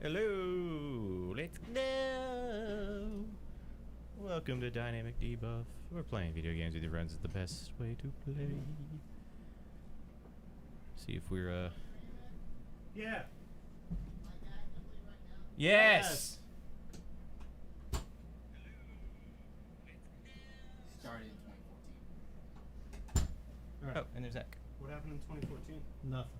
Hello, let's go. Welcome to Dynamic Debuff. We're playing video games with your friends. It's the best way to play. See if we're Yeah. Yes. Started in 2014. All right. Oh, and there's Zach. What happened in 2014? Nothing.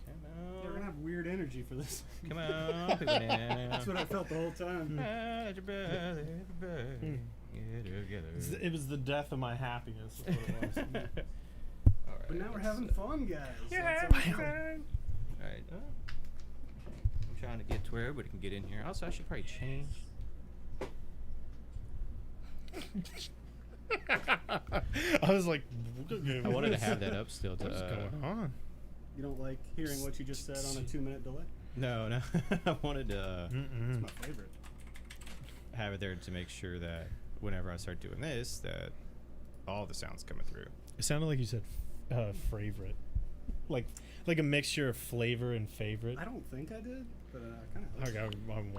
Come Yeah, we're gonna on. have weird energy for this. Come on, people now. That's what I felt the whole time. Let your brother, get together. It was the death of my happiness. Is what it was. All right, But now we're let's, having fun, guys. Yeah, That's all. fun. All right. I'm trying to get to where everybody can get in here. Also, I should probably change. I was like, I wanted to have that up still. To, What's going on? You don't like hearing what you just said on a 2-minute delay? No. I wanted to It's my favorite. have it there to make sure that whenever I start doing this, that all the sounds coming through. It sounded like you said favorite, like a mixture of flavor and favorite. I don't think I did, but I kind of. Like I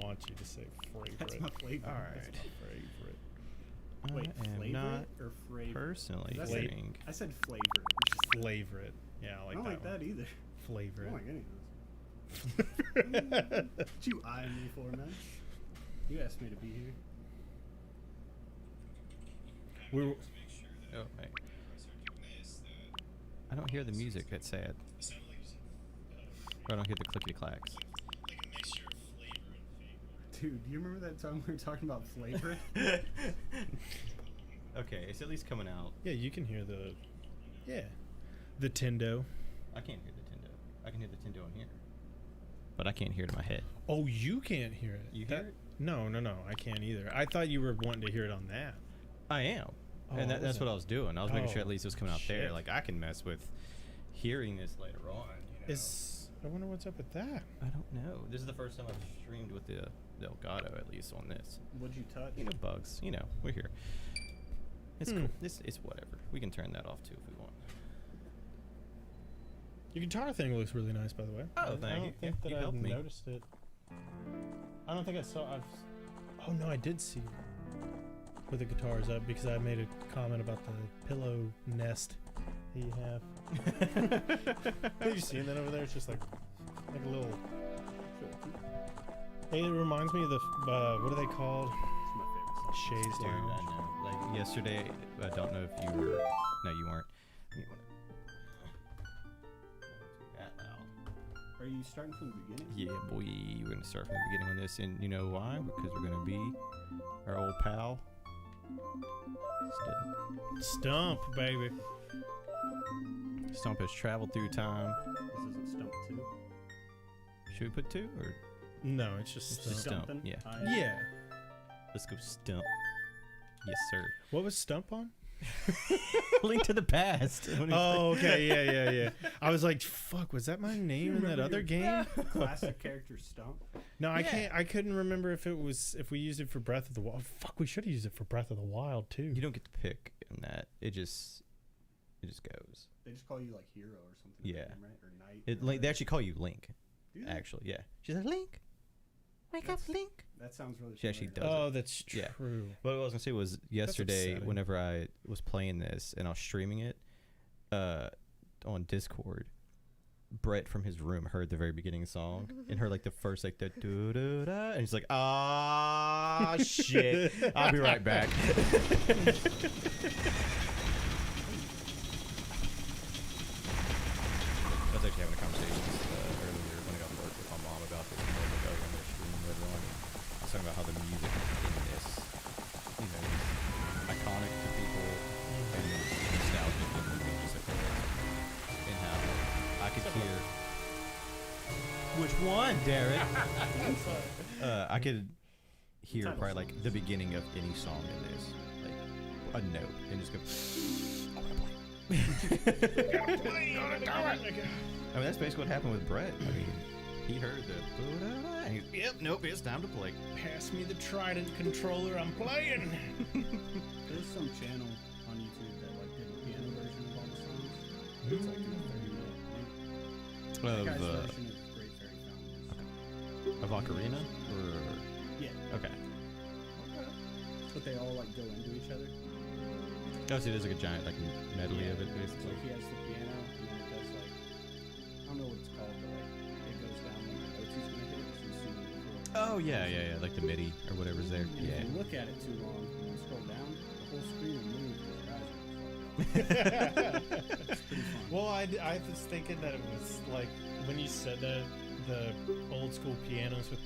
want you to say favorite. That's my flavor. All right. That's my Favorite. Wait, I am flavor not or flavor? personally I said, think. I said flavor. Favorite. Yeah, I like I don't that like one. that either. I Flavor. don't like any of those. What you eyeing me for, man? You asked me to be here. We were, Oh, wait. I don't hear the music. That's sad. Or I don't hear the clickety clacks. Dude, do you remember that time we were talking about flavor? Okay, it's at least coming out. yeah, you can hear the Tendo. I can't hear the Tendo. I can hear the Tendo in here, but I can't hear it in my head. Oh, you can't hear it. You hear it? No, I can't either. I thought you were wanting to hear it on that. I am. Oh, And that's what I was doing. I was making sure at Oh, least it was coming out there. shit. Like, I can mess with hearing this later on. You know? I wonder what's up with that. I don't know. This is the first time I've streamed with the Elgato, at least on this. What'd you touch? You know, bugs. You know, we're here. It's cool. It's whatever. We can turn that off too if we want. Your guitar thing looks really nice, by the way. Oh, thank I you. don't think Yeah, that you I've helped me. noticed it. I don't think I saw. Oh no, I did see where the guitar's up because I made a comment about the pillow nest that you have. Have you seen that over there? It's just like a little. Hey, it reminds me of the what are they called? It's my favorite song. Shades Dude, I Lounge. know. Like yesterday, I don't know if you were. No, you weren't. You weren't. That loud. Are you starting from the beginning? Yeah, boy, we're gonna start from the beginning on this, and you know why? Because we're gonna be our old pal. Stump, baby. Stomp has traveled through time. This isn't Stump 2. Should we put 2 or No, it's just It's just Stump. Stump. Stumping? Yeah. Yeah. let's go Stump? Yes, sir. What was Stump on? Link to the Past. Oh, okay, yeah. I was like, fuck, was that my name in that Remember other your game? Classic character Stump. No, I Yeah. can't. I couldn't remember if we used it for Breath of the Wild. Fuck, we should have used it for Breath of the Wild too. You don't get to pick in that. It just goes. They just call you like hero or something. Yeah. Right? Or knight. It Link. They actually call you Link. Do they? Actually, yeah. She's like Link. Wake up, Link. That sounds really. She actually familiar. does. Oh, that's Yeah. true. What I was gonna say was yesterday, upsetting. whenever I was playing this and I was streaming it on Discord, Brett from his room heard the very beginning song and heard like the first like the doo doo da, and he's like, ah shit, I'll be right back. I was actually having a conversation earlier when I got to work with my mom about this. I was like, oh, I'm gonna stream later on. I was talking about how the music in this, you know, is iconic to people and it's nostalgic and just like and how I could hear. Which one, Derek? I could hear probably like the beginning of any song in this, like a note, and just go. I mean, that's basically what happened with Brett. I mean, he heard the. And he's, yep, nope, it's time to play. Pass me the Trident controller. I'm playing. There's some channel on YouTube that like did a piano version of all the songs. It's like a 30-minute thing. That guy's version is great, very Of Ocarina? Or... Yeah. Okay. But they all like go into each other. Oh, so there's like a giant like medley of it So basically. he has the piano, and then it does like I don't know what it's called, but like it goes down like the notes he's gonna hit. So you see them before. Oh yeah, like the MIDI or whatever's there. And Yeah. if you look at it too long and you scroll down, the whole screen will move because your eyes are It's pretty fun. Well, I was thinking that it was like when you said that the old school pianos with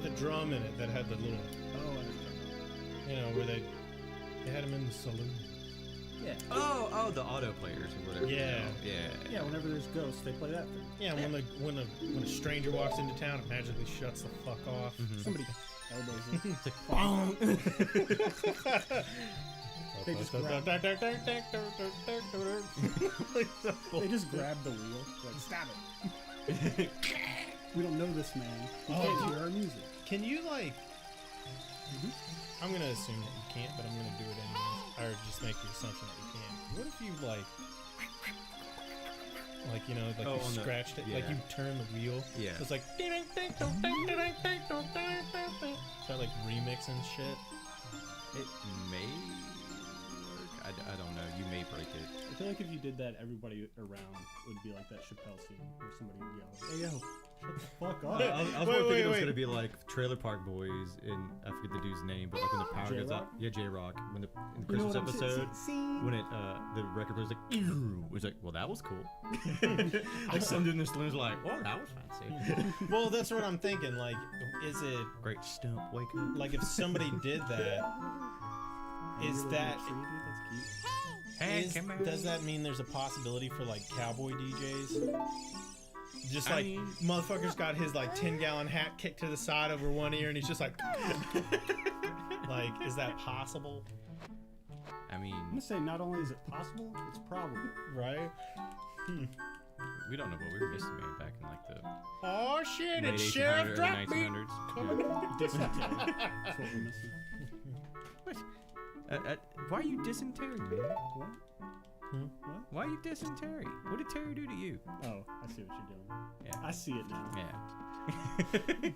a drum in it that had the little, Oh, I understand. you know, where they had them in the saloon. Yeah. Oh, the auto players or whatever. Yeah. Yeah, whenever there's ghosts, they play that thing. Yeah, when a stranger walks into town, it magically shuts the fuck off. Mhm. Somebody elbows it. It's like, bong. They just grab- They just grab the wheel. Like, stop it. We don't know this man. We Oh, can't dude. hear our music. Can you like? I'm gonna assume that you can't, but I'm gonna do it anyways. Or just make the assumption that you can. What if you like, you know, like Oh, you on the- scratched it, like yeah. you turn the wheel. Yeah. So it's like start like remixing shit. It may work. I don't know. You may break it. I feel like if you did that, everybody around would be like that Chappelle scene where somebody would yell, "Hey yo, shut the fuck up!" I was more Wait, thinking it was wait. gonna be like Trailer Park Boys in I forget the dude's name, but like when the power goes J-Rock? up. Yeah, J-Rock. When in the You know Christmas what I'm saying? episode. See? When it the record was like, ew, it was like, well, that was cool. Like some dude in the saloon's like, well, that was fancy. Well, that's what I'm thinking. Like, is it Great stump, wake up. like if somebody did that? Is Really that good tree, dude? That's cute. does that mean there's a possibility for like cowboy DJs? Just I like mean- motherfucker's got his like 10-gallon hat kicked to the side over one ear, and he's just like, like, is that possible? I mean, I'm gonna say not only is it possible, it's probable. Right? we don't know what we were missing, man, back in like the Oh shit! late It's 1800s, Sheriff early Drop Beat. 1900s. Dysentery. That's what we're missing. Why are you dysentery, man? What? Hmm? What? Why are you dysentery? What did Terry do to you? Oh, I see what you're doing. Yeah. I see it now. Yeah.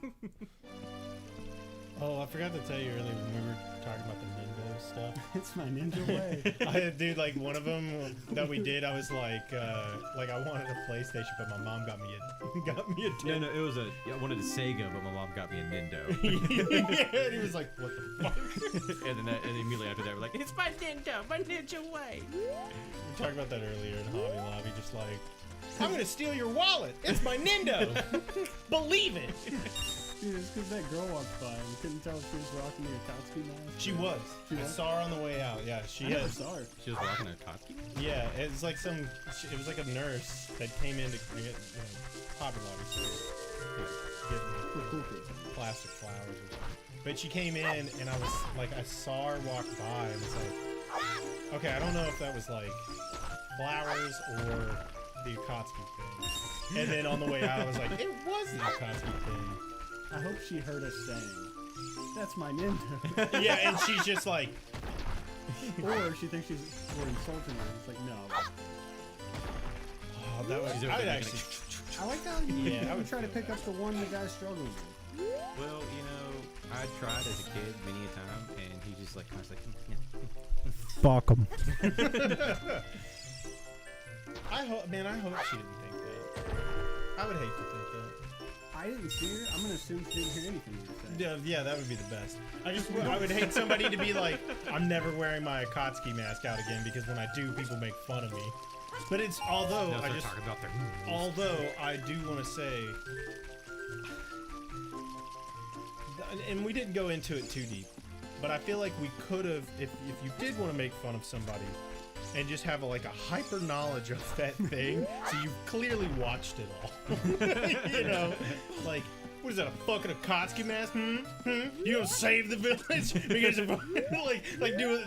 Oh, I forgot to tell you earlier when we were talking about the Nintendo stuff. It's my ninja way. Dude, like one of them that we did, I was like I wanted a PlayStation, but my mom got me a Yeah, no, it was I wanted a Sega, but my mom got me a Nintendo. Yeah, and he was like, what the fuck? and immediately after that, we're like, it's my Nintendo, my ninja way. We talked about that earlier in Hobby Lobby, just like, I'm gonna steal your wallet. It's my Nintendo. Believe it. Dude, it's because that girl walked by and we couldn't tell if she was rocking the Akatsuki mask. She was. She I was? saw her on the way out. Yeah, she I never had. saw her. She was rocking a Kotsky. Yeah, it was like it was like a nurse that came in to get, Hobby Lobby stores. Get Cool. plastic flowers or something. But she came in and I was like, I saw her walk by and was like, okay, I don't know if that was like flowers or the Akatsuki thing. And then on the way out, I was like, it was the Akatsuki thing. I hope she heard us saying, "That's my ninja." Yeah, and she's just like, Or she thinks we're insulting her. It's like, no. oh, that was. She's I over would there actually. I like how you Yeah, I would try to feel pick that. up the one the guy's struggling with. Well, you know, I tried as a kid many a time, and he just like constantly Fuck him. I hope she didn't think that. I would hate to think that. I didn't see her. I'm gonna assume she didn't hear anything you were saying. Yeah, that would be the best. I would hate somebody to be like, I'm never wearing my Akatsuki mask out again because when I do, people make fun of me. But it's although Now I start just talking about their although I do want to say, and we didn't go into it too deep, but I feel like we could have, if you did want to make fun of somebody, and just have a hyper knowledge of that thing, so you've clearly watched it all. You know, like, what is that, a fucking Akatsuki mask? You gonna save the village? Because of,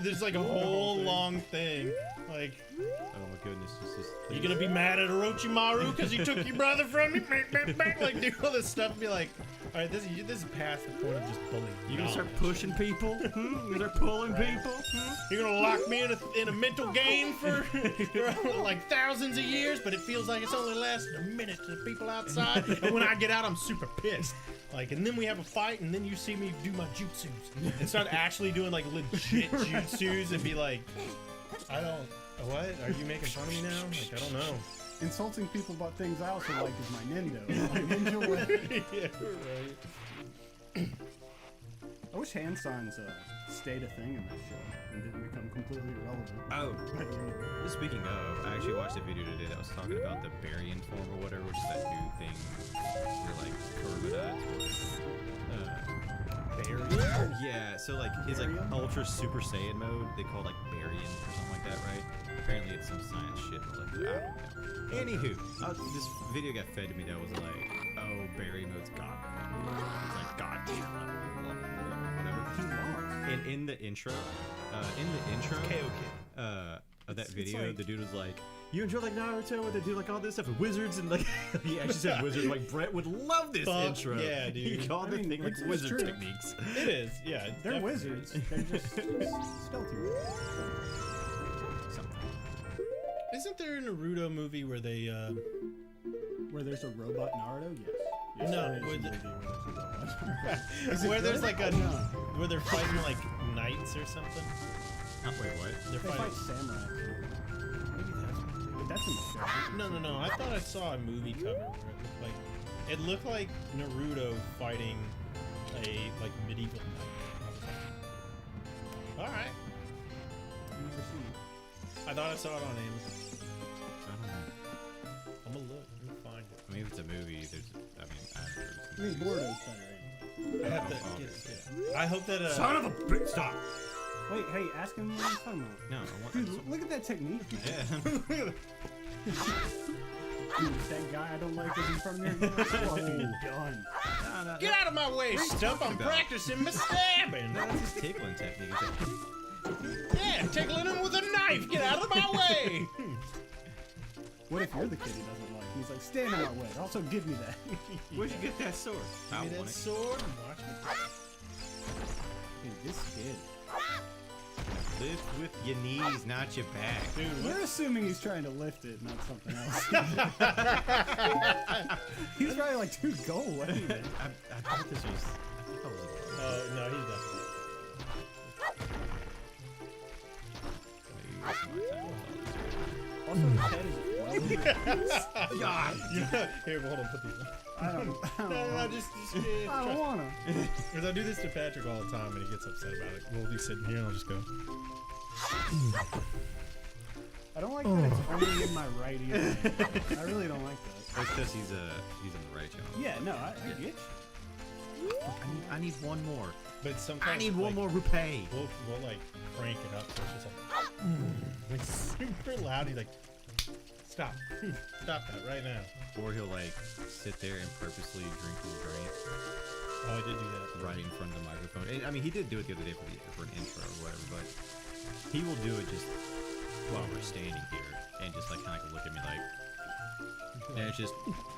there's like a whole long thing. Like, Oh my goodness, it's just. you gonna be mad at Orochimaru because he took your brother from you? Like, do all this stuff and be like, All right, this is past the point of just bullying. You gonna start knowledge. pushing people? You gonna start pulling people? You're gonna lock me in a mental game for like thousands of years, but it feels like it's only lasted a minute to the people outside. And when I get out, I'm super pissed. Like, and then we have a fight, and then you see me do my jutsus and start actually doing like legit jutsus and be like, I don't. What? Are you making fun of me now? Like, I don't know. Insulting people about things I also like is my Nindo. My ninja way. Yeah, right. I wish hand signs stayed a thing in that show and didn't become completely irrelevant. Oh, speaking of, I actually watched a video today that was talking about the Barian form or whatever, which is that new thing where like Kurvada. Yeah, so like his like Ultra Super Saiyan mode, they call it like Barian or something like that, right? Apparently it's some science shit, but like I don't know. Anywho, this video got fed to me that was like, oh, Barry mode's God. It's like God tier level, whatever. And in the intro, of that video, like, the dude was like, you enjoy like Naruto where they do like all this stuff with wizards and like he actually said wizards. Like Brett would love this intro. Yeah, dude. He called the thing like it's wizard true. techniques. It is. Yeah, They're definitely wizards. is. They're just stealthy wizards. Isn't there a Naruto movie where they Where there's a robot Naruto? Yes. No, there is where a the- movie where there's a robot Naruto. Is it where there's good? like a No. where they're fighting like knights or something? Oh, wait, what? They're They fight fighting. samurai. Maybe that's. But that's in the show. No. I thought I saw a movie cover where it looked like Naruto fighting a like medieval knight. All right. I've never seen it. I thought I saw it on Amazon. I don't know. I'm gonna look. I'm gonna find it. I mean, if it's a movie, there's. I mean, I haven't heard I mean, Boruto's better. I have to Oh, get it. I hope that Son of a bitch! Stop! Wait, hey, ask him what he's talking about. No, I want. Dude, look at that technique. Yeah. Dude, that guy I don't like is in front of me. Oh, done. No, Get out of my way, Stump! I'm about? practicing my stabbing. No, that's his tickling technique. It's like, Yeah, tickling him with a knife. Get out of my way. What if you're the kid he doesn't like? He's like, stand in my way. Also, give me that. where'd you get that sword? I Give me want that it. sword and watch me. Dude, this kid. Lift with your knees, not your back. Dude, We're assuming he's trying to lift it, not something else. He's probably like, dude, go away, man. I thought this was. I thought it was no, he's definitely. Also, his head is well. God. Here, hold on, put these on. I don't No, just I don't wanna. Because I do this to Patrick all the time, and he gets upset about it. We'll be sitting here, and I'll just go. I don't like that it's only in my right ear. I really don't like that. That's because he's on the right channel. Yeah, no, I get you. I need one more. But sometimes I need like, one more rupee. We'll like crank it up, so it's just like super loud. He's like, stop, stop that right now. Or he'll like sit there and purposely drink his drink Oh, I did do that. right in front of the microphone. And, I mean, he did do it the other day for an intro or whatever, but he will do it just while we're standing here and just like kind of look at me like, and it's just,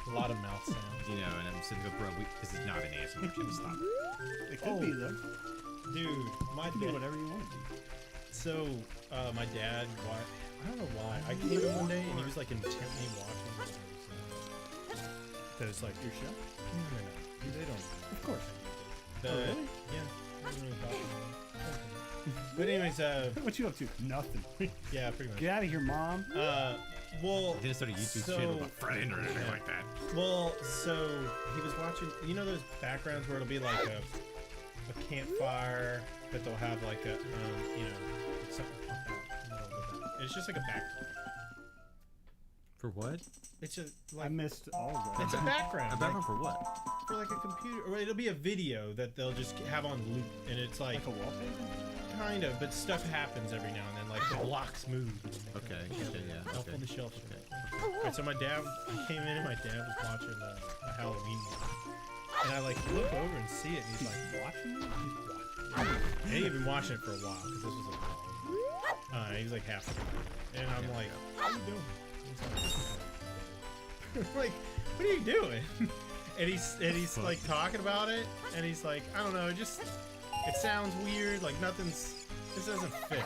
A lot of mouth sounds. you know, and I'm sitting there, bro, this is not an ASMR channel, stop. It could be though. Dude, my You can do dad. whatever you want to. So, my dad, I don't know why. I came in one day and he was like intently watching those like Your show? no. They don't. Of course. The, Oh, really? Yeah. I don't really talk about it. But anyways, What you up to? Nothing. yeah, pretty much. Get out of here, mom. Well, He didn't start a YouTube so- channel about friend or anything yeah. like that. Well, so he was watching. You know those backgrounds where it'll be like a campfire, but they'll have like a you know something pop out in the middle of it. It's just like a background. For what? It's just I like missed all of that. it's a background. A background for what? like, for like a computer, or it'll be a video that they'll just have on loop, and it's like Like a wallpaper? kind of, but stuff happens every now and then, like the blocks move. Okay, yeah, I'll okay. pull the shelf. Alright, so my dad came in and my dad was watching a Halloween movie. And I like look over and see it and he's like, Watching it? he's watching it. And he'd been watching it for a while because this was a vlog. He was like half and I'm like, what are you doing? He's like, I'm like, what are you doing? and he's like talking about it, and he's like, I don't know, it sounds weird, like this doesn't fit.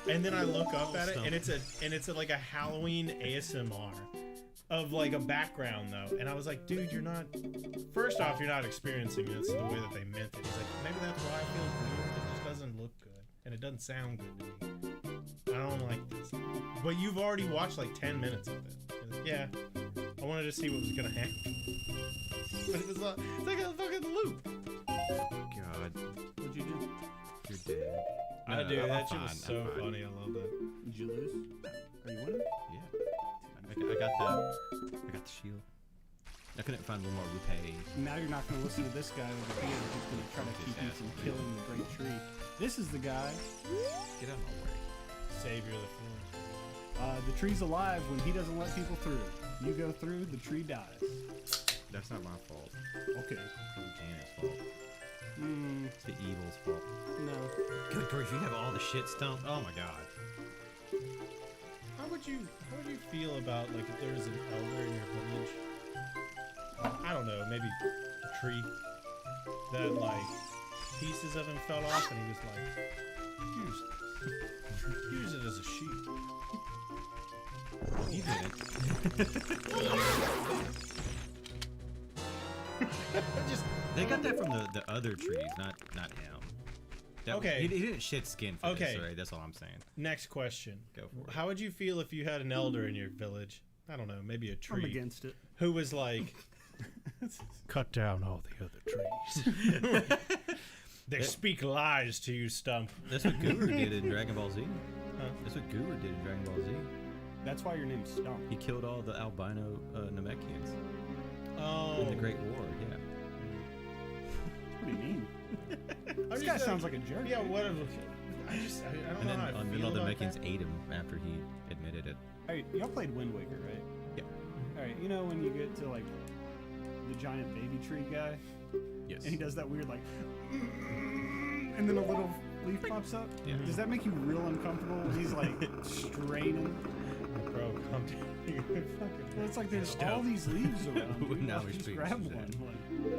And then I look up at it, and it's like a Halloween ASMR of like a background though, and I was like, dude, first off, you're not experiencing this the way that they meant it. He's like, maybe that's why it feels weird. It just doesn't look good, and it doesn't sound good to me. I don't like this. But you've already watched like 10 minutes of it. He's like, yeah, I wanted to see what was gonna happen. But it's like a fucking loop. God. What'd you do? You're dead. I do. I'm That shit fine, was so I'm fine. funny. I love that. Did you lose? Are you winning? Yeah. I got the shield. I couldn't find one more rupee. Now you're not going to listen to this guy over here who's going to try to keep you from killing the great tree. This is the guy. Get out of my way. Savior of the floor. The tree's alive when he doesn't let people through. You go through, the tree dies. That's not my fault. Okay. It's Anna's fault. It's the evil's fault. No. Good grief, you have all the shit stumped. Oh my god. How would you feel about like if there was an elder in your village? I don't know, maybe a tree that like pieces of him fell off, and he was like, use it as a sheep. He didn't. They got that from the other trees, not him. Okay. He didn't shit skin for Okay. this, right? That's all I'm saying. Next question. Go for it. How would you feel if you had an elder in your village? I don't know, maybe a tree. I'm against it. Who was like, cut down all the other trees. They speak lies to you, Stump. That's what Guru did in Dragon Ball Z. Huh? That's what Guru did in Dragon Ball Z. That's why your name's Stump. He killed all the albino Namekians Oh. in the Great War, yeah. Pretty mean. I'm This just guy like- sounds like a jerk. Yeah, what? I don't And know then how I feel all the about Namekians that. ate him after he admitted it. Hey, y'all played Wind Waker, right? Yeah. Alright, you know when you get to like the giant baby tree guy? Yes. And he does that weird like and then a little leaf pops up? Yeah. Does that make you real uncomfortable when he's like straining? Bro, come to you. Well, it's like there's all these leaves around. dude. Now Just he's being grab sad. one.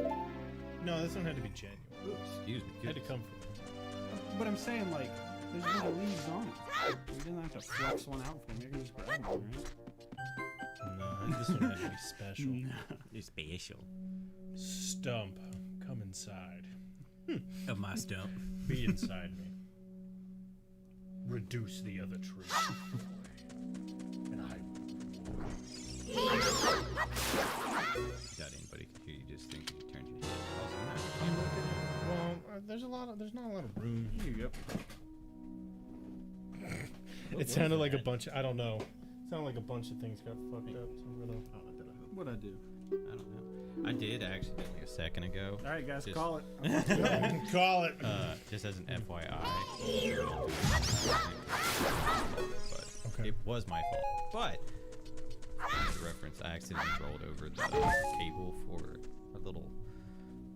Like, No, this one had to be genuine. Excuse me. It had to come from. but I'm saying like there's little leaves on it. You didn't have to flex one out for me. I can just grab one, right? No, this one had to be special. You're special. Stump, come inside. Of my stump. Be inside me. Reduce the other tree. And I. Doubt anybody could hear you just think you turned your head. Also, you're not- Well, there's not a lot of room. Here you go. It sounded like a bunch. I don't know. It sounded like a bunch of things got fucked up. So I'm gonna. What'd I do? I don't know. I did accidentally a second ago. Alright guys, Just- call it. Call it. Just as an FYI. But Okay. it was my fault. But as a reference, I accidentally rolled over the cable for a little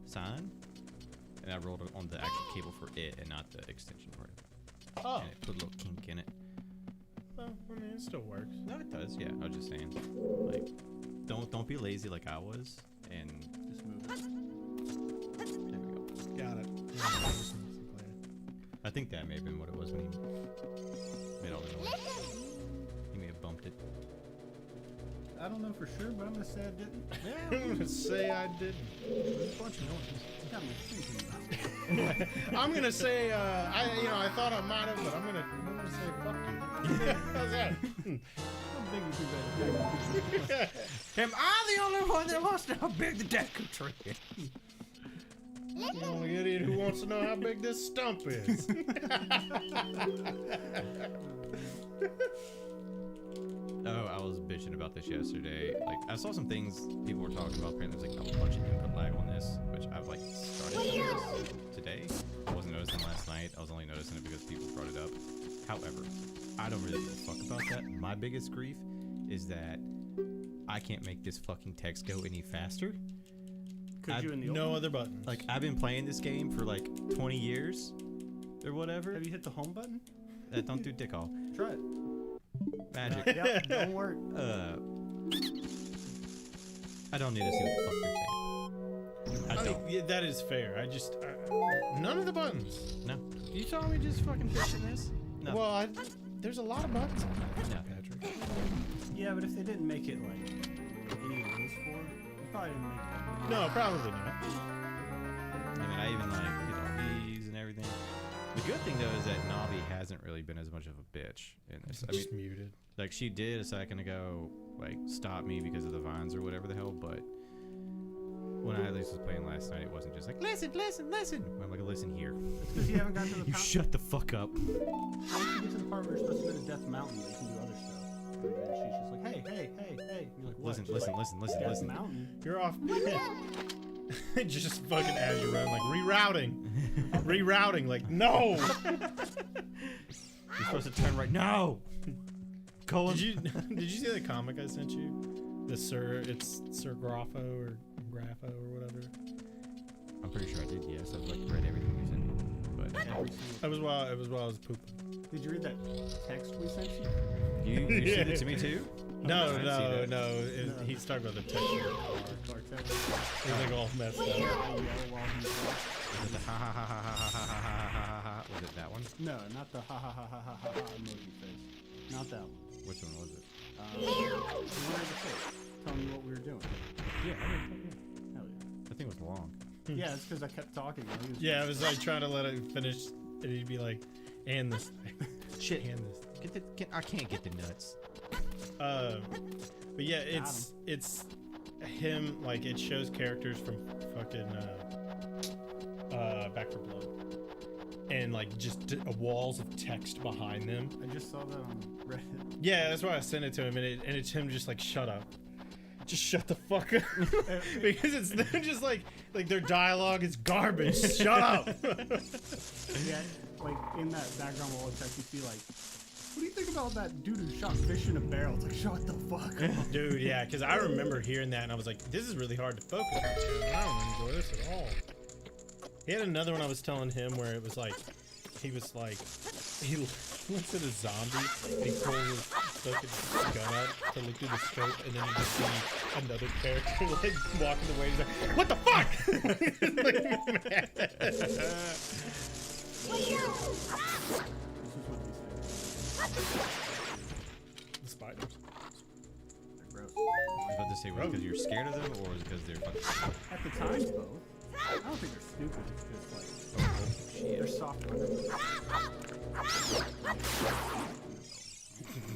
sign. And I rolled on the actual cable for it and not the extension part of it. Oh. And it put a little kink in it. Well, I mean, it still works. No, it does. Yeah, I was just saying. Like, don't be lazy like I was. And Just move it. there we go. Got it. I think that may have been what it was when he made all the noise. He may have bumped it. I don't know for sure, but I'm gonna say I didn't. I'm gonna say I didn't. There's a bunch of noises. Got me thinking about it. I'm gonna say I thought I might have, but I'm gonna say fuck you. How's that? How big is your bed? Am I the only one that wants to know how big the deco tree is? The only idiot who wants to know how big this stump is. Oh, I was bitching about this yesterday. Like, I saw some things people were talking about. Apparently, there's like a bunch of input lag on this, which I've like started to notice today. I wasn't noticing last night. I was only noticing it because people brought it up. However, I don't really give a fuck about that. My biggest grief is that I can't make this fucking text go any faster. Could you in the No open? other buttons. Like, I've been playing this game for like 20 years or whatever. Have you hit the home button? Don't do dick all. Try it. Magic. Yep, don't work. I don't need to see what the fuck they're saying. I mean, don't. yeah, that is fair. None of the buttons. No. You saw me just fucking fixing this? No. Well, there's a lot of buttons. No. Patrick. Yeah, but if they didn't make it like any of those four, they probably didn't make it. No, probably not. I mean, I even like hit all these and everything. The good thing though is that Navi hasn't really been as much of a bitch in this. I mean, Just muted. like she did a second ago, like stop me because of the vines or whatever the hell. But when I at least was playing last night, it wasn't just like listen. I'm like, listen here. It's because you haven't gotten to the You part. shut the fuck up. Once you get to the part where you're supposed to go to Death Mountain, where you can do other stuff. And then she's just like, hey. You're like, what? Listen, She's listen, like, listen. Death Mountain. You're off. Just fucking as you run, like rerouting. Like no. You're supposed to turn right. No. Colin. Did you see the comic I sent you? It's Sir Grafo or whatever. I'm pretty sure I did. Yes, I've like read everything you sent me. But It was while I was pooping. Did you read that text we sent you? you sent it to me too. No. No. He's talking about the texture. Our text. He's like all messed up. I yell while he's like, Was it the ha ha ha ha ha ha ha ha ha ha? Was it that one? no, not the ha ha ha ha ha ha ha emoji face. Not that one. Which one was it? The one at the face. Telling me what we were doing. Yeah, Hell yeah. that thing was long. Yeah, it's because I kept talking. While he was Yeah, I was like trying to let it finish, and he'd be like, "And this, Shit. and this." I can't get the nuts. But yeah, it's him. Like it shows characters from fucking Back 4 Blood, and like just walls of text behind them. I just saw that on Reddit. Yeah, that's why I sent it to him, and it's him just like, "Shut up." Just shut the fuck up. Because it's them just like their dialogue is garbage. Shut up. Yeah, like in that background wall of text, you see like, what do you think about that dude who shot fish in a barrel? It's like, shut the fuck up. Dude, yeah, because I remember hearing that and I was like, this is really hard to focus on. I don't enjoy this at all. He had another one I was telling him where it was like, he looks at a zombie and he pulls his fucking gun out to look through the scope, and then you just see another character like walking away. He's like, what the fuck? This is what he said. The spiders. They're gross. I was about to say, was it because you're scared of them, or was it because they're fucking... At the time, both. I don't think they're stupid. It's just like, they're soft.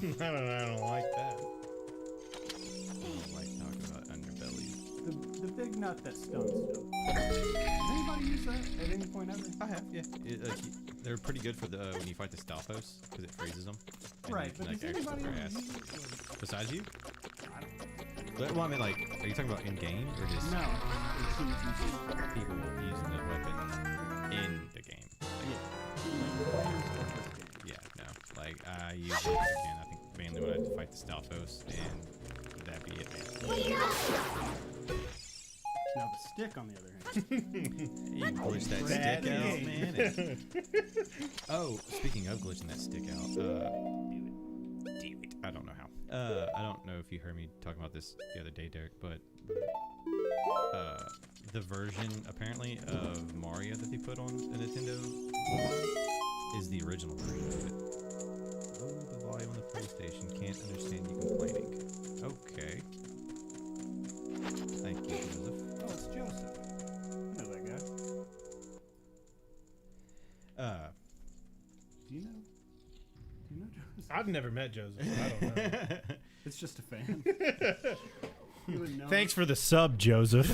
I don't like that. I don't like talking about underbelly. The big nut that stuns stuff. Has anybody used that at any point ever? I have, yeah. They're pretty good for the when you fight the Stalfos, because it freezes them. And Right, you can, but like, does actually anybody whip their ever ass. use it? Like, Besides you? I don't know. Well, I mean, like, are you talking about in-game, or just No. It's too people using the weapon in the game? Yeah, no. Like, I use it, again, I think mainly when I had to fight the Stalfos, and that'd be it, man. Now the stick, on the other hand. You can glitch that Bad stick out, game. man. Oh, speaking of glitching that stick out, damn it, I don't know how. I don't know if you heard me talking about this the other day, Derek, but the version apparently of Mario that they put on the Nintendo is the original version of it. Oh, the volume on the PlayStation can't understand you complaining. Okay. Thank you, Joseph. Oh, it's Joseph. I know that guy. Do you know Joseph? I've never met Joseph. So I don't know. It's just a fan. You would know. Thanks for the sub, Joseph.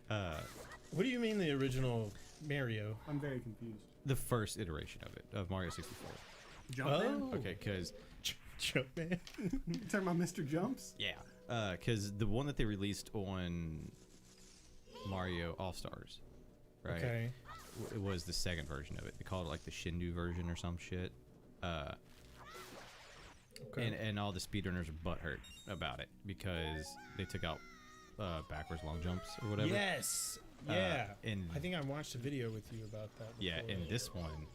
What do you mean the original Mario? I'm very confused. The first iteration of it, of Mario 64. Jumpman? Oh. Okay, because Jumpman. You talking about Mr. Jumps? yeah, because the one that they released on Mario All Stars, right? Okay. It was the second version of it. They called it like the Shindu version or some shit. Okay. And all the speedrunners are butthurt about it because they took out backwards long jumps or whatever. Yes. Yeah. And I think I watched a video with you about that. yeah, before. in this one,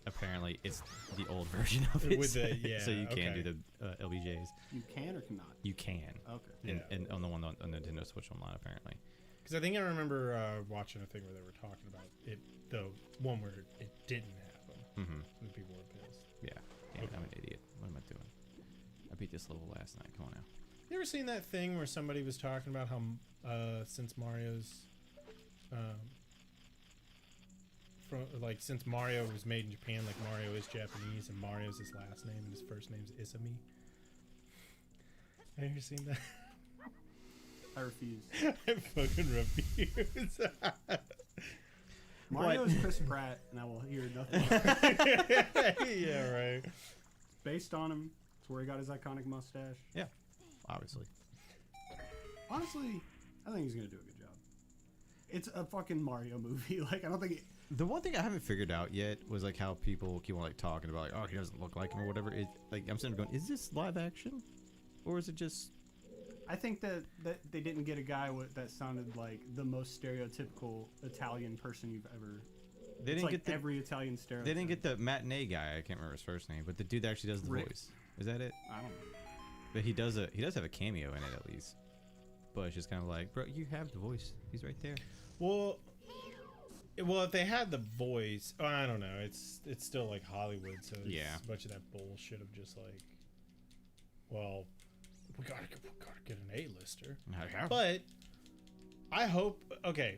apparently it's the old version of it. With the- yeah, so you can okay. do the LBJs. You can or cannot? You can. Okay. And, Yeah. and on the one on Nintendo Switch Online, apparently. Because I think I remember watching a thing where they were talking about it, the one where it didn't happen. Mm-hmm. And people were pissed. Yeah. Damn it, I'm an idiot. What am I doing? I beat this level last night. Come on now. You ever seen that thing where somebody was talking about how since Mario's since Mario was made in Japan, like Mario is Japanese and Mario's his last name and his first name's Isami? Have you ever seen that? I refuse. I fucking refuse. Mario What? is Chris Pratt, and I will hear nothing. Yeah, right. Based on him, it's where he got his iconic mustache. Yeah. Obviously. Honestly, I think he's gonna do a good job. It's a fucking Mario movie. Like, I don't think. The one thing I haven't figured out yet was like how people keep on like talking about like, oh, he doesn't look like him or whatever. It, like I'm sitting there going, is this live action, or is it just? I think that they didn't get a guy that sounded like the most stereotypical Italian person you've ever. They It's didn't like get the. every Italian stereotype. They didn't get the matinee guy. I can't remember his first name, but the dude that actually does the Rick. voice. Is that it? I don't know. But he does have a cameo in it at least. But it's just kind of like, bro, you have the voice. He's right there. Well, if they had the voice, I don't know. It's still like Hollywood, so it's Yeah. a bunch of that bullshit of just like, well, we gotta get an A-lister. But I hope, okay,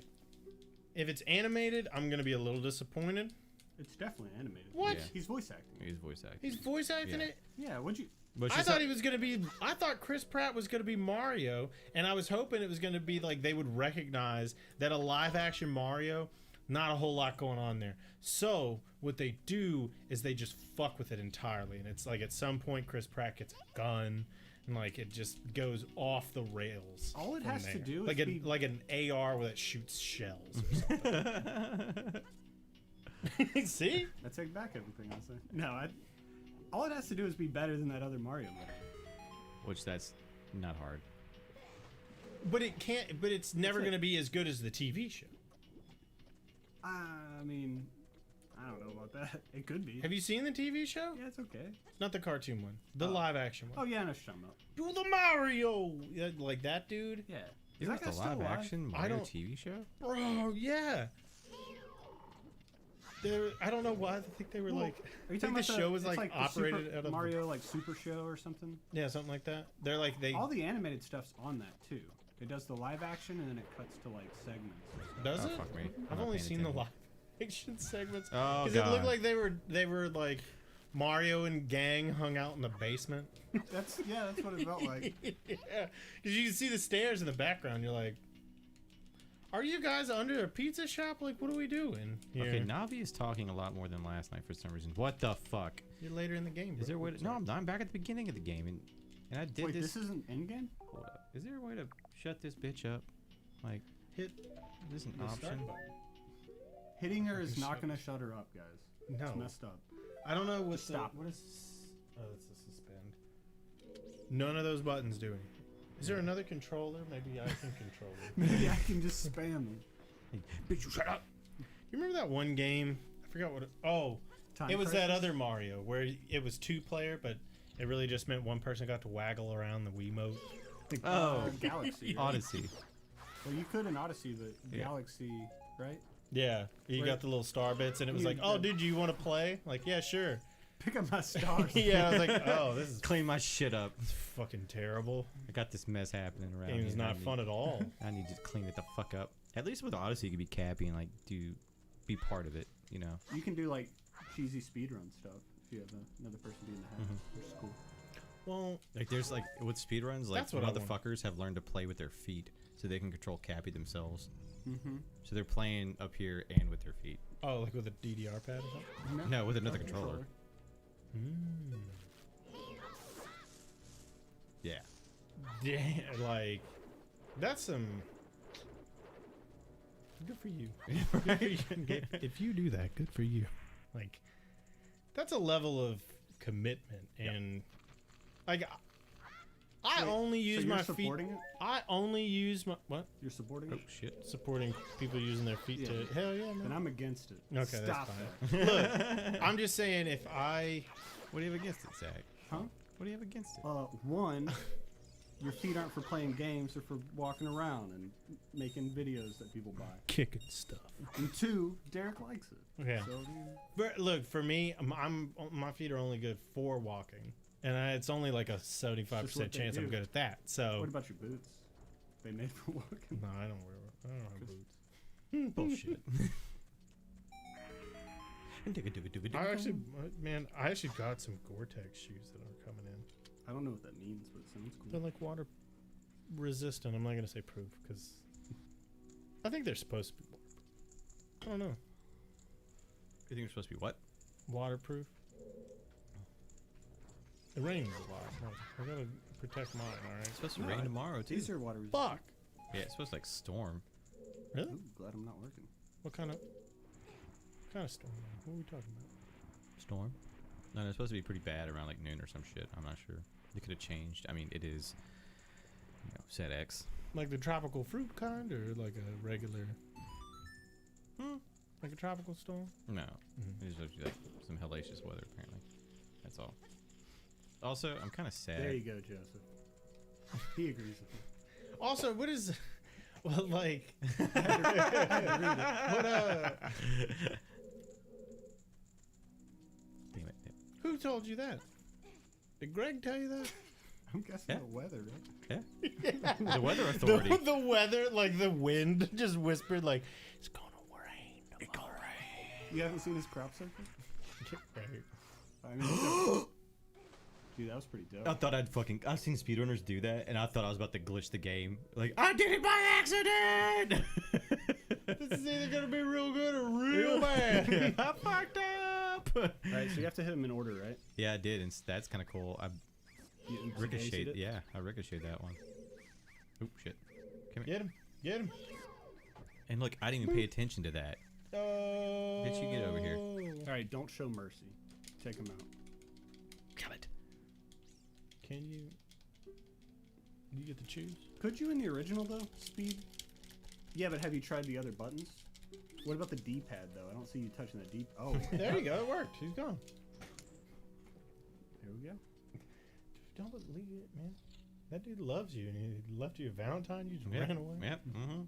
if it's animated, I'm gonna be a little disappointed. It's definitely animated. What? Yeah. He's voice acting. He's voice acting. He's voice acting Yeah. it. Yeah. What'd you? But I thought he was gonna be. I thought Chris Pratt was gonna be Mario, and I was hoping it was gonna be like they would recognize that a live-action Mario, not a whole lot going on there. So what they do is they just fuck with it entirely, and it's like at some point Chris Pratt gets a gun, and like it just goes off the rails. All it from has to there. do is like be- like an AR that shoots shells or something. See? I take back everything I say. No, all it has to do is be better than that other Mario movie. Which that's not hard. But it can't. But it's never like- gonna be as good as the TV show. I mean, I don't know about that. It could be. Have you seen the TV show? Yeah, it's okay. Not the cartoon one. The Oh. live action Oh one. yeah, no, shut up. Do the Mario! Yeah, like that dude? Yeah. You Is know that guy the still live alive? action I Mario don't- TV show? Bro, yeah. I don't know why. I think they were Well, like. Are you I think talking the about show was it's like the operated Super out of Mario like Super Show or something? Yeah, something like that. They're like they. All the animated stuff's on that too. It does the live action and then it cuts to like segments. Or something. Does Oh, it? fuck me. I'm I've not only paying seen the attention. live action segments. Oh, Because it looked God. like they were like Mario and gang hung out in the basement. That's what it felt like. Yeah, because you can see the stairs in the background. You're like, are you guys under a pizza shop? Like, what are we doing here? Okay, Navi is talking a lot more than last night for some reason. What the fuck? You're later in the game. Bro. Is there a way to... No, I'm back at the beginning of the game, and I did Wait, this... this isn't Endgame? Hold up. Is there a way to shut this bitch up? Like, hit is this an the start option? button. Hitting her is Just not shut- gonna shut her up, guys. It's No, messed up. I don't know what. Just stop. What is? Oh, that's a suspend. None of those buttons do anything. Is there another controller? Maybe I can control it. Maybe I can just spam them. Hey, bitch, you shut up! You remember that one game? I forgot what. Time It was that Crisis? other Mario where it was 2-player, but it really just meant one person got to waggle around the Wiimote. Oh, Galaxy. right? Odyssey. Well, you could in Odyssey, the Yeah. Galaxy, right? Yeah, you Where- got the little star bits, and it was You- like, "Oh, dude, you want to play?" Like, "Yeah, sure." Pick up my stars. Yeah, I was like, "Oh, this is Clean my shit up. fucking terrible. I got this mess happening around Game here. is and I not need- fun at all." I need to clean it the fuck up. At least with Odyssey, you could be Cappy and like be part of it, you know. You can do like cheesy speedrun stuff if you have another person doing the half, which is cool. Well, Like there's like with speedruns, like That's what I want. motherfuckers have learned to play with their feet, so they can control Cappy themselves. Mm-hmm. So they're playing up here and with their feet. oh, like with a DDR pad or something. No, with another controller. Yeah. Yeah, like that's some. Good for you. Good for you. If you do that, good for you. Like, that's a level of commitment and like I Wait, only use so you're my feet. supporting it? I only use my what? You're supporting Oh it? shit. Supporting people using their feet Yeah. to. Hell yeah, Then man. I'm against it. Okay, Stop that's fine. that. Look, I'm just saying if I. What do you have against it, Zach? Huh? What do you have against it? One, your feet aren't for playing games; they're for walking around and making videos that people buy. Kicking stuff. And two, Derek likes it. Okay. So, Look, for me, my feet are only good for walking, and it's only like a 75% Just what they chance I'm do. good at that. So what about your boots? They made for walking. no, I don't have boots. Bullshit. I actually got some Gore-Tex shoes that are coming in. I don't know what that means, but it sounds cool. They're like water resistant. I'm not gonna say proof because I think they're supposed to be waterproof. I don't know. You think you're supposed to be what? Waterproof. It rains a lot. I gotta protect mine. All right. It's supposed to No, rain tomorrow too. These are water resistant. Fuck. Yeah, it's supposed to like storm. Really? Ooh, glad I'm not working. What kind of storm? What are we talking about? Storm? No, it's supposed to be pretty bad around like noon or some shit. I'm not sure. It could have changed. I mean, it is, set X. Like the tropical fruit kind, or like a regular? Like a tropical storm? No. It's supposed to be like some hellacious weather apparently. That's all. Also, I'm kind of sad. There you go, Joseph. He agrees with me. Also, what is? Well, like. What Damn it. Who told you that? Did Greg tell you that? I'm guessing Yeah. the weather, right? Yeah. The weather authority. The weather, like the wind, just whispered, like it's gonna rain. It's gonna rain. You haven't seen his crop circle? Right. I mean, dude, that was pretty dope. I thought I've seen speedrunners do that, and I thought I was about to glitch the game. Like, I did it by accident! This is either gonna be real good or real bad. I fucked up! Alright, so you have to hit him in order, right? Yeah, I did, and that's kind of cool. I You instantaneoused ricocheted. it? Yeah, I ricocheted that one. Oop, shit. Come here. Get him! Get him! And look, I didn't even pay attention to that. Oh! Bitch, you get over here. Alright, don't show mercy. Take him out. Kill it. Can you? You get to choose. Could you in the original, though? Speed? Yeah, but have you tried the other buttons? What about the D-pad, though? I don't see you touching the D. Oh, There you go. It worked. He's gone. there we go. Don't leave it, man. That dude loves you, and he left you a Valentine. You just Yeah. ran away. Yep. Mm-hmm.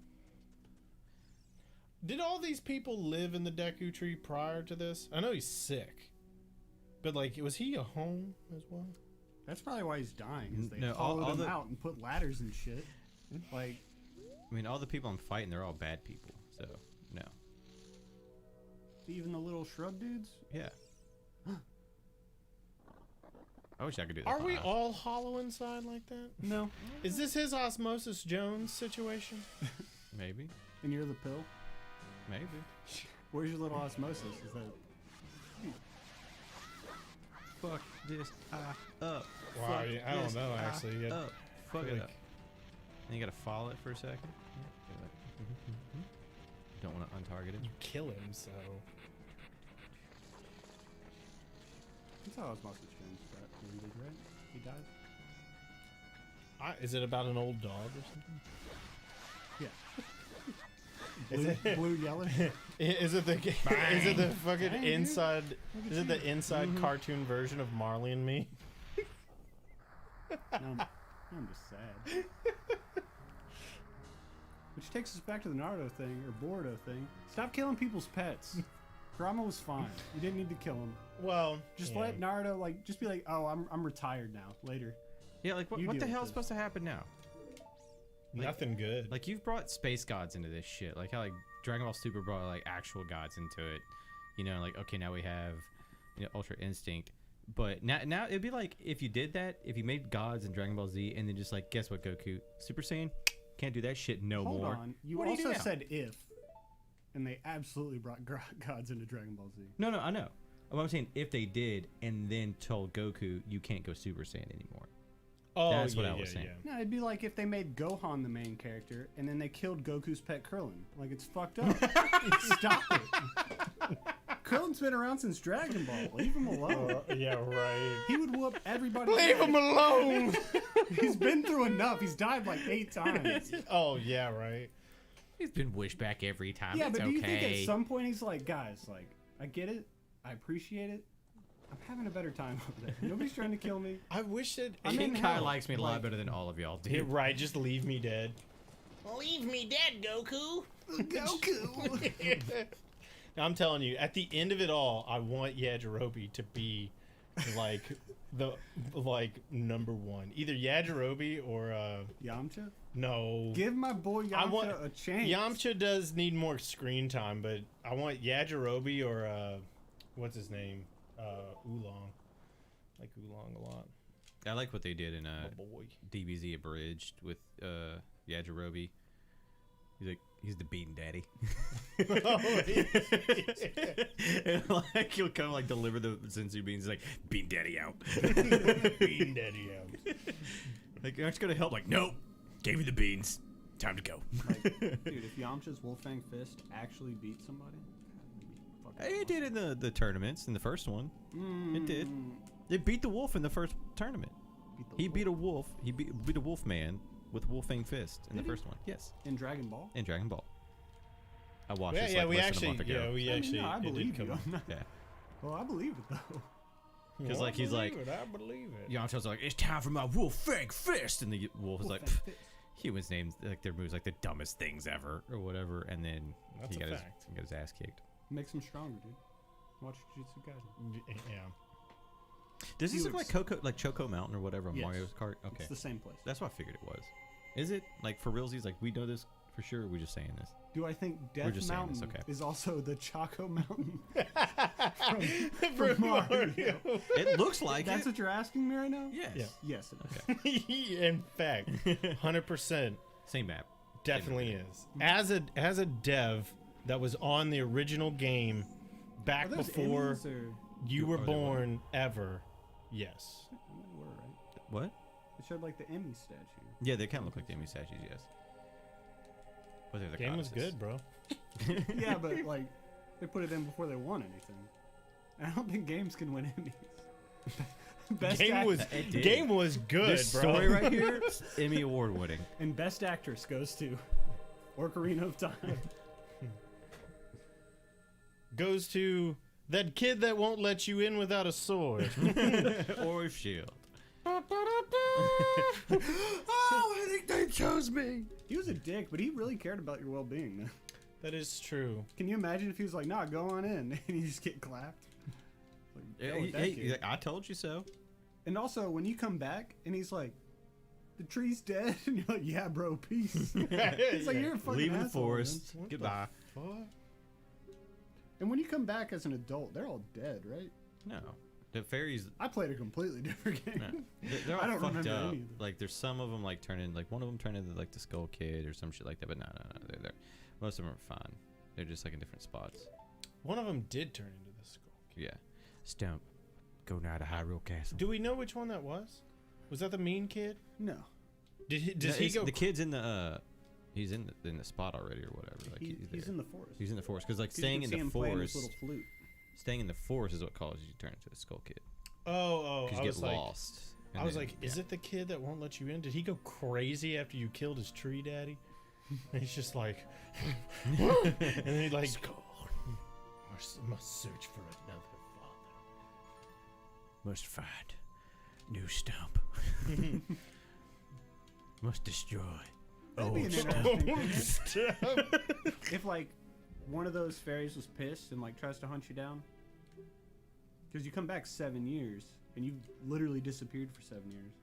Did all these people live in the Deku Tree prior to this? I know he's sick, but like, was he a home as well? That's probably why he's dying. Is they No, followed all him the- out and put ladders and shit. Like, I mean, all the people I'm fighting, they're all bad people. So, no. even the little shrub dudes? Yeah. I wish I could do that. Are we all hollow inside like that? No. Is this his Osmosis Jones situation? Maybe. And you're the pill? Maybe. Where's your little osmosis? Is that... Fuck this up. Wow, Fuck yeah, I don't this know, actually. You up. Fuck it like- up. And you gotta follow it for a second. Don't want to untarget it. kill him, so. That's how osmosis changed that ended, right? He died? Is it about an old dog or something? Yeah. Is Blue, it- blue, yellow? Is it the is it the fucking Dang, dude. inside? Look at Is it the you. inside cartoon version of Marley and Me? I'm just sad. Which takes us back to the Naruto thing, or Boruto thing. Stop killing people's pets. Kurama was fine. You didn't need to kill him. Well, Just yeah. let Naruto, like, just be like, oh, I'm retired now. Later. Yeah, like You what the deal with hell's this. supposed to happen now? Nothing good. Like you've brought space gods into this shit. Like how like Dragon Ball Super brought like actual gods into it. You know, like okay, now we have Ultra Instinct. But now it'd be like if you did that, if you made gods in Dragon Ball Z, and then just like guess what, Goku, Super Saiyan, can't do that shit no Hold more. on. You What do you do also now? said if, and they absolutely brought gods into Dragon Ball Z. No, I know. What I'm saying, if they did, and then told Goku you can't go Super Saiyan anymore. Oh, That's what yeah, I was saying. No, it'd be like if they made Gohan the main character, and then they killed Goku's pet Krillin. Like, it's fucked up. Stop it. Krillin's been around since Dragon Ball. Leave him alone. Yeah, right. He would whoop everybody. Leave him alone. He's been through enough. He's died like 8 times. Oh yeah, right. He's been wished back every time. Yeah, it's but do you think okay. at some point he's like, guys, like, I get it, I appreciate it. I'm having a better time over there. Nobody's trying to kill me. I wish that. I'm in King Kai hell. likes me a lot Like- better than all of y'all do. Yeah, right, just leave me dead. Leave me dead, Goku. Goku. I'm telling you, at the end of it all, I want Yajirobe to be like the number one. Either Yajirobe or Yamcha? no. Give my boy I Yamcha want a chance. Yamcha does need more screen time, but I want Yajirobe or what's his name? Oolong. I like Oolong a lot. I like what they did in My boy. DBZ Abridged with Yajirobe. He's like, he's the bean daddy. And like he'll come like deliver the senzu beans. He's like, bean daddy out. Bean Daddy out. Like, aren't you gonna help? Like, nope. Gave you the beans. Time to go. Like, dude, if Yamcha's Wolfang Fist actually beat somebody, that'd be fucking It did in the tournaments in the first one. awesome. It did. It beat the wolf in the first tournament. He beat a wolf. He beat a wolf man with Wolfang Fist in Did the he? first one. Yes, in Dragon Ball. in Dragon Ball. I watched Yeah, this yeah, like we less actually, than a month ago. yeah, we I mean, actually. no, I it did believe come you. up. I'm not- Yeah. Well, I believe it though. 'Cause, like, he's like- I believe it. Yamcha's like, it's time for my Wolfang Fist, and the wolf is like, Wolfang Fist. humans names like their moves like the dumbest things ever or whatever, and then That's he a got fact. he got his ass kicked. Makes him stronger, dude. Watch Jujutsu Kaisen. Yeah. Does this look Felix. like Choco Mountain or whatever on Yes. Mario Kart? Okay, It's the same place. that's what I figured it was. Is it like for realsies? Like we know this for sure? Or we're just saying this. Do I think Death just saying Mountain this, okay. is also the Choco Mountain From from Mario? It looks like That's it. what you're asking me right now? Yes. Yeah. Yes, it is. In fact, 100% Same map. definitely is. As a dev that was on the original game Are back those before Emmys or... you were Are they what? born ever, yes. They were, right? What? It showed like the Emmy statue. Yeah, they kind of look like the Emmy statues. Yes. But they're the Game was goddesses. good, bro. Yeah, but like they put it in before they won anything. I don't think games can win Emmys. Best Game was It did. game was good, This bro. story right here, Emmy award winning. and best actress goes to Ocarina of Time. Goes to that kid that won't let you in without a sword. Or shield. Oh, I think they chose me. He was a dick, but he really cared about your well-being, man. That is true. Can you imagine if he was like, "Nah, go on in," and you just get clapped? Like, go with that Hey, kid. he's like, I told you so. And also, when you come back and he's like, "The tree's dead," and you're like, "Yeah, bro, peace." It's like you're a fucking Leaving the asshole, forest. man. Goodbye. Fuck. And when you come back as an adult, they're all dead, right? No. The fairies, I played a completely different game. no. They're all I don't fucked remember up. any of them. Like, there's some of them, like, turn in, like, one of them turned into, like, the Skull Kid or some shit like that, but no. They're most of them are fine. They're just, like, in different spots. One of them did turn into the skull. Yeah. Stump. Go now to Hyrule Castle. Do we know which one that was? Was that the mean kid? No, Did he? No, Does he it's- go? The kid's in the, he's in the spot already or whatever. Like, he's there. in the forest. He's in the forest. Because, like, 'Cause you staying can in see the him playing his forest. little flute. Staying in the forest is what causes you to turn into a Skull Kid. Oh, Because I you was get like, lost. I And was then- like, is yeah. it the kid that won't let you in? Did he go crazy after you killed his tree daddy? And he's just like, and then he like, must search for another father. Must find new stump. Must destroy. That'd be an interesting thing. If like one of those fairies was pissed and like tries to hunt you down, because you come back 7 years and you literally disappeared for 7 years,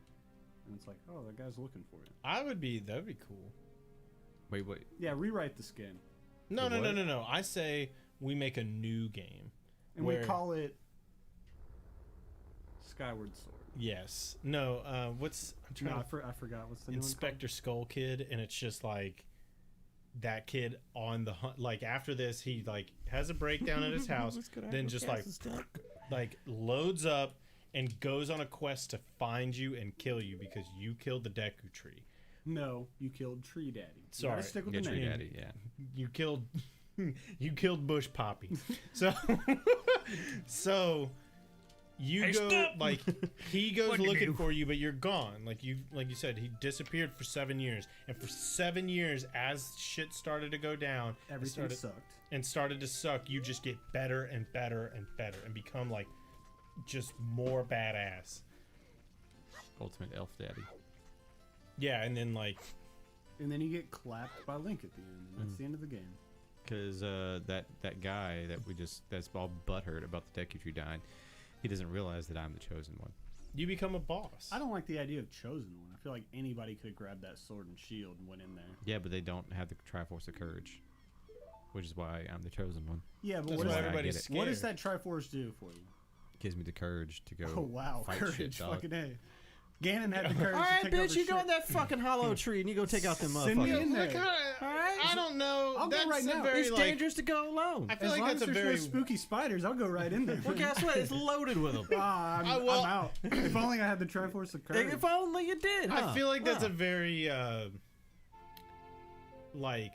and it's like, oh, that guy's looking for you. That'd be cool. Wait. Yeah, rewrite the skin, No, The no, no, what? no, no. I say we make a new game. and Where- we call it Skyward Sword. Yes. No. What's I'm trying No, to I forgot what's the new one Inspector Skull Kid, and it's just like that kid on the hunt. Like after this, he like has a breakdown at his house, then just like loads up and goes on a quest to find you and kill you because you killed the Deku tree. called? No, you killed Tree Daddy. You Sorry. gotta stick with Get the Tree name. Daddy, yeah. You killed you killed Bush Poppy. So so You Hey, go stop! like he goes What'd you looking do? for you, but you're gone. Like you said, he disappeared for 7 years, and for 7 years, as shit started to go down, Everything sucked. started to suck. You just get better and better and better, and become like just more badass. Ultimate elf daddy. Yeah, and then like And then you get clapped by Link at the end, and that's the end of the game. Because that guy that's all butthurt about the Deku dying, he doesn't realize that I'm the chosen one. you become a boss. I don't like the idea of chosen one. I feel like anybody could grab that sword and shield and went in there. Yeah, but they don't have the Triforce of Courage, which is why I'm the chosen one. Yeah, but That's what, why does everybody's that, scared. what does that Triforce do for you? Gives me the courage to go. Oh wow, fight courage, shit, dog. fucking A. Ganon had the courage All to right, take bitch, over you go shit. in that fucking hollow tree and you go take out them Send me motherfuckers. in there. I don't know. I'll go That's right a now. very It's like. dangerous to go alone. I feel As like long that's as a there's very. no spooky spiders, I'll go right in there. Well, guess what? It's loaded with them. Ah, I'm out. If only I had the Triforce of courage. If only you did, huh? I feel like that's a very like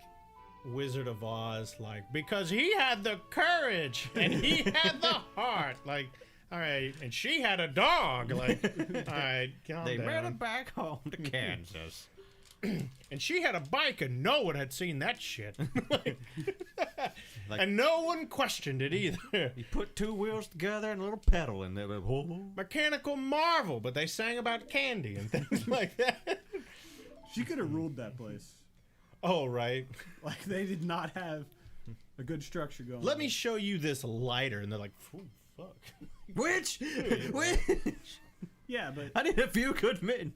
Wizard of Oz, like because he had the courage and he had the heart, like. All right, and she had a dog. Like, all right, calm They down. ran it back home to Kansas. And she had a bike, and no one had seen that shit. Like- and no one questioned it either. You put two wheels together and a little pedal in there. Like, whoa. Mechanical marvel, but they sang about candy and things like that. She could have ruled that place. Oh, right. Like they did not have a good structure going. Let me show you this lighter, and they're like, "Ooh, fuck." Which? Yeah, but I need a few good men.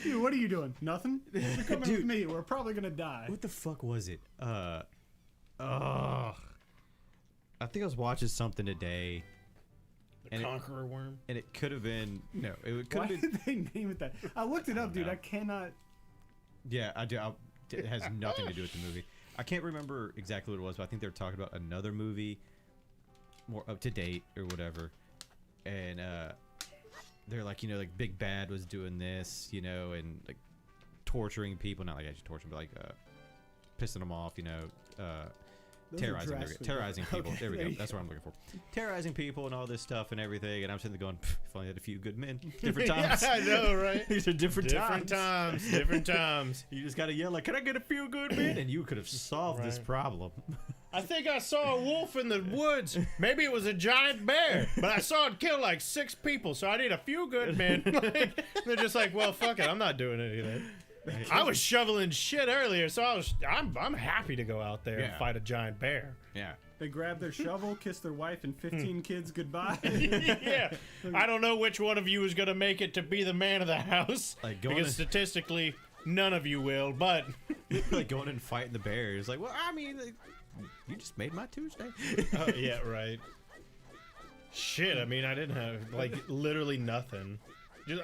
dude, what are you doing? Nothing. You're coming with me. We're probably gonna die. What the fuck was it? I think I was watching something today, The conqueror worm. and it could have been it could Why have been. did they name it that? I looked it up, dude. know. I cannot. Yeah, I do. It has nothing to do with the movie. I can't remember exactly what it was, but I think they were talking about another movie, more up to date or whatever, and they're like, like Big Bad was doing this, and like torturing people, not like actually torturing, but like pissing them off, Those terrorizing, are there we go. drastically Terrorizing people. different. There we Okay, go. there That's you what I'm looking for. Terrorizing people and all this stuff and everything, and I'm sitting there going, if only I had a few good men. Different times. Yeah, I know, right? These are different Different times. times. Different times. You just gotta yell like, "Can I get a few good men?" And you could have solved this Right. problem. I think I saw a wolf in the woods. Maybe it was a giant bear, but I saw it kill like 6 people, so I need a few good men. Like, they're just like, well, fuck it, I'm not doing anything. I was shoveling shit earlier, so I'm happy to go out there and Yeah. fight a giant bear. Yeah. They grab their shovel, kiss their wife and 15 kids goodbye. Yeah, I don't know which one of you is gonna make it to be the man of the house, Like, going because in- statistically, none of you will. But Like going and fighting the bears. Like, well, I mean, like, you just made my Tuesday. yeah, right. Shit, I mean, I didn't have like literally nothing.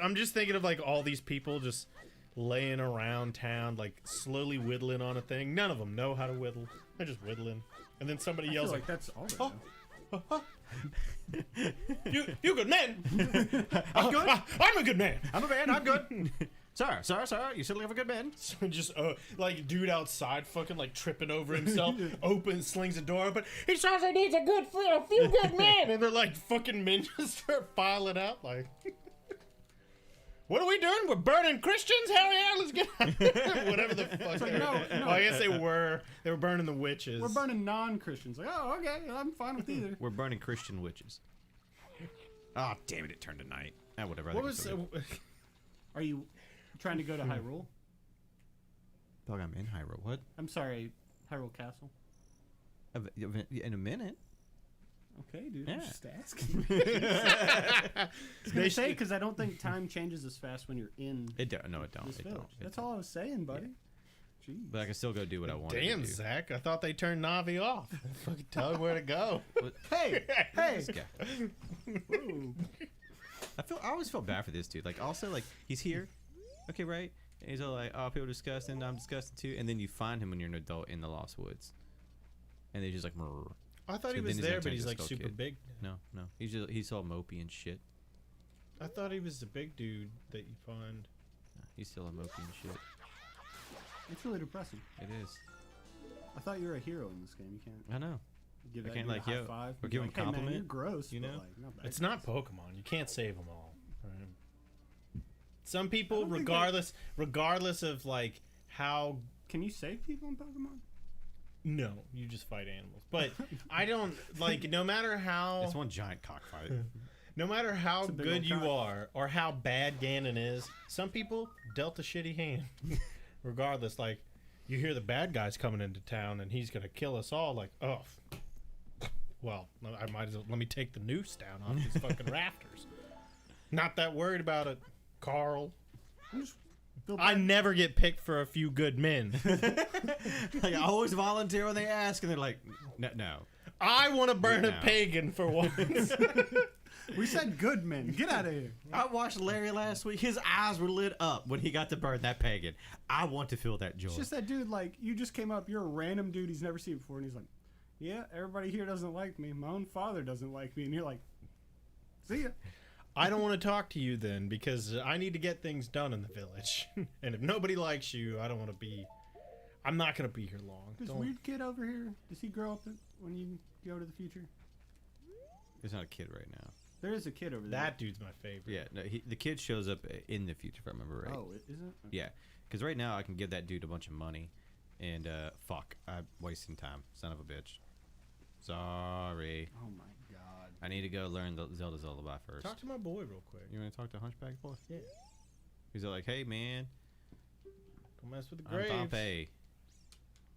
I'm just thinking of like all these people just laying around town, like slowly whittling on a thing. None of them know how to whittle. They're just whittling, and then somebody I yells feel like, like that's all they Oh. know. "You good man? I'm good. I'm a good man." I'm a man. I'm good. Sorry. You still have a good man. So just like dude outside, fucking like tripping over himself, slings the door open. He sounds like needs a few good men, and they're like fucking men just start filing out like. What are we doing? We're burning Christians? Hell yeah, let's get whatever the fuck. like, they were. no. Oh, I guess they were burning the witches. We're burning non-Christians. Like, oh, okay, I'm fine with either. We're burning Christian witches. Oh, damn it! It turned to night. Ah, whatever. I What think was? it's okay. Are you trying to go to Hyrule? Dog, I'm in Hyrule. What? I'm sorry, Hyrule Castle. In a minute. Okay, dude. Yeah. I'm just asking. I was gonna say because I don't think time changes as fast when you're in It don't. No, it don't. this It village. don't. It That's don't. all I was saying, buddy. Jeez. But I can still go do what I want to Damn, do. Zach! I thought they turned Navi off. Fucking tell him where to go. Hey, hey. This guy. Whoa. I always felt bad for this dude. Like, also, like, he's here. Okay, right? And he's all like, oh, people are disgusting. I'm disgusting too. And then you find him when you're an adult in the Lost Woods. And they're just like, "Mrrr." I thought So he then was he's there, gonna but turn he's into a like skull super kid. big. No. He's all mopey and shit. I thought he was the big dude that you find. He's still a mopey and shit. It's really depressing. It is. I thought you were a hero in this game. You can't. I know. Give I that can't, dude like, a high yo, five. or and give be him like, hey, man, compliment, you're gross. you but, know? like, not bad. It's not Pokemon. You can't save them all. Right? Some I people, don't think regardless of like how. Can you save people in Pokemon? No, you just fight animals. But I don't like. No matter how. It's one giant cockfight. No matter how It's a big good old you cock. are or how bad Ganon is, some people dealt a shitty hand. Regardless, like you hear the bad guy's coming into town and he's gonna kill us all. Like, oh, well, I might as well let me take the noose down off these fucking rafters. Not that worried about it, Carl. Feel I bad. never get picked for a few good men. Like, I always volunteer when they ask, and they're like, no. I want to burn a No. pagan for once. We said good men. Get out of here. I watched Larry last week. His eyes were lit up when he got to burn that pagan. I want to feel that joy. It's just that dude, like, you just came up, you're a random dude he's never seen before, and he's like, yeah, everybody here doesn't like me. My own father doesn't like me. And you're like, see ya. I don't want to talk to you then because I need to get things done in the village. And if nobody likes you, I don't want to be. I'm not going to be here long. This Don't- weird kid over here, does he grow up when you go to the future? There's not a kid right now. There is a kid over there. That dude's my favorite. Yeah, no, the kid shows up in the future, if I remember right. Oh, is it? Okay. Yeah, because right now I can give that dude a bunch of money, and fuck, I'm wasting time, son of a bitch. Sorry, Oh my god. I need to go learn the Zelda's Lullaby first. Talk to my boy real quick. You want to talk to Hunchback Boy? Yeah. He's like, hey man, Don't mess with the I'm graves. Pompey.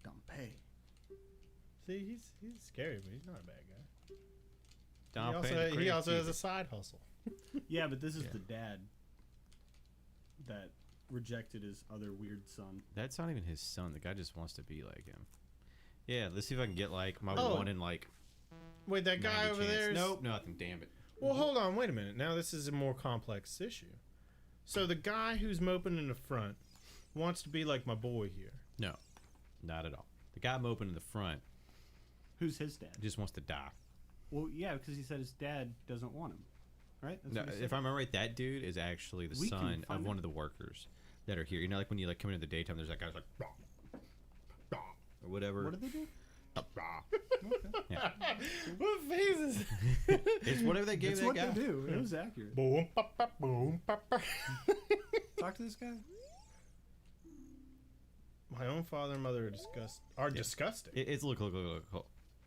Don't pay. See, he's scary, but he's not a bad guy. Pompey. He also has a side hustle. Yeah, but this is Yeah. the dad that rejected his other weird son. That's not even his son. The guy just wants to be like him. Yeah, let's see if I can get like my Oh. one in like. Wait, that guy 90 over chance. there. Nope, nothing. Damn it. Well, hold on, wait a minute. Now this is a more complex issue. So the guy who's moping in the front wants to be like my boy here. No, not at all. The guy moping in the front Who's his dad? just wants to die. Well, yeah, because he said his dad doesn't want him. Right? That's No, what he said. if I remember right, that dude is actually the We can son of find one out. of the workers that are here. You know, like when you like come into the daytime, there's that guy's like, or whatever. What did they do? Yeah. What phases? It's whatever they gave It's that what guy. they do. It was accurate. Boom, pa, pa, boom, pa, pa. Talk to this guy. My own father and mother are disgusting. It's look.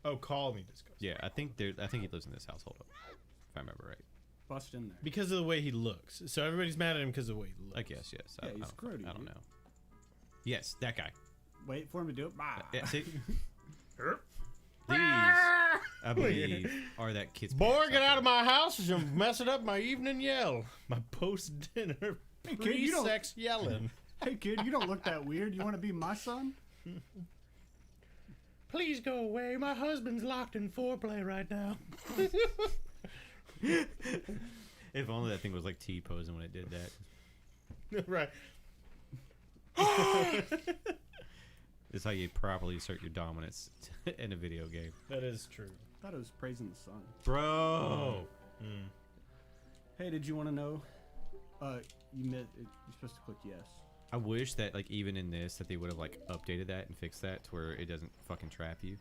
Oh, call me disgusting. Yeah, I think he lives in this household, if I remember right. Bust in there. Because of the way he looks. So everybody's mad at him because of the way he looks. I guess yes. Yeah, he's grody, I don't dude. know. Yes, that guy. Wait for him to do it. Bye. Yeah, see, these, I believe, are that kid's. Boy, pants get out out of my house! You're messing up my evening yell. My post-dinner Hey, kid, you don't- pre-sex yelling. Hey, kid, you don't look that weird. You want to be my son? Please go away. My husband's locked in foreplay right now. there. If only that thing was like T-posing when it did that. Right. It's how you properly assert your dominance in a video game. That is true. I thought it was praising the son. Bro! Oh. Hey, did you want to know? You're supposed to click yes. I wish that, like, even in this, that they would have, like, updated that and fixed that to where it doesn't fucking trap you.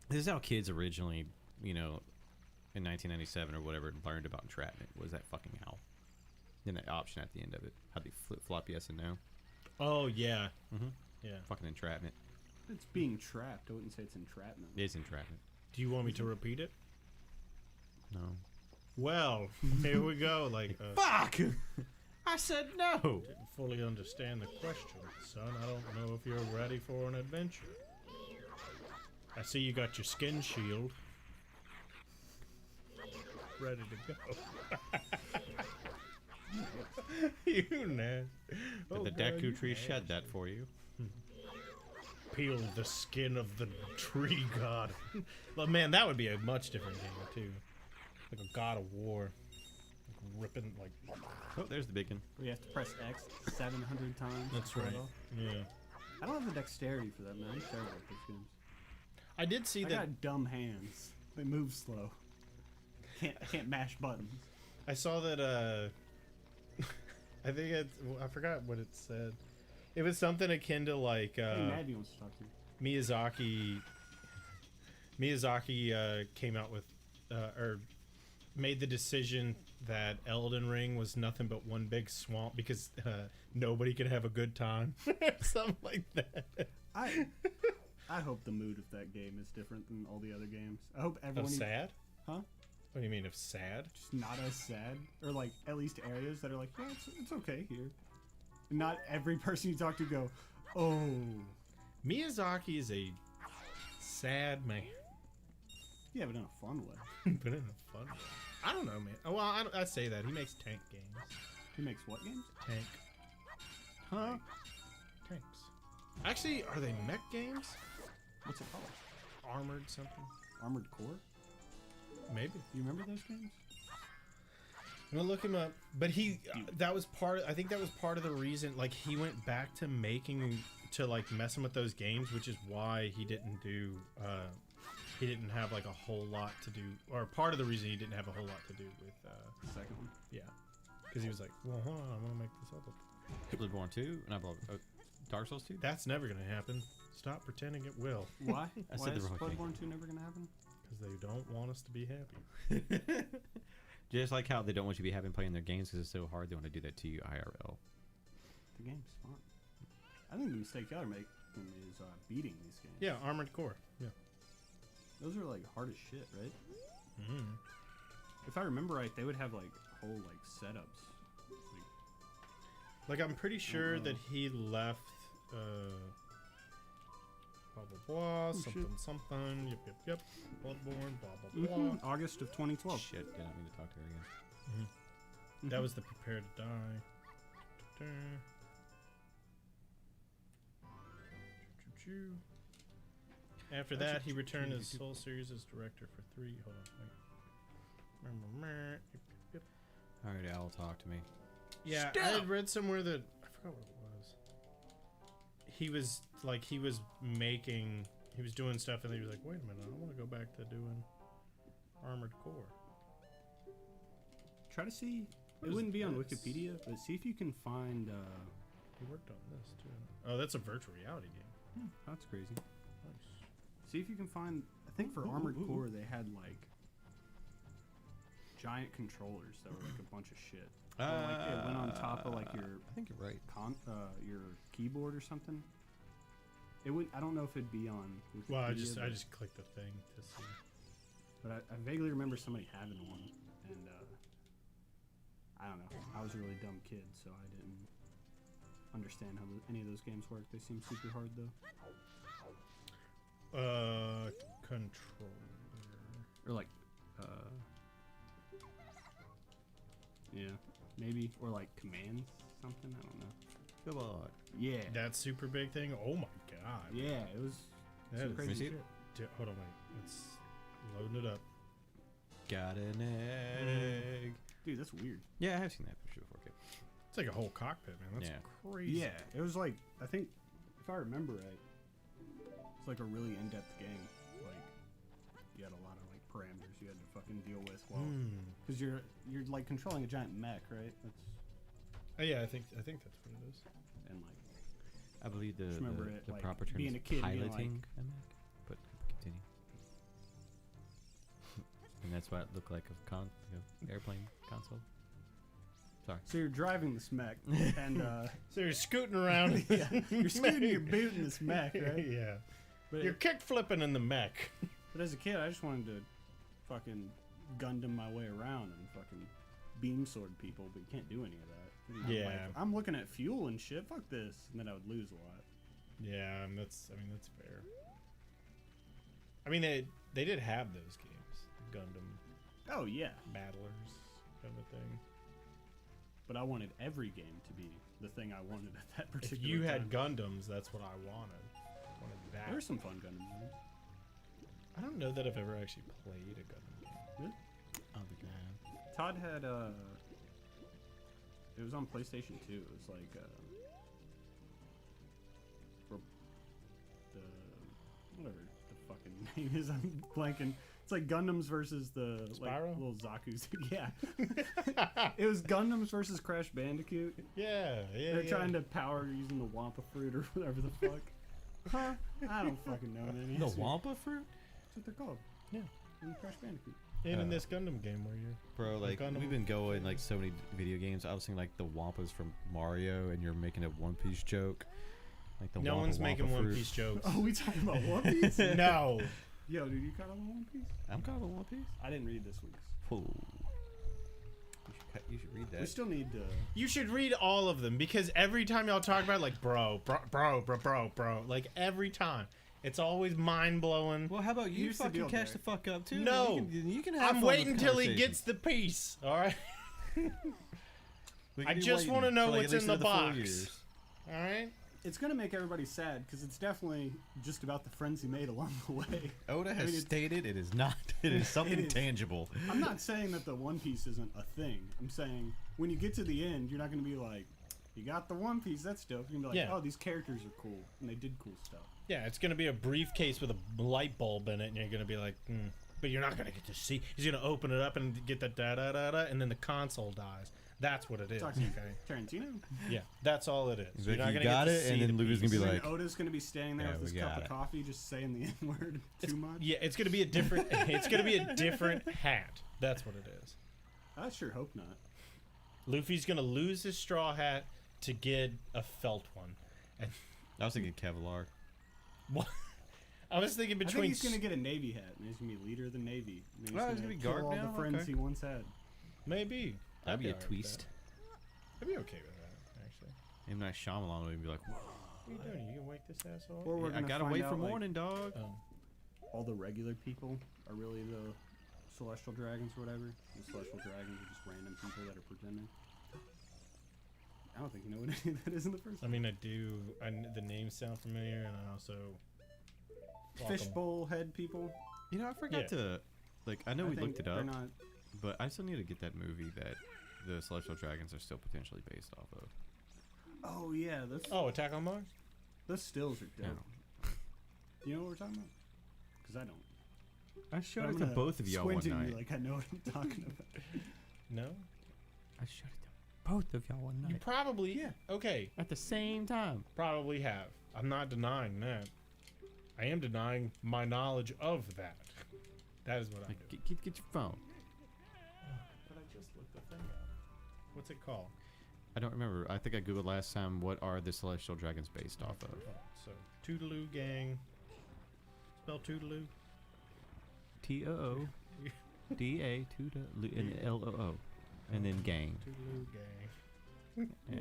This is how kids originally, you know, in 1997 or whatever, learned about entrapment, was that fucking how. Then that option at the end of it. How they flip-flop yes and no. Oh, yeah. Mm-hmm. Yeah. Fucking entrapment. It's being trapped. I wouldn't say it's entrapment. It is entrapment. Do you want me to repeat it? No. Well, here we go. Like, Fuck! I said no! didn't fully understand the question, son. I don't know if you're ready for an adventure. I see you got your skin shield. Ready to go. You nasty. Did the Deku tree shed that for you? Peel the skin of the tree god. But man, that would be a much different game too. Like a God of War. Like ripping like. Oh, there's the beacon. We have to press X 700 times. That's to right. pull it off. Yeah. I don't have the dexterity for that, man. I'm terrible at these games. I did see I that. got dumb hands. They move slow. I can't mash buttons. I saw that. I think I forgot what it said. It was something akin to like Hey, Maddie wants to talk to you. Miyazaki. Miyazaki came out with, or made the decision that Elden Ring was nothing but one big swamp because nobody could have a good time. Something like that. I hope the mood of that game is different than all the other games. I hope everyone... sad? Huh? What do you mean of sad? Just not as sad. Or like, at least areas that are like, yeah, it's okay here. And not every person you talk to go, oh. Miyazaki is a sad man. Yeah, but in a fun way. But in a fun way. I don't know, man. Oh, well, I say that. He makes tank games. He makes what games? Tank. Huh? Tanks. Actually, are they mech games? What's it called? Armored something? Armored Core? Maybe. You remember those games? I'm gonna look him up. But he, that was part, I think that was part of the reason, like, he went back to making, to, like, messing with those games, which is why he didn't do, he didn't have, like, a whole lot to do, or part of the reason he didn't have a whole lot to do with, The second one? yeah. Because he was like, well, hold on, I want to make this other. Bloodborne 2? Not Dark Souls 2? That's never gonna happen. Stop pretending it will. Why? I Why said the is wrong thing. Bloodborne 2 never gonna happen? Because they don't want us to be happy. Just like how they don't want you to be having playing their games because it's so hard, they want to do that to you IRL. The game's fun. I think the mistake y'all are making is beating these games. Yeah, Armored Core. Yeah. Those are like hard as shit, right? Mm. If I remember right, they would have like whole like setups. Like, I'm pretty sure know. that he left, blah, blah, blah, something, shit. something, yep, Bloodborne, blah, blah, blah. August of 2012. Shit, did not mean to talk to her again. That was the Prepare to Die. After that, he returned his Soul Series as director for 3. Hold on, wait. Alright, Al, talk to me. Yeah, I had read somewhere that I forgot what it was. He was like, he was doing stuff, and he was like, wait a minute, I want to go back to doing Armored Core. Try to see. What It is wouldn't be on this? Wikipedia, but see if you can find. He worked on this too. Oh, that's a virtual reality game. That's crazy. Nice. See if you can find. I think for Armored Core they had like giant controllers that were like a bunch of shit. Or, like it went on top of like your I think you're right. your keyboard or something. It would. I don't know if it'd be on Wikipedia. Well, I just but- clicked the thing to see. But I vaguely remember somebody having one, and I don't know. I was a really dumb kid, so I didn't understand how any of those games work. They seem super hard, though. Controller. Or like, yeah, maybe, or like commands, something. I don't know. Come on. Yeah, That super big thing. Oh my god. yeah, it was That some is- crazy Let me see shit. Hold on, wait. It's loading it up. Got an egg. Dude, that's weird. Yeah, I have seen that picture before. Okay. It's like a whole cockpit, man. That's Yeah. crazy. Yeah, it was like, I think, if I remember right, it's like a really in-depth game. Like, you had a lot of like parameters you had to fucking deal with while, because you're like controlling a giant mech, right? That's Oh, yeah, I think that's what it is. and like, I believe the Just remember it, like, proper term being is a kid and being piloting a mech, but continue. And that's what it looked like of airplane console. Sorry. so you're driving this mech, and So you're scooting around. yeah, you're scooting, you're booting this mech, right? Yeah. But, You're kick flipping in the mech. but as a kid, I just wanted to fucking Gundam my way around and fucking beam sword people, but you can't do any of that. I'm Yeah. like, I'm looking at fuel and shit. Fuck this, and then I would lose a lot. Yeah, that's fair. I mean, they did have those games, the Gundam Oh yeah, Battlers kind of thing. but I wanted every game to be the thing I wanted at that If particular you time. had Gundams, that's what I wanted. I wanted that. There were some fun Gundam games. I don't know that I've ever actually played a Gundam game. Really? Oh, the god. Todd had it was on PlayStation 2. It was like for the whatever the fucking name is. I'm blanking. It's like Gundams versus the like Spyro? little Zaku's. Yeah. It was Gundams versus Crash Bandicoot. Yeah. They're trying to power using the Wampa fruit or whatever the fuck. Huh? I don't fucking know. Man. The Wampa fruit? That's what they're called. Yeah. In Crash Bandicoot. And in Uh, this Gundam game where you're Bro, like Gundam- we've been going like so many video games. I was thinking like the Wampas from Mario, and you're making a One Piece joke. Like the no Wampa one's Wampa making fruit. One Piece jokes. Oh, we talking about One Piece? No. Yo, dude, you caught up on One Piece? I'm kind of a One Piece. I didn't read this week's. Oh. You should read We that. still need to. You should read all of them because every time y'all talk about it, like bro, like every time. It's always mind blowing. Well, how about you Here's the fucking deal, catch Derek. the fuck up too? No. You can have I'm fun waiting with till he conversation. gets the piece. All right. We I can be just waiting want to know for, like, what's at least in the another 4 box. years. All right. It's gonna make everybody sad because it's definitely just about the friends he made along the way. Oda has mean, it's- stated it is not. It is something is. tangible. I'm not saying that the One Piece isn't a thing. I'm saying when you get to the end, you're not gonna be like, "You got the One Piece, that's dope." You're gonna be like, Yeah. "Oh, these characters are cool and they did cool stuff." Yeah, it's gonna be a briefcase with a light bulb in it, and you're gonna be like, but you're not gonna get to see. He's gonna open it up and get the da da da da, and then the console dies. That's what it is. Talk to Okay. Tarantino. Yeah, that's all it is. He's You're like, not "You gonna got get to it," see and then the Luger's gonna be piece. like, Then Oda's gonna be standing there "Yeah, with his we cup got of it." coffee, just saying the N word too much. Yeah, it's gonna be a different. It's gonna be a different hat. That's what it is. I sure hope not. Luffy's gonna lose his straw hat to get a felt one. And I was thinking Kevlar. what? I was thinking I think between. he's gonna get a Navy hat, and he's gonna be leader of the Navy. And then Oh, he's gonna be kill guard all now? the friends Okay. he once had. Maybe That'd be a alright with twist. that. I'd be okay with that, actually. M. Night Shyamalan would be like, "Whoa." What are you doing? You can wake this ass off? Or we're I gonna gotta find wait out, for like, morning, dog. all the regular people are really the celestial dragons or whatever. The celestial dragons are just random people that are pretending. I don't think you know what any of that is in the first I mean, I do. The names sound familiar, and I also. fishbowl head people. You know, I forgot Yeah. to, like, I know we think looked it they're up, not. but I still need to get that movie that the Celestial Dragons are still potentially based off of. Oh yeah, Oh, Attack on Mars. those stills are dope. No. You know what we're talking about? Because I don't. I showed But I'm it to gonna both of y'all one squint at you night. like I know what I'm talking about. No. I showed it to both of y'all one You night. probably. Yeah. Okay. At the same time. Probably have. I'm not denying that. I am denying my knowledge of that. That is what I'm Like, doing. get your phone. But I just looked the thing up. What's it called? I don't remember. I think I googled last time. What are the Celestial Dragons based off of? Oh, so Toodaloo Gang. Spell Toodaloo. TOO DA and LOO, and then gang. Toodaloo Gang. Yeah.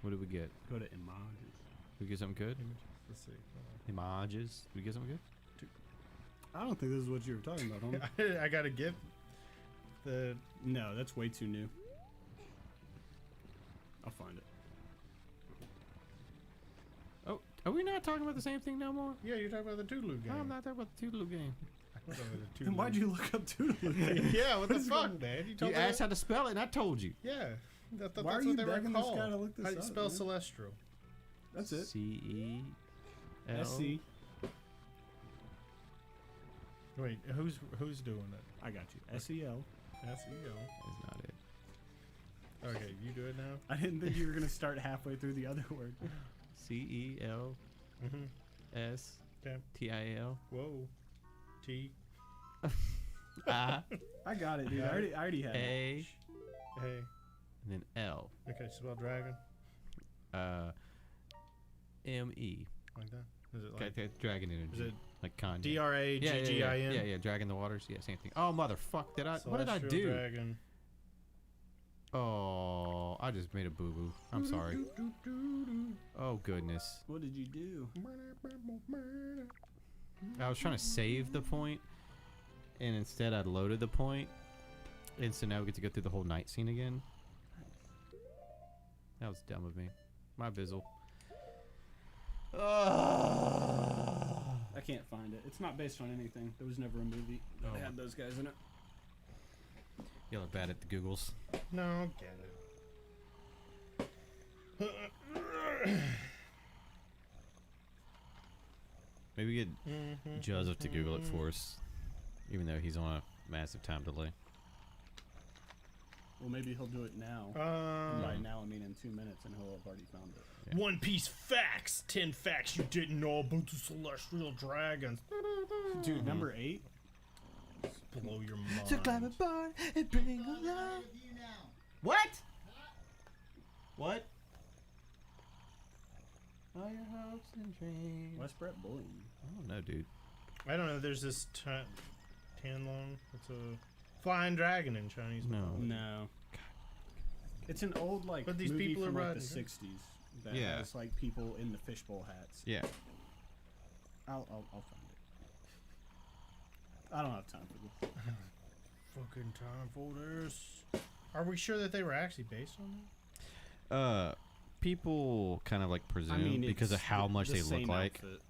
What did we get? Go to images. Did we get something good? Let's see. Images. Did we get something good? I don't think this is what you were talking about, homie. I got a gift. The No, that's way too new. I'll find it. Oh, are we not talking about the same thing no more? yeah, you're talking about the Toodaloo Gang. I'm not talking about the Toodaloo game. I'm talking about the Then why'd Toodaloo- you look up Toodaloo? Yeah, what the is fuck, going- man? You told You me asked that? how to spell it, and I told you. Yeah. Why That's are what you they were begging this called. guy to look this How do you up, spell man? celestial? That's it. CEL. SC. Wait, who's doing it? I got you. SEL. That's you. Is not it. Okay, you do it now. I didn't think you were gonna start halfway through the other word. CELSTIL. Okay. Whoa. T. I I got it, dude. Got I already had it. A Hey. and then L. Okay, spell dragon ME. like that. Is it Okay, like okay, dragon energy. is it like Kanye. DRAGGIN? Yeah, dragon the waters. Yeah, same thing. Oh motherfuck! What did I Celestial do? Dragon. Oh, I just made a boo boo. I'm sorry. Oh goodness. What did you do? I was trying to save the point, and instead I loaded the point, and so now we get to go through the whole night scene again. That was dumb of me. My bizzle. I can't find it. It's not based on anything. There was never a movie that Oh. had those guys in it. Y'all are bad at the Googles. No, get it. Maybe get Joseph to Google it for us, even though he's on a massive time delay. Well, Well, maybe he'll do it now. And by now, I mean in 2 minutes, and he'll have already found it. One Piece facts. 10 facts you didn't know about the celestial dragons. Dude, number 8. Blow your mind. So climb aboard and bring alive. What? What? All your hopes and dreams. Why's Brett bullying? I don't know, dude. I don't know. There's this Tianlong. It's a flying dragon in Chinese. No. No. It's an old like But these movie people from are like the riding, 60s that Yeah. has like people in the fishbowl hats. Yeah. I'll find it. I don't have time for this. Fucking time for this. Are we sure that they were actually based on that? People kind of like presume because of it's how much the they look same like. outfit.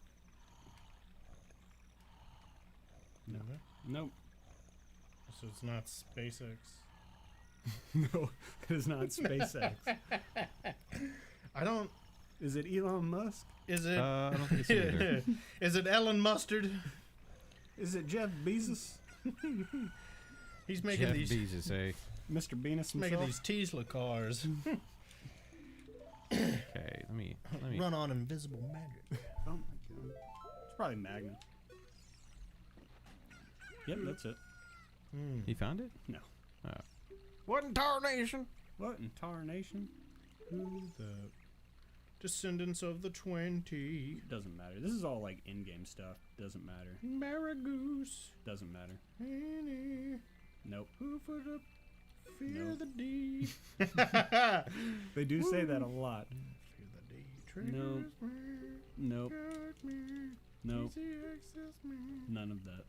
No. Nope. So it's not SpaceX. No, it's not SpaceX. I don't. Is it Elon Musk? Is it? I don't think it's either. Is it Ellen Mustard? Is it Jeff Bezos? He's making Jeff these. Bezos, eh? Mr. Venus Making himself? these Tesla cars. Okay, let me. Run on invisible magic. Oh my god. It's probably Magna. Yep, that's it. He found it? No. What in tarnation? What in tarnation? Who the descendants of the 20? Doesn't matter. This is all like in-game stuff. Doesn't matter. Maragoose. Doesn't matter. Annie. Nope. Who for the fear Nope. the D? They do say that a lot. Fear the D. No. Triggers me, Nope. got me, Nope. easy access me. None of that.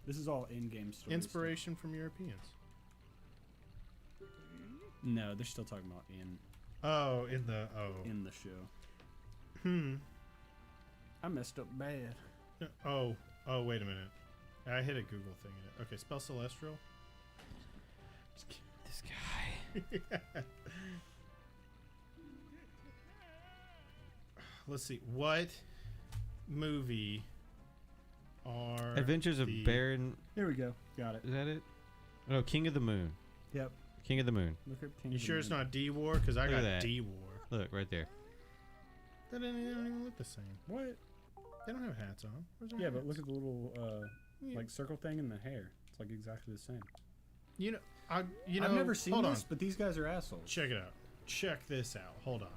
This is all in-game story. Inspiration from Europeans. stuff. No, they're still talking about Oh, in the in the show. Hmm. I messed up bad. Oh, wait a minute. I hit a Google thing. Okay, spell celestial. This guy. Let's see. What movie are Adventures of the- Baron. Here we go. Got it. Is that it? No, King of the Moon. Yep. King of the Moon. Look up King You of the sure it's Moon. not D-War? Because I Look at got that. D-War. Look right there. They don't even look the same. What? They don't have hats on. Where's their Yeah, but hats? look at the little Yeah. like circle thing in the hair. It's like exactly the same. You know, I've never seen hold this, on. but these guys are assholes. Check it out. Check this out. Hold on.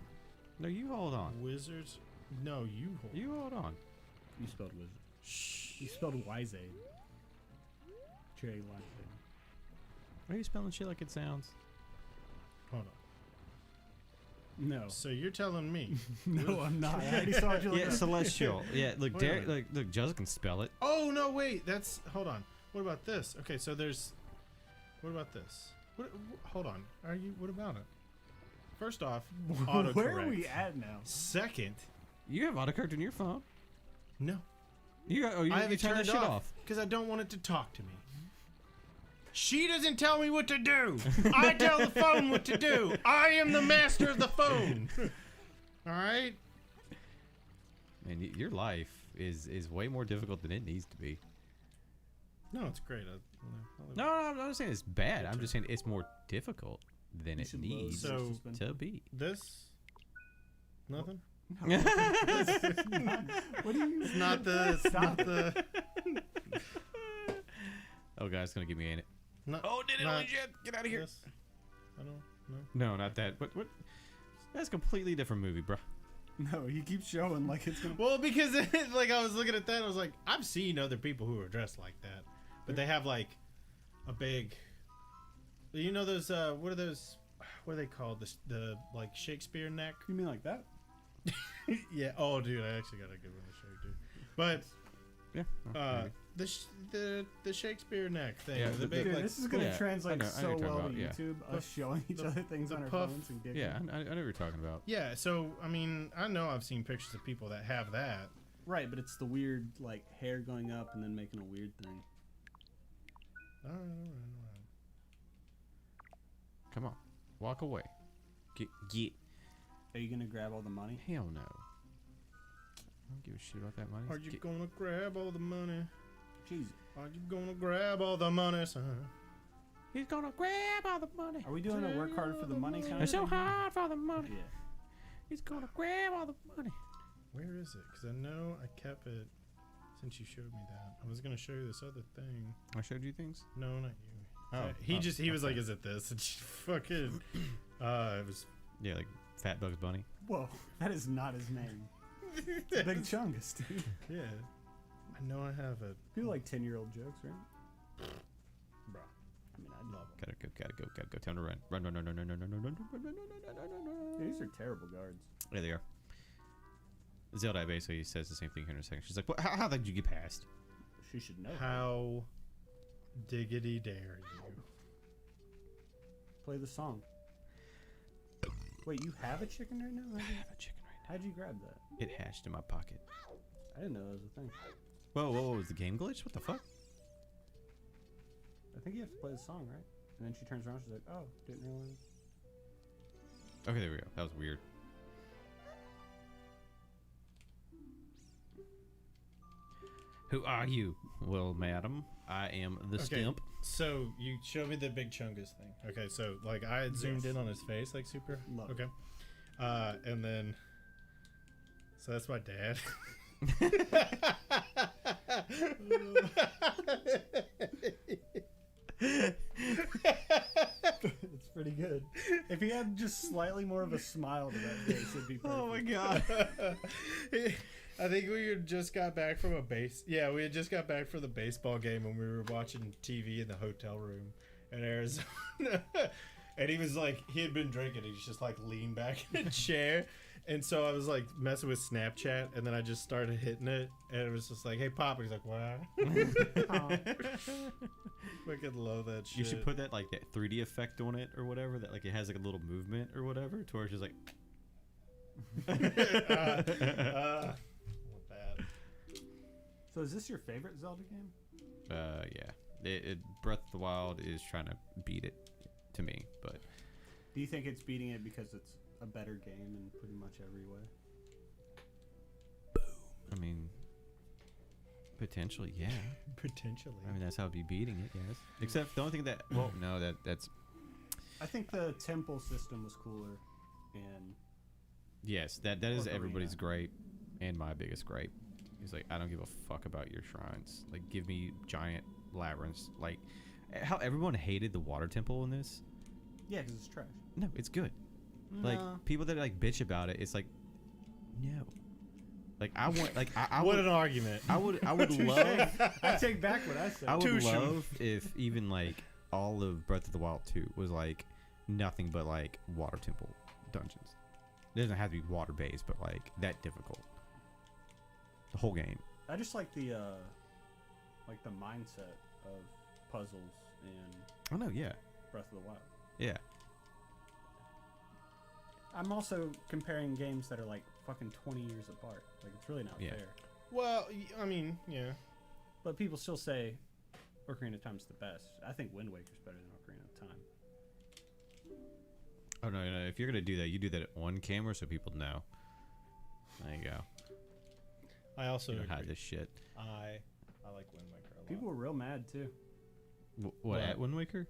No, you hold on. Wizards. No, you hold. You hold on. You spelled wizard. Shh. You spelled Wiseaid. Cherry Wiseaid. Are you spelling shit like it sounds? Hold on. No. So you're telling me? No, I'm not. I already saw you. Yeah, celestial. Yeah, look, Wait a Derek, minute. look, Juzz can spell it. Oh no, wait. That's hold on. What about this? Okay, so there's. What about this? Hold on. Are you? What about it? First off, autocorrect. Where are we at now? Second, You have autocorrect on your phone. no. You got. Oh, you I have you it turn that turned shit off off. because I don't want it to talk to me. She doesn't tell me what to do. I tell the phone what to do. I am the master of the phone. All right. Man, your life is way more difficult than it needs to be. No, it's great. No, I'm not saying it's bad. I'm just saying it's more difficult than it should load needs So- to be. This. Nothing. What do you? It's not the. It's not the. Oh, God, it's gonna get me in it. Not, Oh, did it? not Holy shit! Get out of here! this. I don't know. No, not that. What? That's a completely different movie, bro. No, he keeps showing like it's gonna. Well, because like I was looking at that, I was like, I've seen other people who are dressed like that, but they have like a big. You know those? What are those? What are they called? The like Shakespeare neck. You mean like that? Yeah. Oh, dude, I actually got a good one to show you, dude. But Yeah. the Shakespeare neck thing. Yeah, the the- big Dude, like. this is gonna Yeah, translate I know so what you're well talking to about, yeah. YouTube. Us showing each other things the on our puff- phones and giggling. yeah, I know what you're talking about. Yeah. So I mean, I know I've seen pictures of people that have that. Right, but it's the weird like hair going up and then making a weird thing. All right. Come on, walk away. Get. Are you gonna grab all the money? Hell no. I don't give a shit about that money. Are you gonna grab all the money? Jesus. Are you gonna grab all the money, son? He's gonna grab all the money. Are we doing a work hard for the money kind of It's so thing? hard for the money. Yeah. He's gonna grab all the money. Where is it? Because I know I kept it since you showed me that. I was gonna show you this other thing. I showed you things. No, not you. Oh, He was okay. like, "Is it this?" And she fucking. It was. Yeah, like Fat Bugs Bunny. Whoa, that is not his name. It's Big Chungus, dude. Yeah. I know I have it. People like 10-year-old jokes, right? Bro. I mean, I love them. Gotta go. Time to run. Run. These are terrible guards. There they are. Zelda basically says the same thing here in a second. She's like, "What? How did you get past?" She should know. How diggity dare you? Play the song. Wait, you have a chicken right now? I have a chicken right How'd you grab that? now. It hatched in my pocket. I didn't know that was a thing. Whoa, was the game glitch? What the fuck? I think you have to play the song, right? And then she turns around, she's like, oh, didn't realize. Okay, there we go. That was weird. Who are you? Well, madam, I am the Stimp. So you showed me the Big Chungus thing. Okay, so like I had zoomed in on his face, like super. Love it. Okay. And then. So that's my dad. It's pretty good. If he had just slightly more of a smile to that face, it'd be perfect. Oh my god. I think we had just got back from we had just got back from the baseball game when we were watching TV in the hotel room in Arizona. And he was like, he had been drinking. He's just like leaned back in a chair. And so I was like messing with Snapchat, and then I just started hitting it, and it was just like, "Hey, Pop!" And he's like, "What?" Fucking love that shit. You should put that like that 3D effect on it or whatever. That like it has like a little movement or whatever, to where it's just like. Not bad. So is this your favorite Zelda game? Yeah. Breath of the Wild is trying to beat it to me, but Do you think it's beating it because it's a better game in pretty much every way? I mean, potentially, yeah. Potentially. I mean, that's how it'd be beating it, yes. Except the only thing that, well, no, that's I think the temple system was cooler, and yes, that is Ocarina. everybody's gripe and my biggest gripe. He's like, I don't give a fuck about your shrines. Like, give me giant labyrinths. Like, how everyone hated the water temple in this. yeah, because it's trash. No, it's good. Like, people that like bitch about it, it's like, no. Like, I want, like, I What would, an argument. I would love, I take back what I said. I would Touche. love if even like all of Breath of the Wild 2 was like nothing but like water temple dungeons. It doesn't have to be water based, but like that difficult. The whole game. I just like the mindset of puzzles in Oh no, yeah, Breath of the Wild. yeah. I'm also comparing games that are like fucking 20 years apart. Like, it's really not Yeah. fair. Well, I mean, yeah. But people still say Ocarina of Time's the best. I think Wind Waker's better than Ocarina of Time. Oh no, no, if you're gonna do that, you do that on camera so people know. There you go. I also You don't hide agree. this shit. I like Wind Waker a lot. People were real mad too. What at Wind Waker?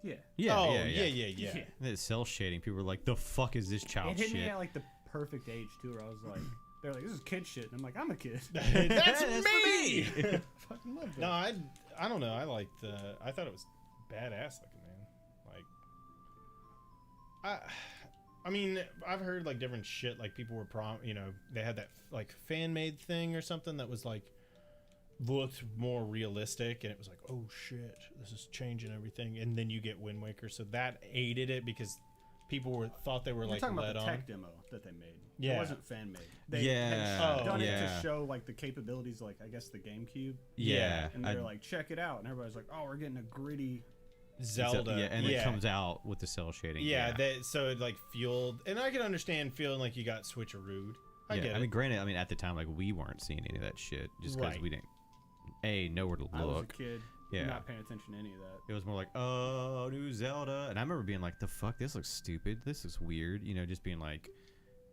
Yeah. Yeah, oh, yeah. The cell shading. People were like, "The fuck is this child It hit me shit?" at like the perfect age too, where I was like, they're like, this is kid shit. And I'm like, I'm a kid. That's me! Fucking love that. No, I don't know. I thought it was badass looking, man. Like, I mean, I've heard like different shit. Like people were they had that like fan made thing or something that was like looked more realistic, and it was like, oh shit, this is changing everything. And then you get Wind Waker, so that aided it because people thought they were You're like talking about led the on. tech demo that they made. Yeah. It wasn't fan made. They Yeah, had done it yeah. to show like the capabilities, like I guess the GameCube. Yeah, And they're like, check it out, and everybody's like, oh, we're getting a gritty. Zelda, yeah, and it comes out with the cell shading. Yeah, so it like fueled, and I can understand feeling like you got switcherooed. I get I it. mean, granted, at the time, like we weren't seeing any of that shit just because Right. we didn't know where to I was a look. kid, Yeah. not paying attention to any of that. It was more like, oh, new Zelda, and I remember being like, the fuck, this looks stupid. This is weird. Just being like,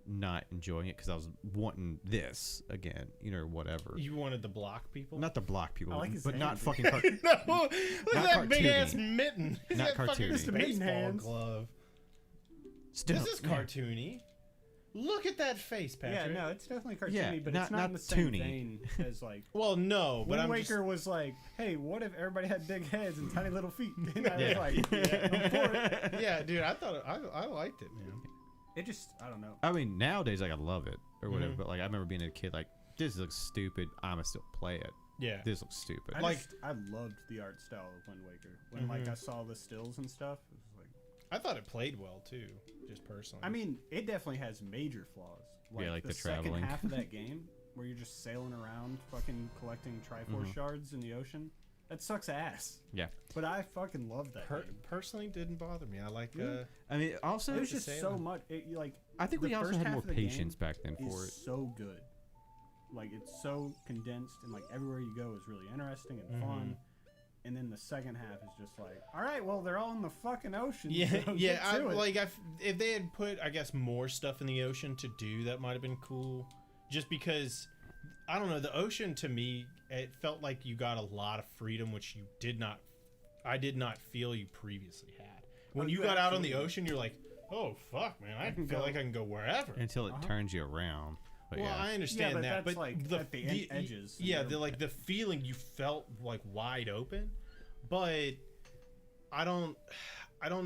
not enjoying it because I was wanting this again, you know, or whatever. You wanted to block people? Not to block people, I like his but not hands. fucking. No, look at Not that big cartoony. ass mitten. He's Not got fucking cartoony. baseball hands. glove. Still, This is cartoony. Look at that face, Yeah, Patrick. no, it's definitely cartoony, Yeah, but not- it's not not in the same toony. vein as like. Well, no, but Wind I'm Waker just... was like, hey, what if everybody had big heads and tiny little feet? And I was Yeah. like, yeah, I'm for it. Yeah, dude, I thought I liked it, man. It just, I don't know. I mean, nowadays like I love it or whatever, Mhm. but like I remember being a kid, like this looks stupid. I'ma still play it. Yeah. This looks stupid. I loved the art style of Wind Waker. When like I saw the stills and stuff, it was like, I thought it played well too, just personally. I mean, it definitely has major flaws. Yeah, like the second traveling. half of that game, where you're just sailing around, fucking collecting Triforce shards in the ocean. That sucks ass. Yeah. But I fucking love that game. personally didn't bother me. I like Really? I mean, also It was the just so sailing. much. Like I think the we also first had half more of the patience game back then for is it. so good. Like it's so condensed, and like everywhere you go is really interesting and fun. And then the second half is just like, all right, well they're all in the fucking ocean. Yeah, so yeah. get to it. If they had put, I guess, more stuff in the ocean to do, that might have been cool. Just because, I don't know, the ocean to me, it felt like you got a lot of freedom, which you did not. I did not feel you previously had. When Oh, you you got out on the absolutely- ocean, you're like, oh fuck, man, I can feel go- like I can go wherever. Until it turns you around. But Well, yeah. I understand but that, that's but like at the edges. and Yeah, they're- the feeling you felt like wide open, but I don't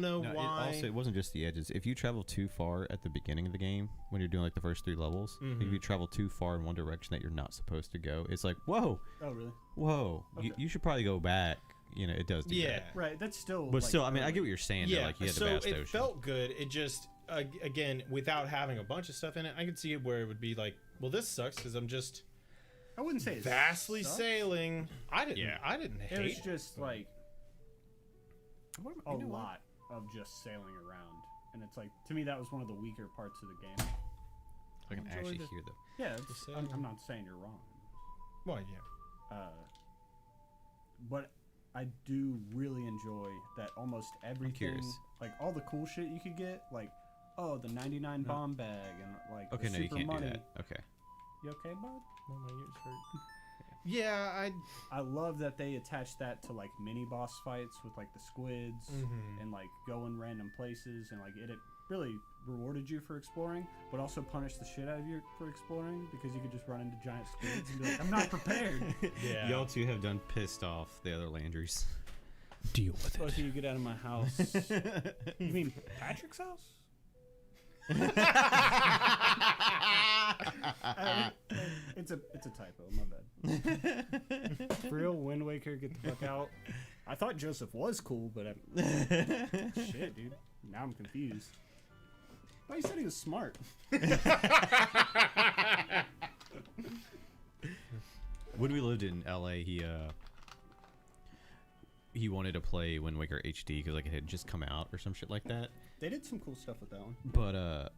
know No, why. it wasn't just the edges. If you travel too far at the beginning of the game, when you're doing like the first 3 levels, if you travel too far in one direction that you're not supposed to go, it's like, whoa, Oh really? whoa, Okay. you should probably go back. You know, it does do Yeah. that. Right. That's still. But like, still, I mean, I early. get what you're saying. Yeah, That, like you had so the vast it ocean. felt good. It just again, without having a bunch of stuff in it, I could see it where it would be like, well, this sucks because I'm just I wouldn't say it's vastly sailing. I didn't It hate was just like a You know what? lot of just sailing around, and it's like to me that was one of the weaker parts of the game. I can enjoyed actually it. hear them. Yeah, sailing. I'm not saying you're wrong, Well, yeah. but I do really enjoy that almost everything, curious. like all the cool shit you could get, like the 99 bomb bag and like Okay, the no, you super can't money. do that. Okay. You okay, bud? No, my ears hurt. Yeah, I love that they attach that to like mini boss fights with like the squids and like going random places, and like it really rewarded you for exploring, but also punished the shit out of you for exploring because you could just run into giant squids and be like, I'm not prepared. yeah. Y'all two have done pissed off the other Landrys. Deal with Both of you get out of my house. You mean Patrick's house? It's a typo, my bad. For real, Wind Waker, get the fuck out. I thought Joseph was cool, but shit, dude. Now I'm confused. Well, he said he was smart. When we lived in LA, he wanted to play Wind Waker HD because like it had just come out or some shit like that. They did some cool stuff with that one. But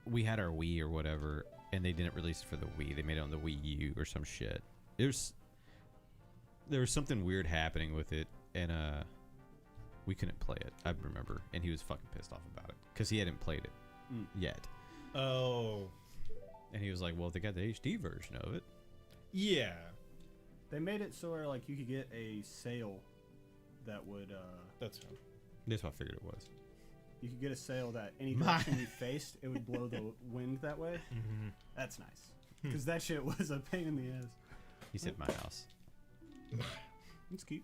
we had our Wii or whatever, and they didn't release it for the Wii. They made it on the Wii U or some shit. There was something weird happening with it, and we couldn't play it. I remember, and he was fucking pissed off about it because he hadn't played it yet. Oh. And he was like, "Well, they got the HD version of it." Yeah. They made it so where like you could get a sail that would That's fine. That's what I figured it was. you could get a sail that any direction you faced, it would blow the wind that way. That's nice. Because that shit was a pain in the ass. He said, "My house." It's cute.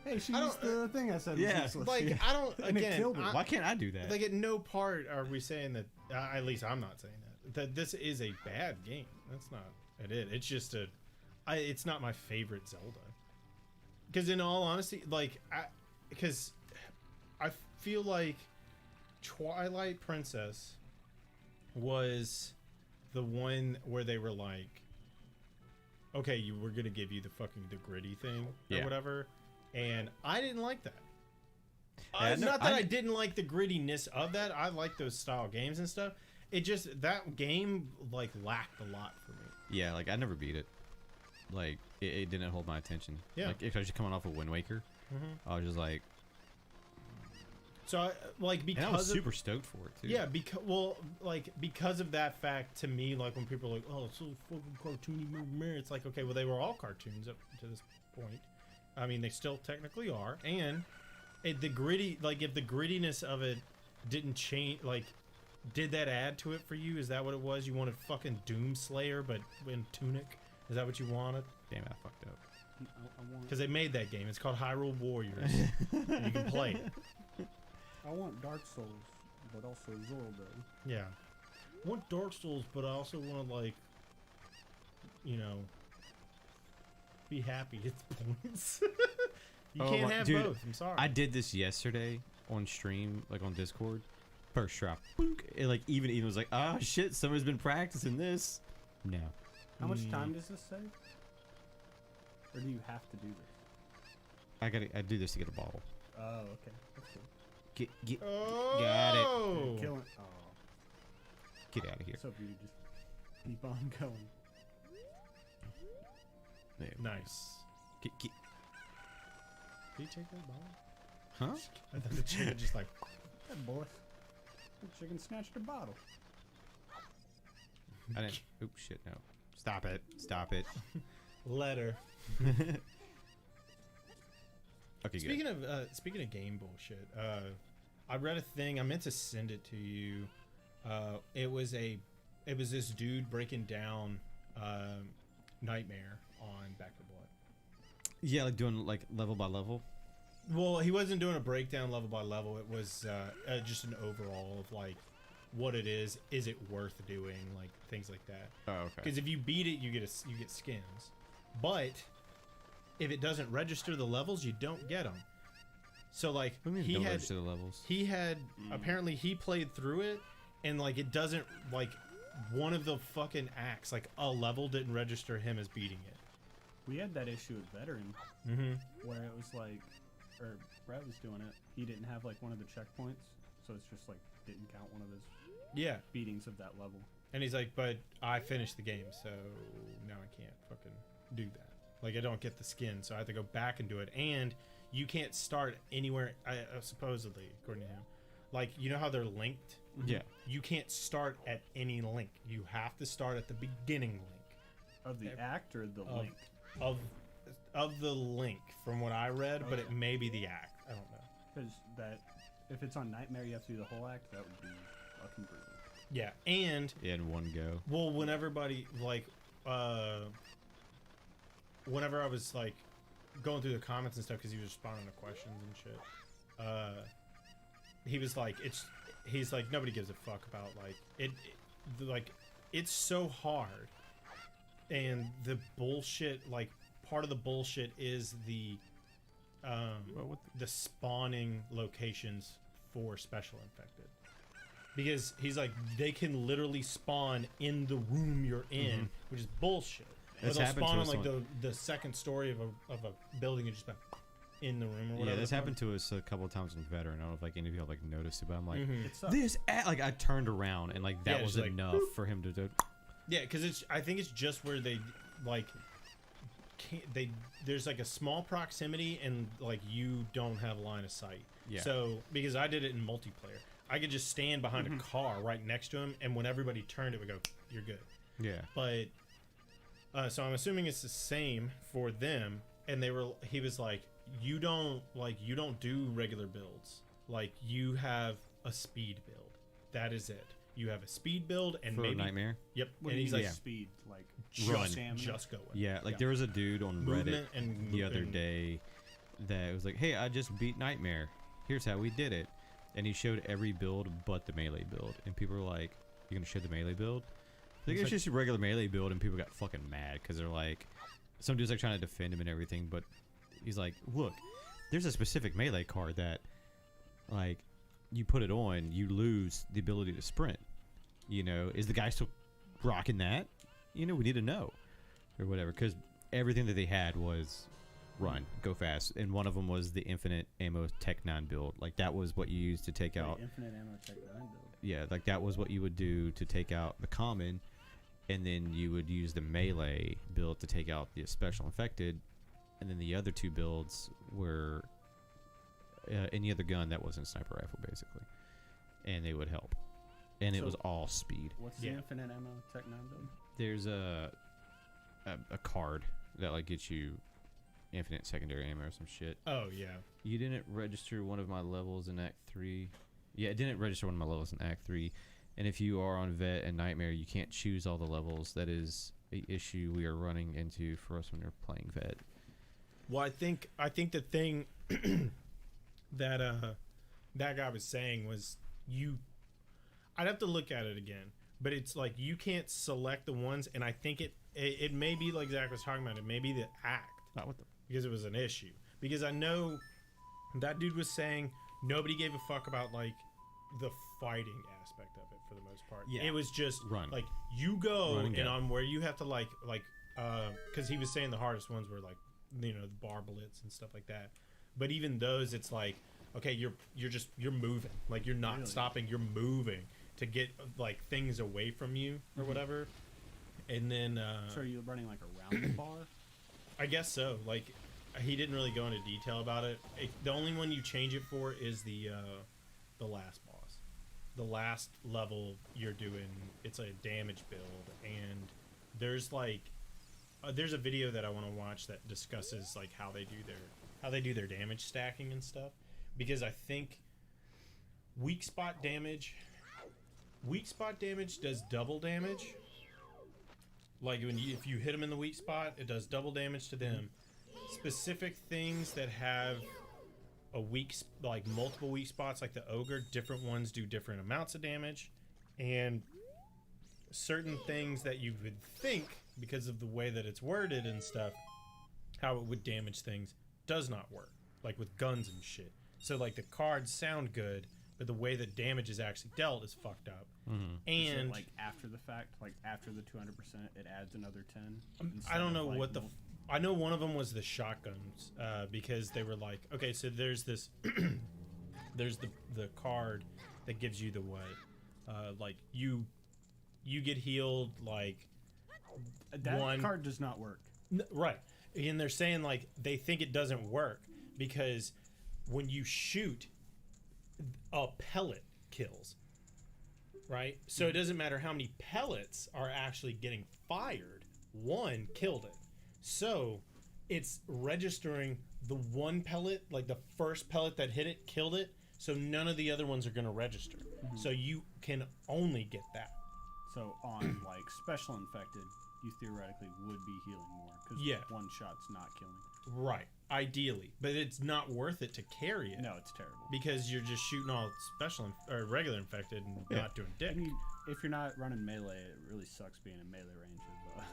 Hey, she I used don't- the thing I said yeah, was useless. Like, I don't, And it again, killed her. Why can't I do that? like at no part are we saying that, at least I'm not saying that this is a bad game. That's not it. It's just it's not my favorite Zelda. Because in all honesty, like, because I feel like Twilight Princess was the one where they were like, okay, we're gonna give you the gritty thing or Yeah. whatever, and I didn't like that. Yeah, no, Not that I I- didn't like the grittiness of that. I like those style games and stuff. It just, that game like lacked a lot for me. Yeah, like I never beat it. Like it didn't hold my attention. Yeah. Like if I was just coming off of Wind Waker, I was just like, So I, like And I was because of, super stoked for it too. yeah, because of that fact, to me, like when people are like, "Oh, it's so fucking cartoony," it's like, okay, well, they were all cartoons up to this point. I mean, they still technically are, and the gritty, like if the grittiness of it didn't change, like, did that add to it for you? Is that what it was? You wanted fucking Doomslayer, but in Tunic? Is that what you wanted? Damn it, I fucked up. I want. Because they made that game. It's called Hyrule Warriors. And you can play it. I want Dark Souls, but also Zelda. Yeah. I want Dark Souls, but I also want to, like, you know, be happy at points. You Oh can't my- have dude, both. I'm sorry. I did this yesterday on stream, like on Discord. First try, boink. It, like even was like, oh shit, somebody's been practicing this. No. How much time does this save? Or do you have to do this? I do this to get a bottle. Oh, okay. That's cool. Get oh! got it. You're killing. Oh. Get out of here. Let's hope you just keep on going. There. Nice. Get. Did you take that ball? Huh? I thought the chicken just like, That boy. That chicken snatched a bottle. I didn't. Oops, shit, no. Stop it. Stop it. letter. Okay, Speaking of game bullshit, I read a thing. I meant to send it to you. It was this dude breaking down Nightmare on Back 4 Blood. Yeah, like doing like level by level. Well, he wasn't doing a breakdown level by level. It was just an overall of like what it is. Is it worth doing? Like things like that. Oh, okay. Because if you beat it, you get skins. But if it doesn't register the levels, you don't get them. So like What do you mean don't register the levels? he had apparently he played through it, and like it doesn't, like one of the fucking acts, like a level didn't register him as beating it. We had that issue with Veteran where it was like, or Brett was doing it. He didn't have like one of the checkpoints, so it's just like didn't count one of his Yeah. beatings of that level. And he's like, but I finished the game, so now I can't fucking do that. Like, I don't get the skin, so I have to go back and do it. And you can't start anywhere, supposedly, according to him. Like, you know how they're linked? Yeah. You can't start at any link. You have to start at the beginning link. Of the act or the link? Of the link, from what I read, but it may be the act. I don't know. Because that, if it's on Nightmare, you have to do the whole act. That would be fucking brutal. Yeah, and In one go. well, when everybody like, whenever I was like going through the comments and stuff, because he was responding to questions and shit, he was like, he's like, nobody gives a fuck about like like it's so hard, and the bullshit, like part of the bullshit is the the spawning locations for special infected. Because he's like, they can literally spawn in the room you're in, which is bullshit. Or they'll spawn on like the second story of a building and just like in the room or whatever. Yeah, this happened to us a couple of times in Veteran. I don't know if like any of you have like noticed it, but I'm like, It sucks. like I turned around and like that Yeah, was just like, enough boop. for him to do. Yeah, because I think it's just where they like there's like a small proximity and like you don't have line of sight. Yeah. So because I did it in multiplayer, I could just stand behind a car right next to him, and when everybody turned, it would go, "You're good." Yeah. But so I'm assuming it's the same for them. And he was like, you don't do regular builds. Like you have a speed build. That is it. You have a speed build and For maybe Nightmare. Yep. What And do you he's mean like, speed? Like Run. just going. Yeah, like there was a dude on Movement Reddit and the other and- day that was like, "Hey, I just beat Nightmare. Here's how we did it." And he showed every build but the melee build, and people were like, "You gonna show the melee build?" Like, it's just a regular melee build, and people got fucking mad because they're like, some dude's like trying to defend him and everything, but he's like, "Look, there's a specific melee card that, like, you put it on, you lose the ability to sprint. You know, is the guy still rocking that? You know, we need to know, or whatever, because everything that they had was run, go fast, and one of them was the infinite ammo Tech 9 build. Like that was what you used to take out. Infinite ammo Tech 9 build. Yeah, like that was what you would do to take out the common, and then you would use the melee build to take out the special infected, and then the other two builds were any other gun that wasn't sniper rifle, basically, and they would help. And it So- was all speed. What's the infinite ammo Tech 9 build? There's a card that like gets you infinite secondary ammo or some shit. Oh yeah. You didn't register one of my levels in Act 3. Yeah, it didn't register one of my levels in Act 3. And if you are on Vet and Nightmare, you can't choose all the levels. That is a issue we are running into for us when we're playing Vet. Well, I think the thing that that guy was saying was I'd have to look at it again, but it's like you can't select the ones, and I think it may be like Zach was talking about. It may be the act because it was an issue. Because I know that dude was saying nobody gave a fuck about like the fighting aspect of it for the most part. Yeah. It was just Run. like you go Run and and go. on where you have to like because he was saying the hardest ones were like the bar blitz and stuff like that. But even those, it's like okay, you're moving, like you're not stopping, you're moving to get like things away from you or whatever. And then So are you running like around the bar? I guess so. Like he didn't really go into detail about it. The only one you change it for is the last boss. The last level you're doing, it's a damage build, and there's like there's a video that I want to watch that discusses like how they do their damage stacking and stuff, because I think weak spot damage does double damage. Like if you hit them in the weak spot, it does double damage to them. Specific things that have a like multiple weak spots, like the ogre, different ones do different amounts of damage, and certain things that you would think, because of the way that it's worded and stuff, how it would damage things does not work, like with guns and shit. So like the cards sound good, but the way that damage is actually dealt is fucked up. Is it And like after the fact, like after the 200%, it adds another 10. I don't know instead of, what like, I know one of them was the shotguns, because they were like, okay, so there's this, there's the card that gives you the what, like you get healed like that one card does not work. right, and they're saying like they think it doesn't work because when you shoot, a pellet kills. Right, so it doesn't matter how many pellets are actually getting fired. One killed it. So it's registering the one pellet, like the first pellet that hit it, killed it. So none of the other ones are going to register. So you can only get that. So on like special infected, you theoretically would be healing more because Yeah. one shot's not killing. Right, ideally. But it's not worth it to carry it. No, it's terrible. Because you're just shooting all special or regular infected and not doing dick. And if you're not running melee, it really sucks being in melee range of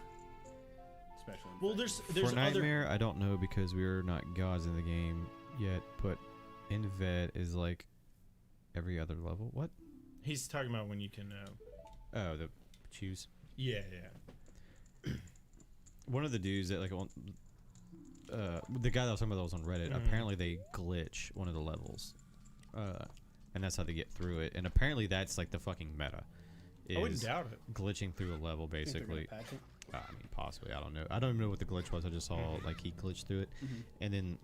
special infected. Well, there's For other... Nightmare, I don't know because we're not gods in the game yet, but in Vet is like every other level. What? He's talking about when you can... Oh, the choose. yeah. One of the dudes that like the guy that I was talking about that was on Reddit, apparently they glitch one of the levels, and that's how they get through it. And apparently that's like the fucking meta. I wouldn't is doubt it. glitching through a level Think they're gonna basically. patch it? I mean, possibly. I don't know. I don't even know what the glitch was. I just saw like he glitched through it, and then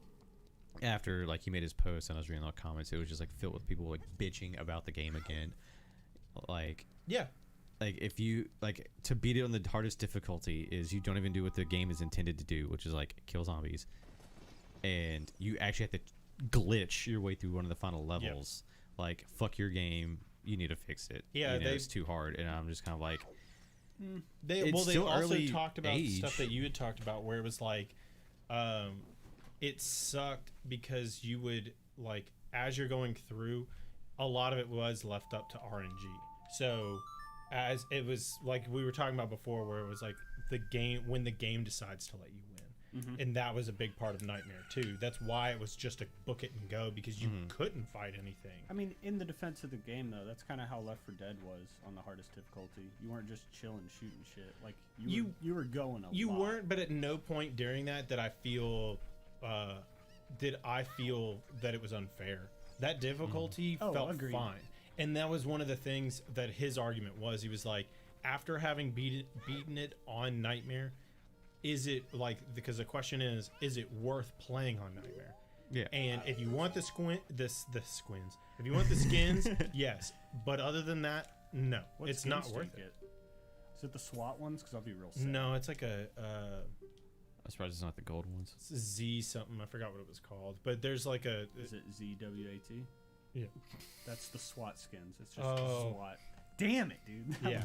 after like he made his post and I was reading all the comments, it was just like filled with people like bitching about the game again. Like Yeah. like if you like to beat it on the hardest difficulty is you don't even do what the game is intended to do, which is like kill zombies, and you actually have to glitch your way through one of the final levels. Like fuck your game, you need to fix it. Yeah, you know, they- it's too hard, and I'm just kind of like. They It's they still also early talked about age. stuff that you had talked about where it was like it sucked because you would like as you're going through, a lot of it was left up to RNG. So as it was like we were talking about before where it was like the game when the game decides to let you win. And that was a big part of Nightmare too. That's why it was just a book it and go because you couldn't fight anything. I mean, in the defense of the game, though, that's kind of how Left 4 Dead was on the hardest difficulty. You weren't just chilling, shooting shit. Like you were going a You lot. weren't, but at no point during that I feel did I feel that it was unfair. That difficulty felt agreed. fine, and that was one of the things that his argument was. He was like, after having beaten it on Nightmare, is it like because the question is it worth playing on Nightmare? Yeah. And if you want the squins, if you want the skins, yes. But other than that, no. What It's skins not do you worth it. get? Is it the SWAT ones? Because I'll be real sad. No, it's like a I'm surprised it's not the gold ones. Z something. I forgot what it was called. But there's like a. Is it ZWAT? Yeah. That's the SWAT skins. It's just Oh. SWAT. Damn it, dude. Yeah.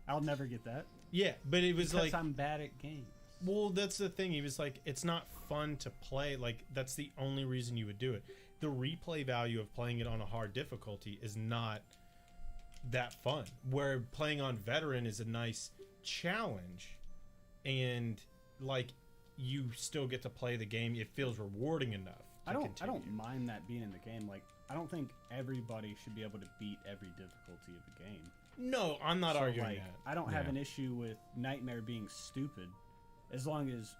I'll never get that. Yeah, but it was Because like. I'm bad at games. Well, that's the thing. He was like, it's not fun to play. Like, that's the only reason you would do it. The replay value of playing it on a hard difficulty is not that fun. Where playing on veteran is a nice challenge, and like you still get to play the game. It feels rewarding enough. I don't continue. mind that being in the game. Like, I don't think everybody should be able to beat every difficulty of the game. No, I'm not So, arguing like, that. I don't have Yeah. an issue with Nightmare being stupid, as long as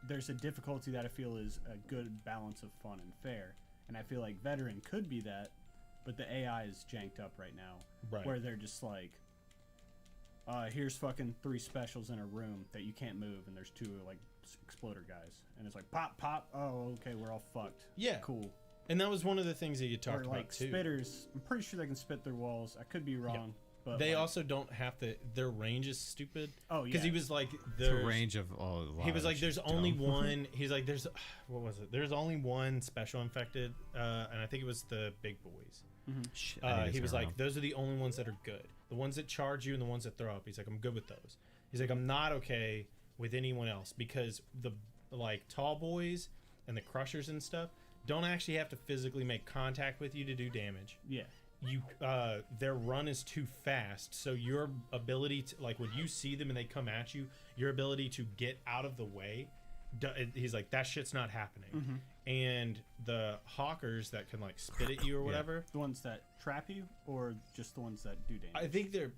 there's a difficulty that I feel is a good balance of fun and fair. And I feel like Veteran could be that, but the AI is janked up right now, Right. where they're just like, here's fucking 3 specials in a room that you can't move, and there's 2 like exploder guys, and it's like pop pop. Oh, okay, we're all fucked. Yeah. Cool. And that was one of the things that you talked Or about like too. spitters. I'm pretty sure they can spit through walls. I could be wrong, but They like, also don't have to. Their range is stupid. Oh, Because yeah. he was like, The there's, range of all. he was like, there's only one. He's like, there's, what was it? There's only one special infected, and I think it was the big boys. He was like, those are the only ones that are good. The ones that charge you and the ones that throw up. He's like, I'm good with those. He's like, I'm not okay with anyone else because the like tall boys and the crushers and stuff don't actually have to physically make contact with you to do damage. yeah. You their run is too fast, so your ability to, like, when you see them and they come at you, your ability to get out of the way, he's like, that shit's not happening. And the hawkers that can like spit at you or whatever, The ones that trap you, or just the ones that do damage? I think There's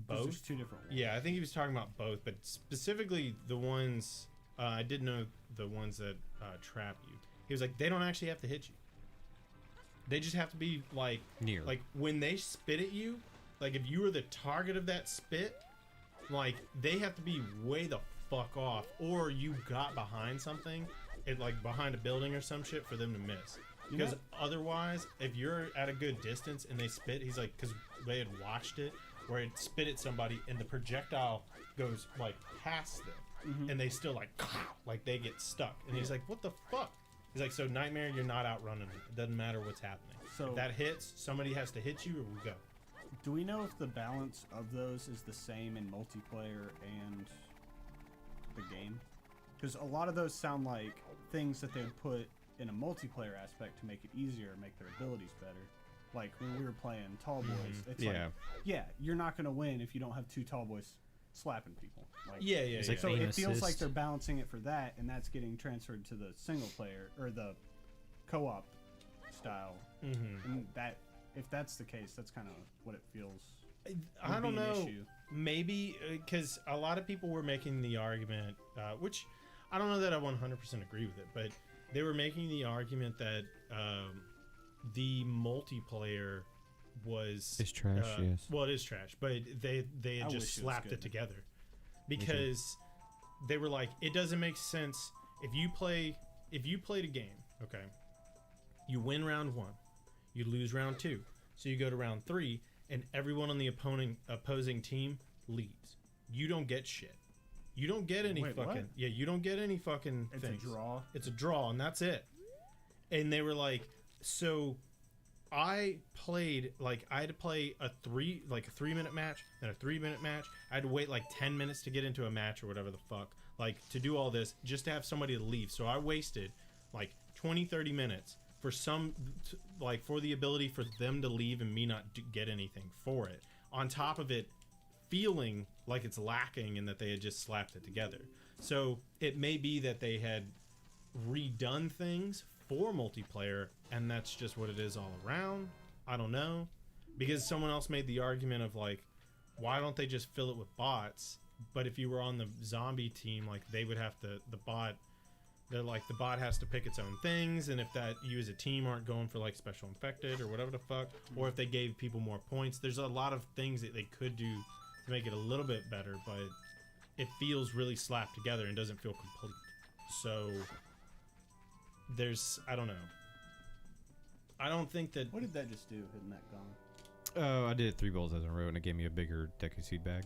both. 2 different ones. Yeah, I think he was talking about both, but specifically the ones I did know the ones that trap you. He was like, they don't actually have to hit you. They just have to be like Near. Like when they spit at you, like if you were the target of that spit, like they have to be way the fuck off, or you got behind something, like behind a building or some shit for them to miss. You Because know- otherwise, if you're at a good distance and they spit, he's like, because they had watched it where it spit at somebody and the projectile goes like past them, and they still like they get stuck, and he's like, what the fuck? He's like, so Nightmare, you're not outrunning it. It doesn't matter what's happening. So- if that hits, somebody has to hit you, or we go. Do we know if the balance of those is the same in multiplayer and the game? Because a lot of those sound like things that they would put in a multiplayer aspect to make it easier, make their abilities better. Like when we were playing Tall Boys, it's Yeah. like, yeah, you're not gonna win if you don't have 2 Tall Boys slapping people. Like, Yeah. It's like So aim it feels like assist. they're balancing it for that, and that's getting transferred to the single player or the co-op style. And that, if that's the case, that's kind of what it feels. I would don't be an know. issue. Maybe because a lot of people were making the argument, which I don't know that I 100% agree with it, but they were making the argument that the multiplayer was It's trash, yes. Well, it is trash, but they I had wish just it was slapped good. it together because they were like, it doesn't make sense if you played a game, okay, you win round 1, you lose round 2, so you go to round 3, and everyone on the opposing team leaves. You don't get shit. You don't get any Wait, fucking what? yeah. You don't get any fucking It's things. a draw. It's a draw, and that's it. And they were like, so I played like I had to play a 3-minute match, then a 3-minute match. I had to wait like 10 minutes to get into a match or whatever the fuck, like to do all this just to have somebody to leave. So I wasted like 20-30 minutes for for the ability for them to leave and me not get anything for it. On top of it, feeling like it's lacking and that they had just slapped it together. So it may be that they had redone things for multiplayer and that's just what it is all around. I don't know, because someone else made the argument of like, why don't they just fill it with bots? But if you were on the zombie team, like they would have to, the bot has to pick its own things, and if that you as a team aren't going for like special infected or whatever the fuck, or if they gave people more points, there's a lot of things that they could do to make it a little bit better, but it feels really slapped together and doesn't feel complete. So I don't know. I don't think that. What did that just do, hitting that gong? Oh, I did 3 bowls as a row, and it gave me a bigger Deku Seed bag.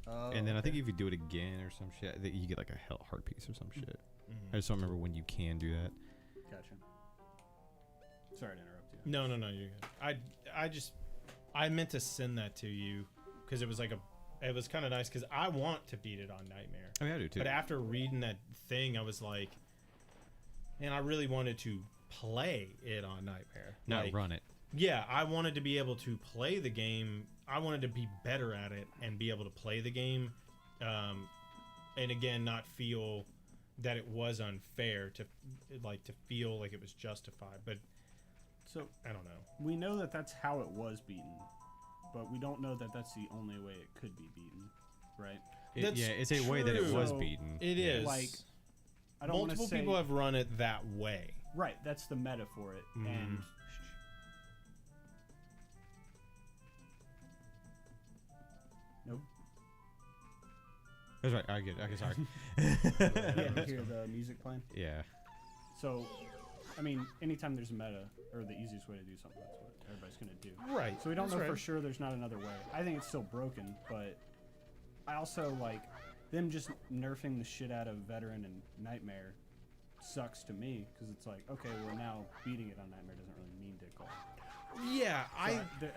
Oh, And then I think if you do it again or some shit, that you get like a heart piece or some shit. I just don't remember when you can do that. Gotcha. Sorry to interrupt you. No, you're good. I meant to send that to you because it was like it was kind of nice because I want to beat it on Nightmare. Oh yeah, I do too. But after reading that thing, I was like, man, I really wanted to play it on Nightmare. Not Like, run it. Yeah, I wanted to be able to play the game. I wanted to be better at it and be able to play the game. And again, not feel that it was unfair to feel like it was justified. But So I don't know. we know that that's how it was beaten, but we don't know that that's the only way it could be beaten, right? That's Yeah, it's a way that it was true. beaten. It is. Like, I don't want to Multiple say people have run it that way. right. That's the meta for it, and nope. That's right. I get it. Okay, sorry. Yeah, you hear the music playing. Yeah. So, I mean, anytime there's a meta, or the easiest way to do something, that's what everybody's gonna do. Right. So we don't That's know right. for sure there's not another way. I think it's still broken, but I also like them just nerfing the shit out of Veteran and Nightmare sucks to me because it's like, okay, well now beating it on Nightmare doesn't really mean dick all. Yeah, So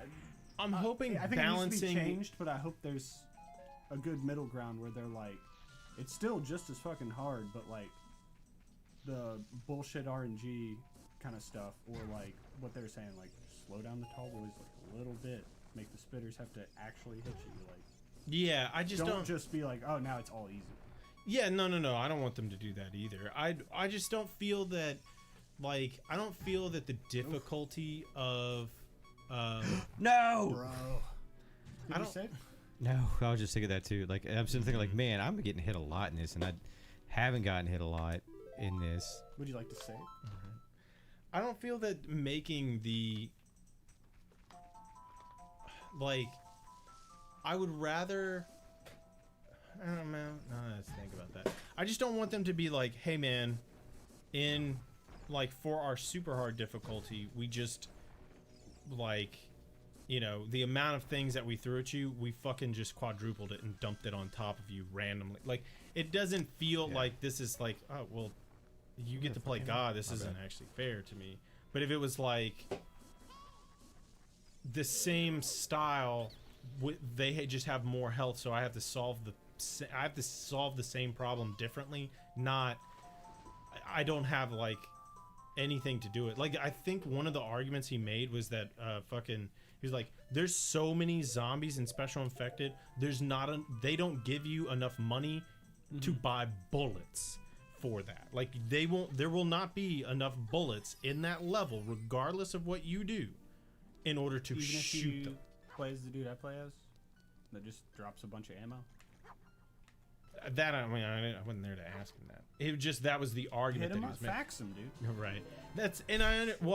I'm hoping I think balancing. it needs to be changed, but I hope there's a good middle ground where they're like, it's still just as fucking hard, but like the bullshit RNG kind of stuff, or like what they're saying, like slow down the tall boys like a little bit, make the spitters have to actually hit you. Like, Yeah, I just don't don't. just be like, oh, now it's all easy. Yeah, no. I don't want them to do that either. I just don't feel that. Like, I don't feel that the difficulty of. No. Bro, I did you don't- say? No, I was just thinking that too. Like I'm sitting thinking, like, man, I'm getting hit a lot in this, and I haven't gotten hit a lot in this. Would you like to say it? I don't feel that making the. Like, I would rather. I don't know. No, let's think about that. I just don't want them to be like, hey man, in like for our super hard difficulty, we just like, you know, the amount of things that we threw at you, we fucking just quadrupled it and dumped it on top of you randomly. Like, it doesn't feel like this is like, oh well, you get to play God. This isn't actually fair to me. But if it was like the same style, they just have more health, so I have to solve the same problem differently. Not, I don't have like anything to do it. Like, I think one of the arguments he made was that he was like, there's so many zombies and special infected. They don't give you enough money to buy bullets for that. Like, there will not be enough bullets in that level, regardless of what you do, in order to Even if shoot you them. play as the dude I play as, that just drops a bunch of ammo. That I wasn't there to ask him that. It was just, that was the argument Hit him that he up, was making. fax him, dude. Right.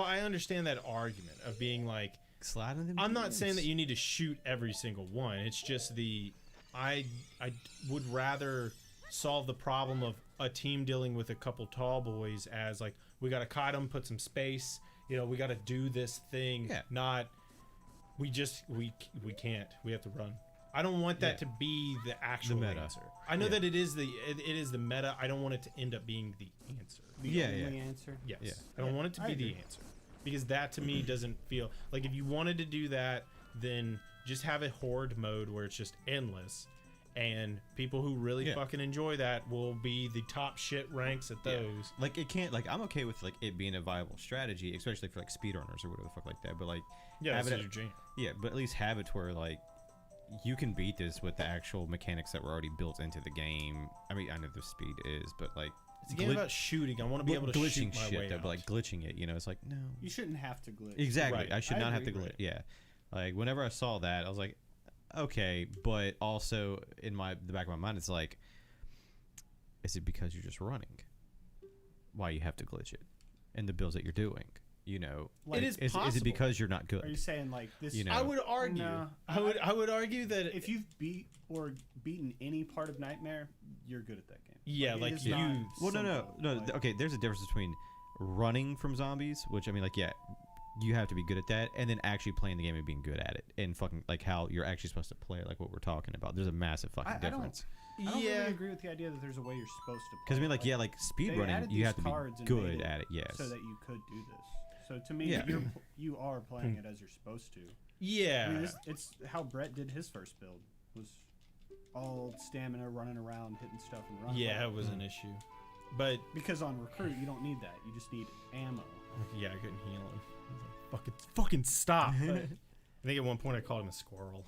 I understand that argument of being like, Slide in them. I'm not saying that you need to shoot every single one. It's just I would rather solve the problem of a team dealing with a couple tall boys as like, we got to kite them, put some space, you know, we got to do this thing. Yeah. Not we can't. We have to run. I don't want that to be the actual meta. answer. I know that it is the meta. I don't want it to end up being the answer. The only answer. Yes. Yeah. I don't want it to I be the agree. answer. Because that to me doesn't feel like, if you wanted to do that, then just have a horde mode where it's just endless, and people who really fucking enjoy that will be the top shit ranks at those. Like, it can't, like, I'm okay with like it being a viable strategy, especially for like speedrunners or whatever the fuck like that. But like, Yeah, have that's it your jam. yeah, but at least have it to where like you can beat this with the actual mechanics that were already built into the game. I mean, I know the speed is, but like, It's a game about shooting. I want to be able to glitching shoot my shit way though, out. but like glitching it, you know, it's like, no, You shouldn't have to glitch. exactly. Right. I should I not have to agree. glitch. Yeah, like whenever I saw that, I was like, okay, but also in the back of my mind, it's like, is it because you're just running? Why you have to glitch it, and the builds that you're doing, you know, Like, It is is it possible. because you're not good? Are you saying like this? You know. I would argue. No. I would argue that If you've beaten any part of Nightmare, you're good at that game. Yeah, it like is you- not Well, no. simple. Like, Okay, there's a difference between running from zombies, which I mean, like, yeah, you have to be good at that, and then actually playing the game and being good at it, and fucking like how you're actually supposed to play, like what we're talking about. There's a massive fucking difference. I don't really agree with the idea that there's a way you're supposed to play. Because I mean, like, yeah, like speed they running, added you these have to cards be and good made at it. Yes. So that you could do this. So to me, Yeah. you are playing it as you're supposed to. Yeah. I mean, it's how Brett did his first build. Was all stamina, running around, hitting stuff, and running. Yeah, it was an issue. But Because on recruit, you don't need that. You just need ammo. yeah, I couldn't heal him. I was like, fucking stop. I think at one point I called him a squirrel.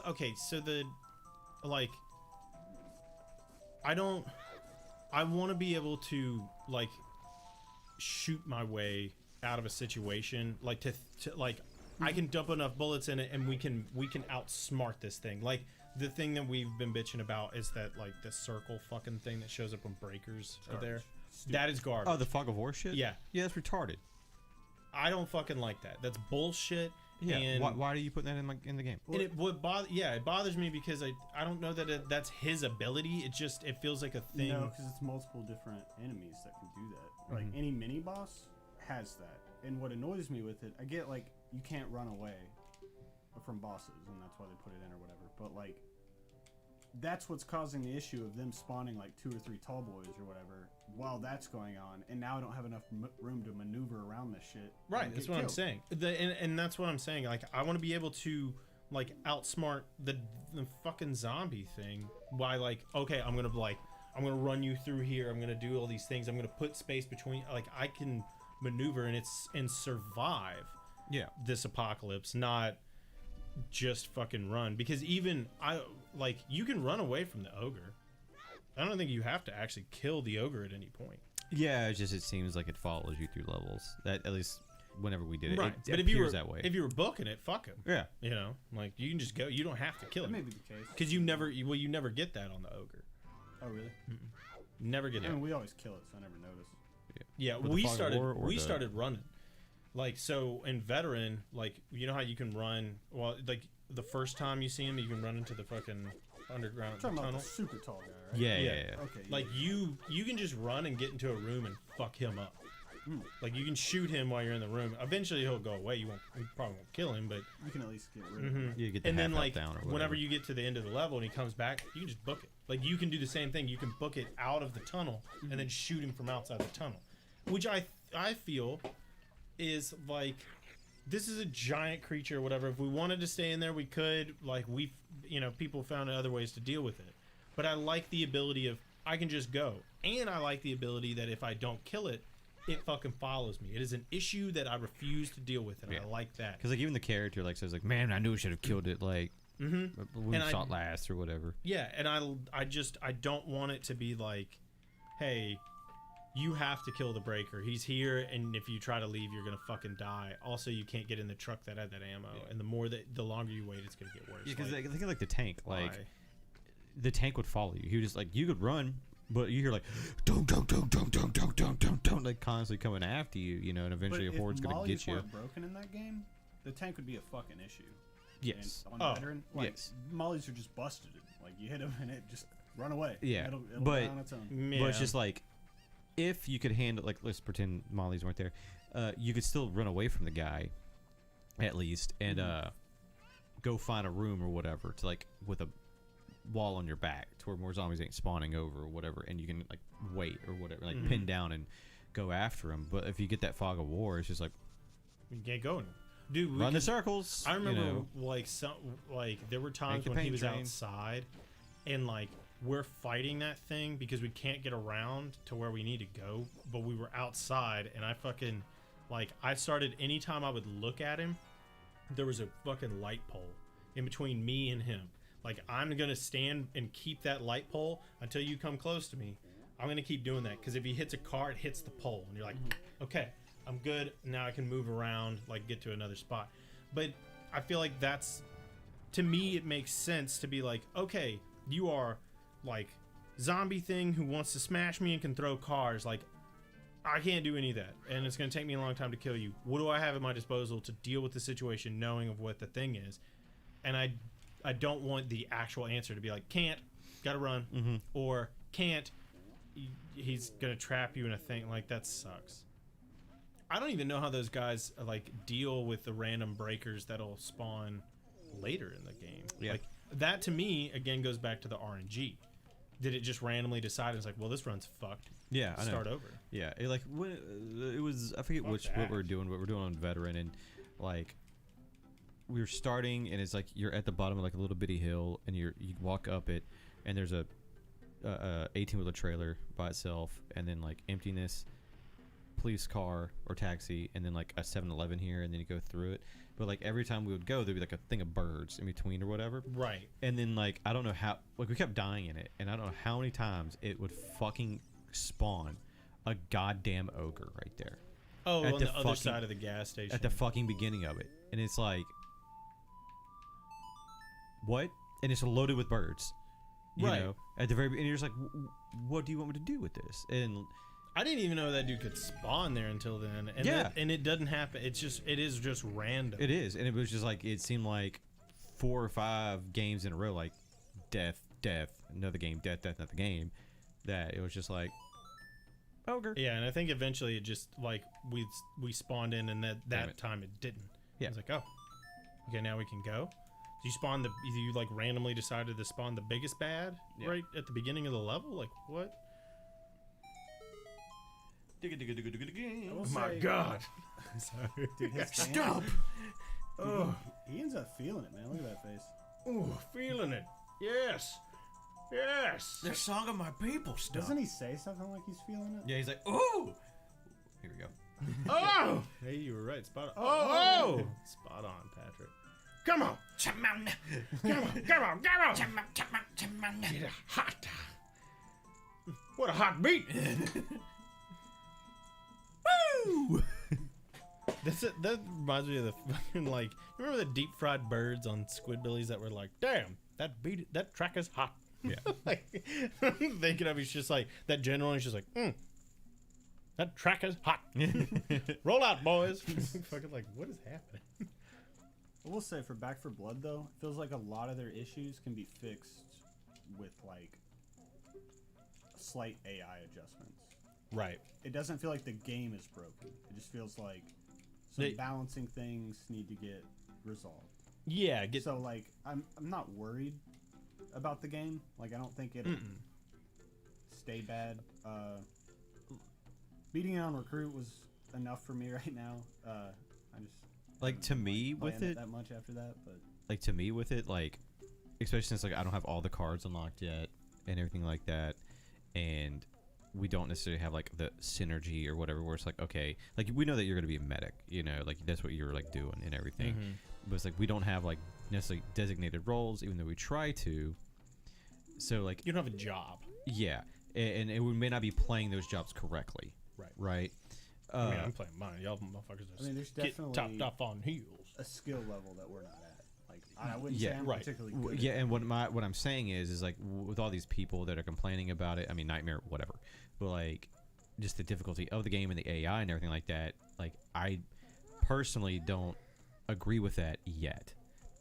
Okay, so like, I want to be able to, like, shoot my way out of a situation, like, to like, I can dump enough bullets in it and we can outsmart this thing. Like, the thing that we've been bitching about is that, like, the circle fucking thing that shows up when breakers are there. That is garbage. Oh, the fog of war shit? Yeah. Yeah, that's retarded. I don't fucking like that. That's bullshit. Yeah. And Why are you putting that in the game? and it would bother. Yeah, it bothers me because I don't know that that's his ability. It feels like a thing. No, because it's multiple different enemies that can do that. Like any mini boss has that. And what annoys me with it, I get like you can't run away from bosses, and that's why they put it in or whatever. But like, that's what's causing the issue of them spawning like 2 or 3 tall boys or whatever while that's going on, and now I don't have enough room to maneuver around this shit. Right, that's what I'm saying. And that's what I'm saying. Like, I want to be able to, like, outsmart the fucking zombie thing by, like, okay, I'm gonna run you through here. I'm gonna do all these things. I'm gonna put space between. Like, I can maneuver and survive. Yeah. This apocalypse, not just fucking run. Because even you can run away from the ogre. I don't think you have to actually kill the ogre at any point. Yeah, it seems like it follows you through levels. That, at least whenever we did it, Right, it but appears that way. if you were booking it, fuck him. Yeah. You know, like, you can just go. You don't have to kill That may him be the case. because you never get that on the ogre. Oh really? Never get I that. mean, we always kill it, so I never noticed. Yeah, With the fog of war or we the- started running. Like, so in veteran, like, you know how you can run. Well, like, the first time you see him, you can run into the fucking underground Talking about tunnel. the super tall guy, right? Yeah. Okay. Like, you can just run and get into a room and fuck him up. Like, you can shoot him while you're in the room. Eventually he'll go away. You probably won't kill him, but you can at least get rid of it. You get the and then, half like, health down or whatever. whenever you get to the end of the level and he comes back, you can just book it. Like, you can do the same thing. You can book it out of the tunnel and then shoot him from outside the tunnel, which I feel is like, this is a giant creature or whatever. If we wanted to stay in there, we could. Like, people found other ways to deal with it. But I like the ability of, I can just go. And I like the ability that if I don't kill it, it fucking follows me. It is an issue that I refuse to deal with, and I like that. Because, like, even the character, like, says, like, man, I knew I should have killed it, like, when we shot last or whatever. Yeah, and I don't want it to be like, hey, you have to kill the breaker. He's here, and if you try to leave, you're gonna fucking die. Also, you can't get in the truck that had that ammo, and the longer you wait, it's gonna get worse. Yeah, because Like, think of, like, the tank. Like, why? the tank would follow you. He was just, like, you could run, but you hear, like, don't, like, constantly coming after you, you know, and eventually But a horde's if gonna mollies get you. weren't broken in that game, the tank would be a fucking issue. Yes. And on veteran, like, yes. mollies are just busted. Like, you hit them and it just run away. Yeah, It'll but- die on its own. Yeah. But it's just like, if you could handle, like, let's pretend mollies weren't there, you could still run away from the guy, at least, and go find a room or whatever to, like, with a wall on your back to where more zombies ain't spawning over or whatever, and you can, like, wait or whatever, like, pin down and go after them. But if you get that fog of war, it's just like, you can't go anywhere. Dude, run the circles. I remember, you know. like there were times the when he paint was train. outside, and, like, we're fighting that thing because we can't get around to where we need to go, but we were outside, and I fucking, like, I started, anytime I would look at him, there was a fucking light pole in between me and him. Like, I'm gonna stand and keep that light pole until you come close to me. I'm gonna keep doing that, because if he hits a car, it hits the pole, and you're like, okay, I'm good, now I can move around, like, get to another spot. But I feel like that's, to me, it makes sense to be like, okay, you are, like, zombie thing who wants to smash me and can throw cars. Like, I can't do any of that, and it's gonna take me a long time to kill you. What do I have at my disposal to deal with the situation, knowing of what the thing is? And I don't want the actual answer to be like, can't, gotta run, or can't, he's gonna trap you in a thing. Like, that sucks. I don't even know how those guys like deal with the random breakers that'll spawn later in the game. Yeah. Like, that to me again goes back to the RNG. Did it just randomly decide it's like, well, this run's fucked? Yeah, I know. Start over. Yeah, it was. I forget what we're doing. What we're doing on veteran, and like we were starting, and it's like you're at the bottom of like a little bitty hill, and you walk up it, and there's a 18-wheeler trailer by itself, and then like emptiness, police car or taxi, and then like a 7-Eleven here, and then you go through it. But like every time we would go, there'd be like a thing of birds in between or whatever. Right. And then like I don't know how, like we kept dying in it, and I don't know how many times it would fucking spawn a goddamn ogre right there. Oh, at on the other side of the gas station. At the fucking beginning of it, and it's like, what? And it's loaded with birds. You Right. know, at the very, and you're just like, what do you want me to do with this? And I didn't even know that dude could spawn there until then. And Yeah. and it doesn't happen. It is just random. it is, and it was just like it seemed like 4 or 5 games in a row, like death, another game, death, another game. That it was just like ogre. Yeah, and I think eventually it just like we spawned in, and Damn that it. time it didn't. Yeah. I was like, oh, okay, now we can go. So you spawned you like randomly decided to spawn the biggest bad Yeah. right at the beginning of the level. Like what? will Oh my say- god! Dude, his Stop! Oh, he ends up feeling it, man. Look at that face. Oh, feeling it. Yes. Yes. They're song of my people stuff. Doesn't he say something like he's feeling it? Yeah, he's like, ooh. Here we go. Oh! Hey, you were right. Spot on. Oh! Spot on, Patrick. Come on! Come on! Get it hot. What a hot beat! Woo! That reminds me of the fucking like. You remember the deep fried birds on Squidbillies that were like, "Damn, that track is hot." Yeah. Like, I'm thinking of it's just like that general. And he's just like, that track is hot. Roll out, boys. Fucking like, what is happening? I will say for Back 4 Blood though, it feels like a lot of their issues can be fixed with like slight AI adjustments. Right. It doesn't feel like the game is broken. It just feels like some balancing things need to get resolved. Yeah. So like I'm not worried about the game. Like I don't think it'll stay bad. Beating it on Recruit was enough for me right now. I just Like to me haven't with playing it, that much after that, but like to me with it, like especially since like I don't have all the cards unlocked yet and everything like that, and we don't necessarily have like the synergy or whatever where it's like, okay, like we know that you're gonna be a medic, you know, like that's what you're like doing and everything, but it's like we don't have like necessarily designated roles, even though we try to. So like you don't have a job. yeah, and we may not be playing those jobs correctly. Right. I mean, I'm playing mine. Y'all motherfuckers are there's get definitely topped off on heels. a skill level that we're not at. Like I wouldn't Yeah, say I'm right. particularly good. Yeah, at and what I'm saying is like with all these people that are complaining about it, I mean Nightmare, whatever, but like just the difficulty of the game and the AI and everything like that, like I personally don't agree with that yet,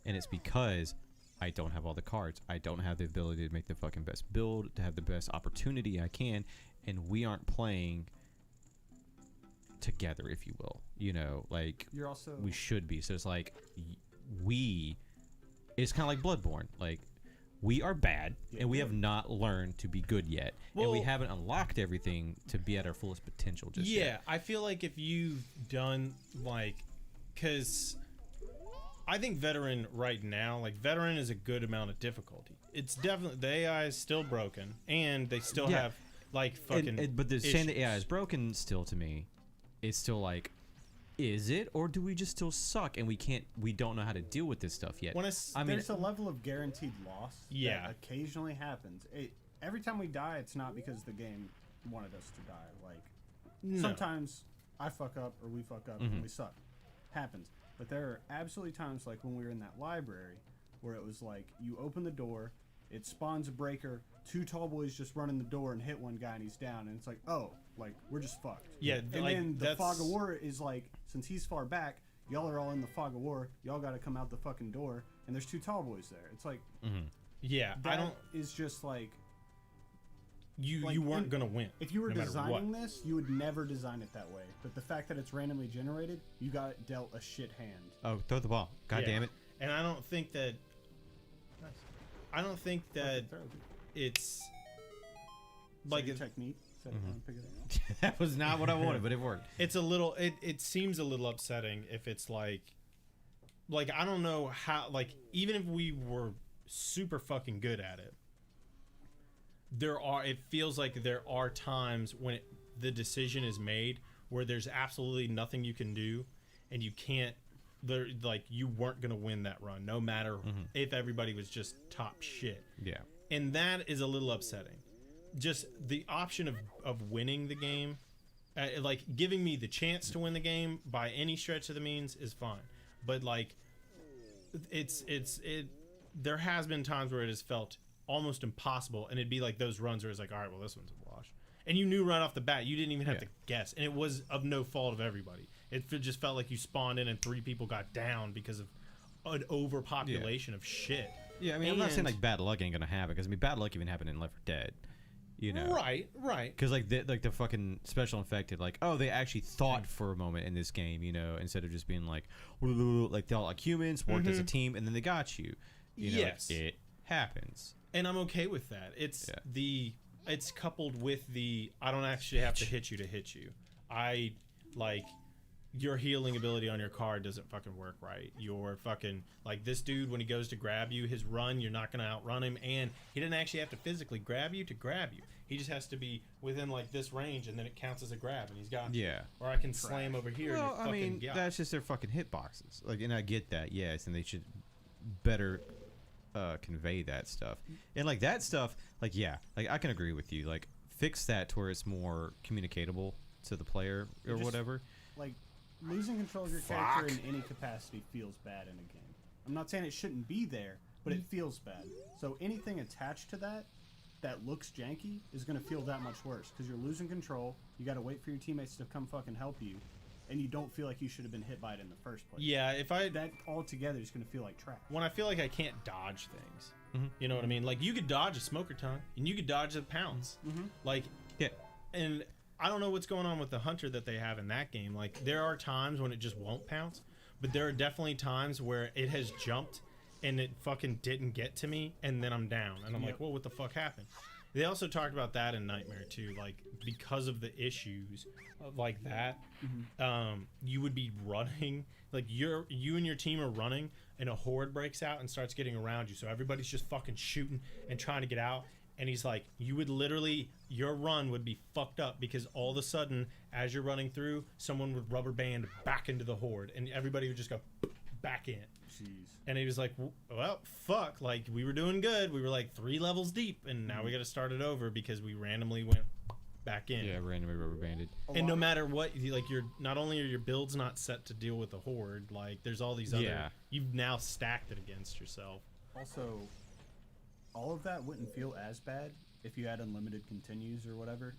and it's because I don't have all the cards. I don't have the ability to make the fucking best build, to have the best opportunity I can, and we aren't playing together, if you will. You know, like You're also we should be. So it's like it's kind of like Bloodborne. Like we are bad, and we have not learned to be good yet, and we Well- haven't unlocked everything to be at our fullest potential just Yeah, yet. I feel like if you've done like, because I think veteran right now, like veteran is a good amount of difficulty. It's definitely the AI is still broken, and they still Yeah. have like fucking. But the saying the AI issues. is broken still to me, it's still like, is it, or do we just still suck and we don't know how to deal with this stuff yet? When I mean, there's a level of guaranteed loss Yeah. that occasionally happens. Every time we die, it's not because the game wanted us to die. Like No. sometimes I fuck up or we fuck up and we suck. Happens. But there are absolutely times like when we were in that library where it was like you open the door, it spawns a breaker, 2 tall boys just run in the door and hit one guy and he's down, and it's like, oh, like we're just fucked. Yeah, And like, then the that's- fog of war is like, since he's far back, y'all are all in the fog of war, y'all got to come out the fucking door, and there's 2 tall boys there. It's like Yeah, that I don't. is just like you weren't gonna win. If you were no matter designing what. this, you would never design it that way. But the fact that it's randomly generated, you got dealt a shit hand. Oh, throw the ball. God Yeah. damn it. And I don't think that. I don't think that it's like Your technique. Set it Mm-hmm. down, pick it up. That was not what I wanted, but it worked. it's a little. It seems a little upsetting if it's like I don't know how. Like even if we were super fucking good at it, it feels like there are times when the decision is made where there's absolutely nothing you can do, and you can't. Like you weren't gonna win that run, no matter if everybody was just top shit. Yeah. And that is a little upsetting. Just the option of winning the game, like giving me the chance to win the game by any stretch of the means is fine. But like, there has been times where it has felt almost impossible, and it'd be like those runs where it's like, all right, well, this one's a wash, and you knew right off the bat, you didn't even have to guess, and it was of no fault of everybody. It just felt like you spawned in and 3 people got down because of an overpopulation of shit. Yeah, I mean, I'm not saying like bad luck ain't gonna happen, because I mean, bad luck even happened in Left 4 Dead. You know, Right. because like the fucking special infected, like, oh, they actually thought for a moment in this game, you know, instead of just being like they thought like humans, worked as a team, and then they got you. You know, Yes. it happens. And I'm okay with that. It's coupled with I don't actually have to hit you. I like your healing ability on your card doesn't fucking work right. You're fucking like this dude when he goes to grab you, his run, you're not gonna outrun him, and he doesn't actually have to physically grab you to grab you. He just has to be within like this range, and then it counts as a grab, and he's got you. Yeah. Or I can slam over here. Well, and I you're mean, fucking that's just their fucking hitboxes. Like, and I get that, yes, and they should better convey that stuff. And like that stuff, like like I can agree with you. Like, fix that to where it's more communicatable to the player or Just, whatever. Like, losing control of your character in any capacity feels bad in a game. I'm not saying it shouldn't be there, but it feels bad. So anything attached to that looks janky is going to feel that much worse because you're losing control. You got to wait for your teammates to come fucking help you, and you don't feel like you should have been hit by it in the first place. Yeah, That altogether is going to feel like trash. when I feel like I can't dodge things. You know what I mean? Like, you could dodge a smoker tongue, and you could dodge a pounce. Like, Yeah. and I don't know what's going on with the hunter that they have in that game. Like, there are times when it just won't pounce, but there are definitely times where it has jumped and it fucking didn't get to me, and then I'm down, and I'm like, well, what the fuck happened? They also talked about that in Nightmare too, like, because of the issues like that, you would be running, like you and your team are running, and a horde breaks out and starts getting around you, so everybody's just fucking shooting and trying to get out. And he's like, you would literally, your run would be fucked up because all of a sudden, as you're running through, someone would rubber band back into the horde, and everybody would just go back in. Jeez. And he was like, well, fuck, like, we were doing good. We were like 3 levels deep, and now we got to start it over because we randomly went back in. Yeah, randomly rubber banded. And no matter what, like, you're not only are your builds not set to deal with the horde, like, there's all these other, you've now stacked it against yourself. Also, all of that wouldn't feel as bad if you had unlimited continues or whatever,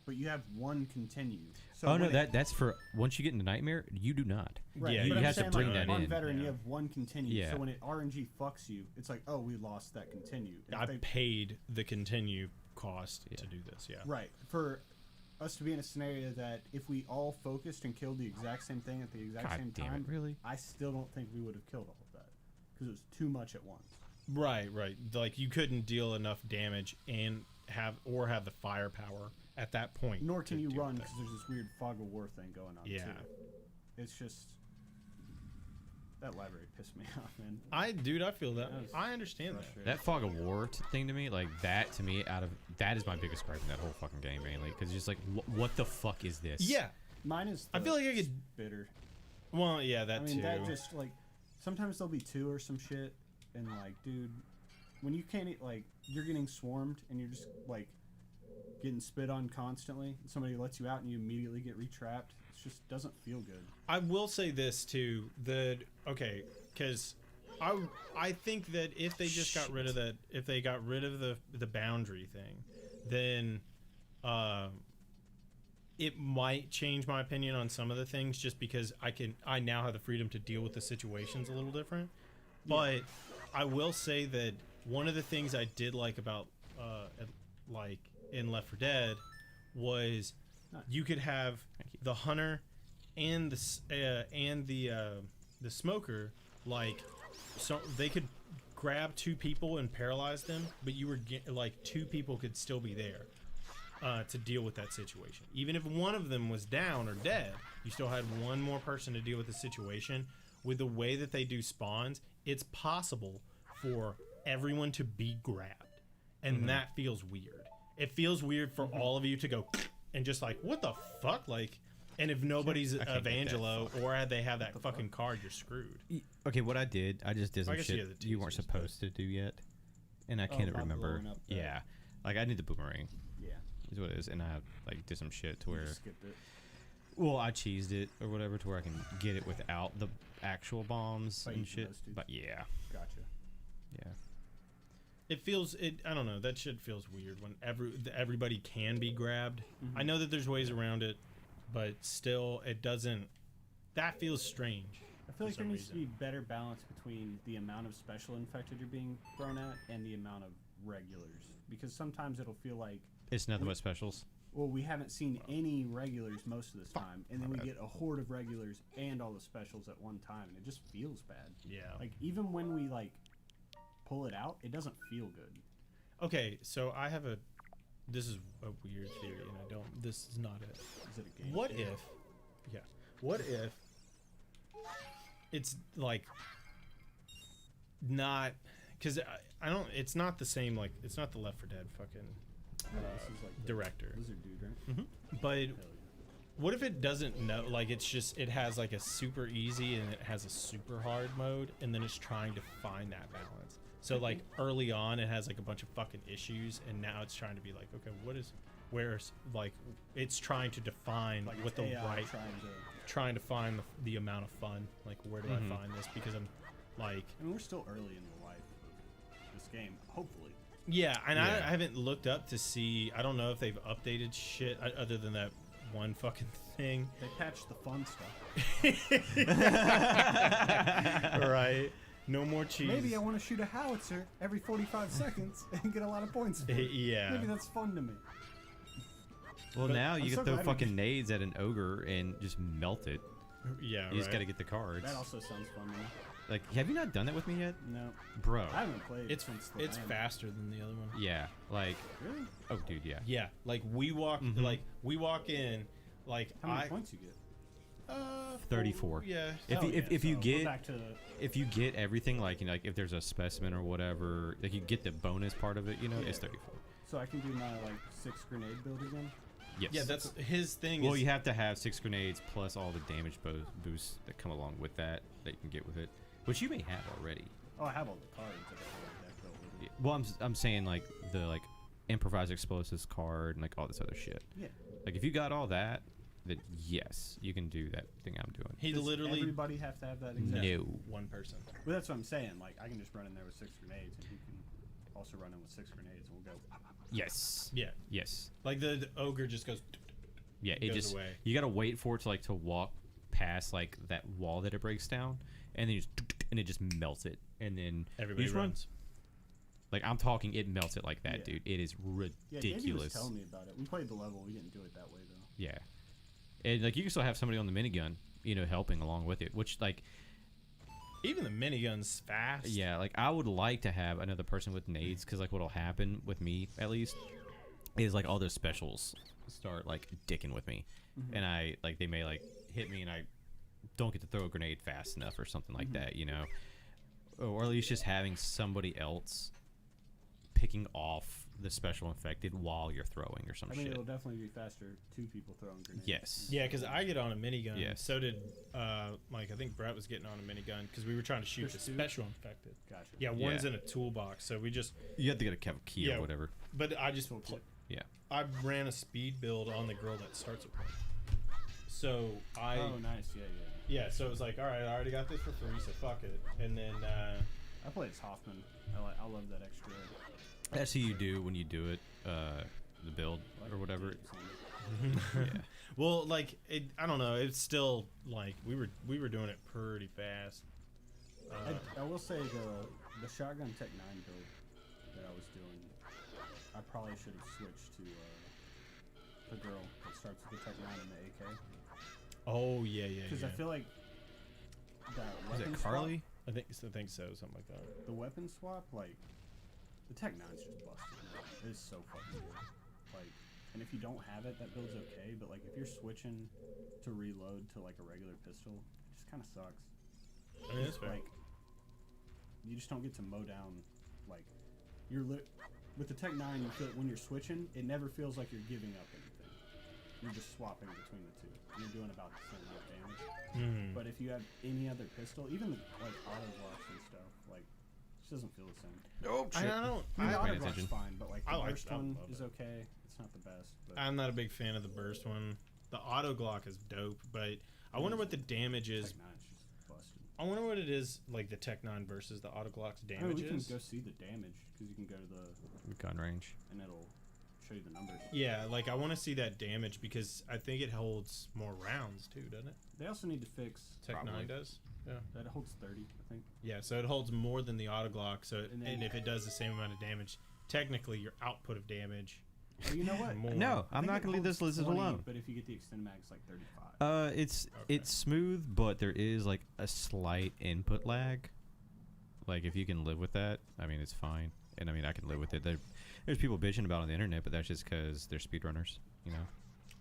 but you have one continue. So Oh no, that's for once you get into Nightmare, you do not. right, Yeah, but you I'm have to saying, bring like, that on in. veteran, you Yeah. have one continue. Yeah. So when it RNG fucks you, it's like, oh, we lost that continue. And if I they- paid the continue cost to do this, yeah. right, for us to be in a scenario that if we all focused and killed the exact same thing at the exact God same damn it, time, really? I still don't think we would have killed all of that because it was too much at once. Right. Like, you couldn't deal enough damage and have the firepower at that point. Nor can to you deal run with because there's this weird fog of war thing going on. Yeah. too. It's just that library pissed me off, man. I feel that. That was I understand that. frustrating. That fog of war thing to me, like that to me, that is my biggest gripe in that whole fucking game, mainly because it's just like, what the fuck is this? Yeah. Mine is. I the feel like I could. bitter. Well, yeah, that I mean, too. that just like sometimes there'll be 2 or some shit, and like, dude, when you can't like you're getting swarmed and you're just like getting spit on constantly, and somebody lets you out and you immediately get retrapped. It just doesn't feel good. I will say this too. Because I think that if they just got rid of that, if they got rid of the boundary thing, then it might change my opinion on some of the things, just because I now have the freedom to deal with the situations a little different. But I will say that one of the things I did like about like in Left 4 Dead was you could have the hunter and the smoker, like, so they could grab 2 people and paralyze them, but you were like 2 people could still be there to deal with that situation. Even if one of them was down or dead, you still had one more person to deal with the situation. With the way that they do spawns, it's possible for everyone to be grabbed, and that feels weird. It feels weird for all of you to go and just like, what the fuck, like. And if nobody's Evangelo or they have that fucking card, you're screwed. Okay, what I did, I just did some guess shit you weren't supposed to do yet, and I can't remember. Yeah, like I need the boomerang. Yeah. Is what it is, and I like did some shit to where. Skipped it. Well, I cheesed it or whatever to where I can get it without the actual bombs and shit. But yeah. Gotcha. Yeah. It feels I don't know. That shit feels weird when everybody can be grabbed. I know that there's ways around it, but still, it doesn't. That feels strange. I feel like there needs to be better balance between the amount of special infected you're being thrown at and the amount of regulars, because sometimes it'll feel like it's nothing but specials. Well, we haven't seen any regulars most of this time, and then we get a horde of regulars and all the specials at one time, and it just feels bad. Yeah. Like, even when we, like, pull it out, it doesn't feel good. Okay, so I have this is a weird theory, and this is not it. Is it a game? What if it's, like, not, because I don't, it's not the same, like, it's not the Left 4 Dead fucking this is like the director. Lizard dude, right? But what if it doesn't know, like, it's just, it has like a super easy and it has a super hard mode, and then it's trying to find that balance. So like early on it has like a bunch of fucking issues, and now it's trying to be like, okay, where's like, it's trying to define Like what the AI right, trying to find the amount of fun, like, where do I find this, because I'm like, I mean, we're still early in the life of this game, hopefully. yeah, and I haven't looked up to see, I don't know if they've updated shit other than that one fucking thing. They patched the fun stuff. Right. No more cheese. Maybe I want to shoot a howitzer every 45 seconds and get a lot of points for it. Yeah. Maybe that's fun to me. Well, now you I'm can so throw glad fucking nades at an ogre and just melt it. Yeah, You just gotta get the cards. That also sounds fun to me. Like, have you not done that with me yet? No. Bro. I haven't played It's since the it's land. faster than the other one. Yeah, like, Really? oh, dude, yeah. Yeah, like we walk in, like How many points you get? 34. Yeah. If you So get we're back to if you get everything, like, you know, like if there's a specimen or whatever, like you get the bonus part of it, you know, it's 34. so I can do my like 6 grenade build again. Yes. Yeah, that's his thing. Well, is, you have to have 6 grenades plus all the damage boosts that come along with that you can get with it, which you may have already. Oh, I have all the cards. I got the whole deck built with it. Yeah. Well, I'm saying like the improvised explosives card and like all this other shit. Yeah. Like if you got all that, then yes, you can do that thing I'm doing. he Does literally everybody have to have that exact? No. one person. Well, that's what I'm saying. Like, I can just run in there with 6 grenades, and he can also run in with 6 grenades, and we'll go. Pop, pop, pop. Yes. Yeah, Yes. like the ogre just goes. Yeah. It goes just away. you gotta wait for it to walk past like that wall that it breaks down, and then and it just melts it, and then Everybody you just run. runs. Like I'm talking, it melts it like that, Yeah. dude. It is Yeah, Davey was ridiculous. telling me about it. We played the level. We didn't do it that way though. Yeah. And like you can still have somebody on the minigun, you know, helping along with it, which like Even the minigun's fast. yeah, like I would like to have another person with nades, because like what'll happen with me at least is like all those specials start like dicking with me, and I like they may like hit me and I don't get to throw a grenade fast enough or something like that, you know, or at least just having somebody else picking off the special infected while you're throwing or some I mean, shit. it'll definitely be faster. 2 people throwing grenades. Yes. Yeah, because I get on a minigun. Yes. So did like I think Brett was getting on a minigun because we were trying to shoot There's the 2? special infected. Gotcha. Yeah, one's Yeah. in a toolbox, so we just. You have to get a key Yeah. or whatever. But I just Toolkit. Yeah. I ran a speed build on the girl that starts with me. So I Oh, nice. Yeah, yeah. yeah, so it was like, all right, I already got this for free, so fuck it. And then I played as Hoffman. I love that extra. That's who you do when you do it, the build or whatever. Yeah. well, like I don't know, it's still like we were doing it pretty fast. I will say the shotgun Tech 9 build that I was doing I probably should have switched to the girl that starts with the Tech 9 and the AK. Oh yeah. Because I feel like that Is weapon it Carly? I think so, something like that. swap, the weapon swap, like the Tech 9's just busted. Man. It is so fucking good. Like, and if you don't have it, that build's okay. But like, if you're switching to reload to like a regular pistol, it just kind of sucks. I mean, that's fair. Like, you just don't get to mow down. Like, with the Tech 9, you feel when you're switching, it never feels like you're giving up anything. You're just swapping between the two. And you're doing about the same amount of damage. But if you have any other pistol, even the, like auto blocks and stuff, like, it just doesn't feel the same. Oh, I don't. I mean, the paying auto block's attention. fine, but like I the like- burst I one love is it. okay. It's not the best. But I'm not a big fan of the burst one. The auto Glock is dope, but I wonder what the damage is. Tech 9's just busted. I wonder what it is like the Tech 9 versus the auto Glock's I mean, damage we can is. go see the damage because you can go to the Gun range. and it'll show you the numbers. Yeah, like I want to see that damage because I think it holds more rounds too, doesn't it? They also need to fix Tech Probably. 9 does. Yeah. that. It holds 30, I think. Yeah, so it holds more than the auto Glock. So And then- and if it does the same amount of damage, technically your output of damage. Oh, you know what? More. No, I I'm think not it gonna leave this holds listed 20, alone. But if you get the extended mag, it's like 35. It's Okay. it's smooth, but there is like a slight input lag. Like if you can live with that, I mean it's fine. And I mean I can live with it. There's people bitching about it on the internet, but that's just because they're speedrunners, you know.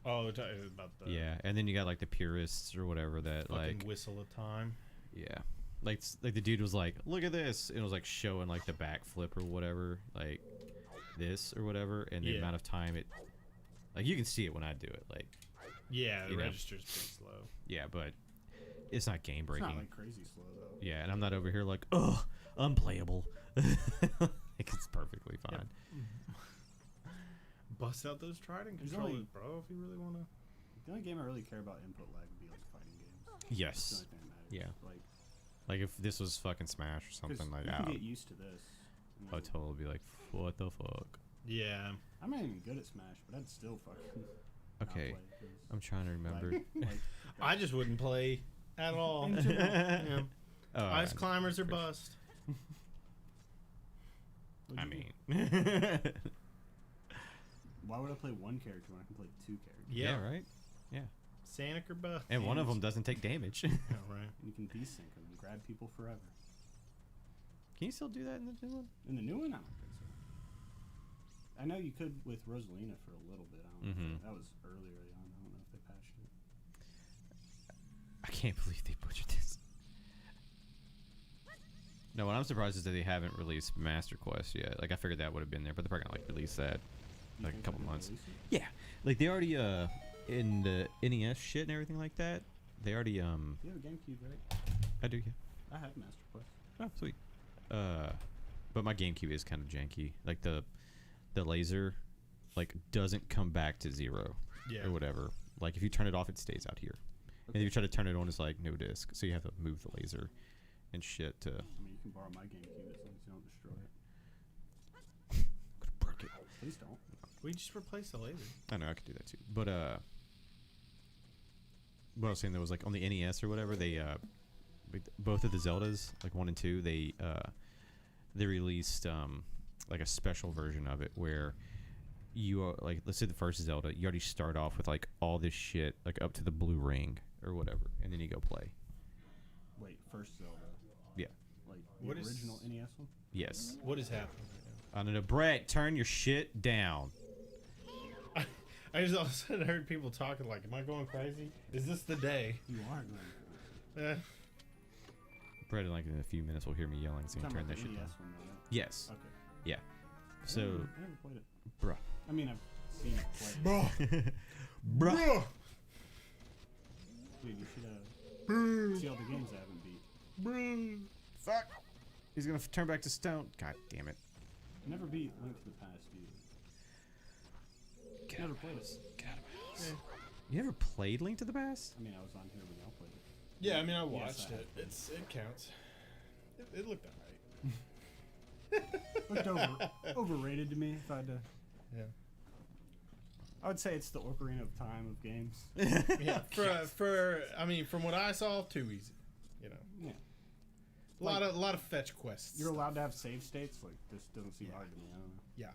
Oh, about the Yeah, and then you got like the purists or whatever that fucking like whistle of time. yeah, like like the dude was like, look at this, and it was like showing like the backflip or whatever, like this or whatever, and the Yeah. amount of time it, like you can see it when I do it, like Yeah, the You know. register's pretty slow. yeah, but it's not game It's breaking. not like crazy slow though. Yeah, and I'm not over here like, ugh, unplayable. Like, it's perfectly fine. Bust out those Trident There's controllers, only- bro, if you really want to. The only game I really care about input lag would be like fighting games. That's Yes. the only thing that matters. Yeah. Like, Like if this was fucking Smash or 'cause something like you that, can get used to this. and I would then- totally be like, what the fuck? Yeah. I'm not even good at Smash, but I'd still fucking. not Okay, play 'cause, I'm trying to remember. like, I just wouldn't play at all. Me too. Yeah. Oh, Ice I know. climbers are Chris. bust. what'd I you do? mean, Why would I play one character when I can play two characters? Yeah. right. Sanic or bust. And one of them And- doesn't take damage. Yeah, right. And you can desync them and grab people forever. Can you still do that in the new one? In the new one, I don't think so. I know you could with Rosalina for a little bit. I don't know. Mhm. That was earlier on. I don't know if they patched it. I can't believe they butchered this. No, what I'm surprised is that they haven't released Master Quest yet. Like I figured that would have been there, but they're probably gonna like release that You like a think couple they're gonna months. release it? Yeah, like they already in the NES shit and everything like that. They already You have a GameCube, right? I do, yeah. I have Master Quest. Oh, sweet. But my GameCube is kind of janky. Like the laser, like doesn't come back to 0 Yeah. or whatever. Like if you turn it off, it stays out here. And if you try to turn it on, it's like no disc. So you have to move the laser and shit to. I mean, you can borrow my GameCube as long as you don't destroy it. Could break it. Please don't. We just replaced the laser. I know I could do that too. But what I was saying, there was like on the NES or whatever, they both of the Zeldas, like 1 and 2, they released like a special version of it where you are like, let's say the first Zelda, you already start off with like all this shit like up to the blue ring or whatever, and then you go play. Wait, first Zelda. Yeah. Like the What is- original NES one? Yes. What is happening right I don't know, Brett, turn your shit down. now? I just all of a sudden heard people talking like, am I going crazy? Is this the day? You are going for it. Brett, in like in a few minutes, will hear me yelling, so you Talking turn about that the shit NES down. one, though, right? Yes. Okay. Yeah. I So, never played it. bruh. I mean, I've seen it played. Bruh. Dude, you should see all the games I haven't beat. Fuck. He's gonna turn back to stone. God damn it. I never beat Link to the Past either. Never played it. Get out of my house. You never played Link to the Past? I mean, I was on here when y'all played it. Yeah, I mean, I Yes, watched I it. It counts. It looked alright. Looked overrated to me if I had to. Yeah. I would say it's the Ocarina of Time of games. Yeah. I mean, from what I saw, too easy. You know, Yeah. a lot of fetch quests. You're allowed to have save states? Like, this doesn't seem hard to me. I don't know. Yeah.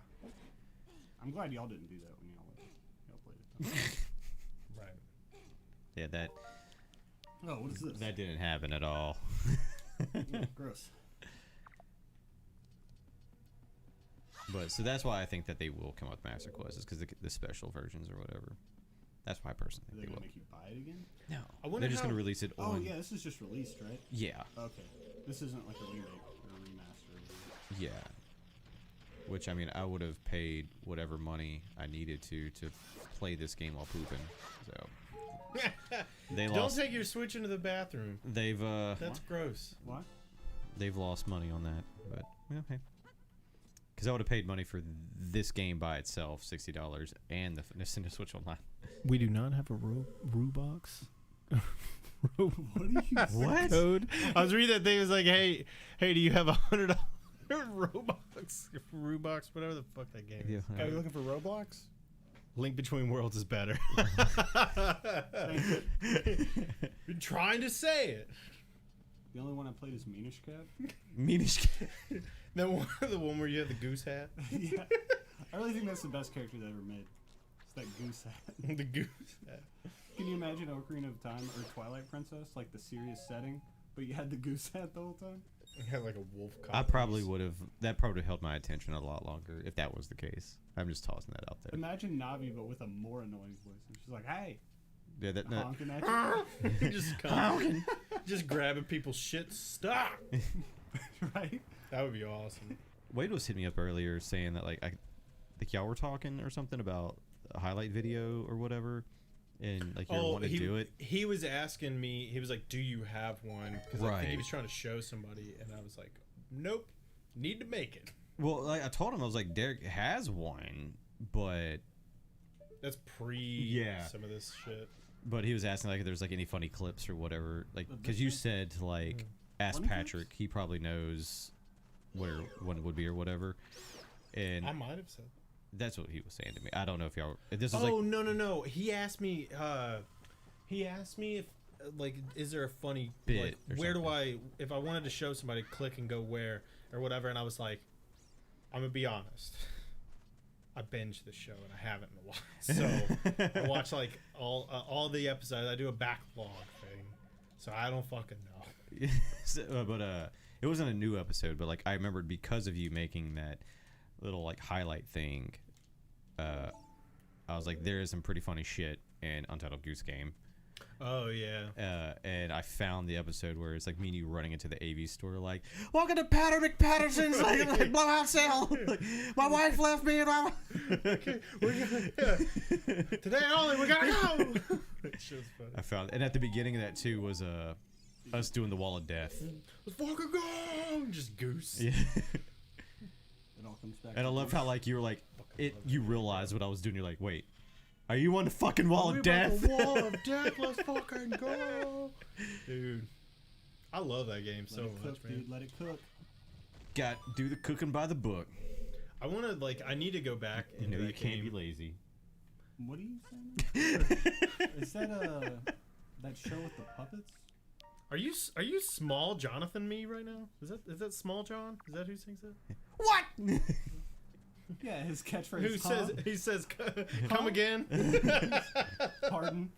I'm glad y'all didn't do that when y'all played it. Right. Yeah, that Oh, what is this? that didn't happen at all. Yeah, gross. But so that's why I think that they will come up with Master Quest, is because the special versions or whatever. That's why I personally Are think they they gonna will. make you buy it again? No, I wonder they're just how- gonna release it Oh on. yeah, this is just released, right? Yeah, Okay, this isn't like a remake or a remaster. Or yeah. Which I mean, I would have paid whatever money I needed to play this game while pooping. So they Don't lost. take your Switch into the bathroom. They've That's gross. what? they've lost money on that, but yeah, hey. Because I would have paid money for this game by itself, $60, and the Nintendo Switch Online. We do not have a Roblox. What are you? What? Code. I was reading that thing. It was like, hey, do you have $100 Roblox, whatever the fuck that game is. Yeah. Are you looking for Roblox? Link Between Worlds is better. Been trying to say it. The only one I played is Minish Cap. Meanish. The one where you have the goose hat. Yeah, I really think that's the best character they ever made. It's that goose hat. The goose hat. Can you imagine Ocarina of Time or Twilight Princess, like the serious setting, but you had the goose hat the whole time? You had like a wolf. I probably would have. That probably held my attention a lot longer if that was the case. I'm just tossing that out there. Imagine Navi, but with a more annoying voice. And she's like, "Hey, Yeah, that. No, honking at you," just grabbing people's shit. Stop. right? That would be awesome. Wade was hitting me up earlier saying that like y'all were talking or something about a highlight video or whatever, and like you wanted to do it. He was asking me. He was like, "Do you have one?" Because I think he Right. was trying to show somebody, and I was like, "Nope, need to make it." Well, like I told him, I was like, Derek has one, but That's Yeah. some of this shit. he was asking like if there's like any funny clips or whatever, like Of because this you one? said to like ask Funny Patrick, he probably knows where one would be or whatever, and I might have said. that's what he was saying to me. I don't know if y'all. If this is Oh like no! He asked me. If like, is there a funny Bit like, or where do something. if I wanted to show somebody, click and go where or whatever, and I was like, I'm gonna be honest. I binged the show and I haven't in a while, so I watch like all the episodes. I do a backlog thing, so I don't fucking know. but it wasn't a new episode, but like I remembered because of you making that little like highlight thing. I was like, there is some pretty funny shit in Untitled Goose Game. Oh yeah. And I found the episode where it's like me and you running into the AV store, like, welcome to Patter McPatterson's like blowout sale. Like, my wife left me and I. Okay, today only we gotta go. That shit's funny. I found, and at the beginning of that too was us doing the Wall of Death. Let's fucking go. Just goose. Yeah. It all comes back. And I to love goose. how like you were like Fucking it. love You that. realized what I was doing. You're like, wait, are you on the fucking Wall We're of about Death? the Wall of Death. Let's fucking go, dude. I love that game Let so it much, cook, man. dude. Let it cook. Got do the cooking by the book. I want to like. I need to go back into No, that you can't game. be lazy. What are you saying? Is that that show with the puppets? Are you small Jonathan me right now? Is that small John? Is that who sings that? What? Yeah, his catchphrase. Who says he says come again? Pardon?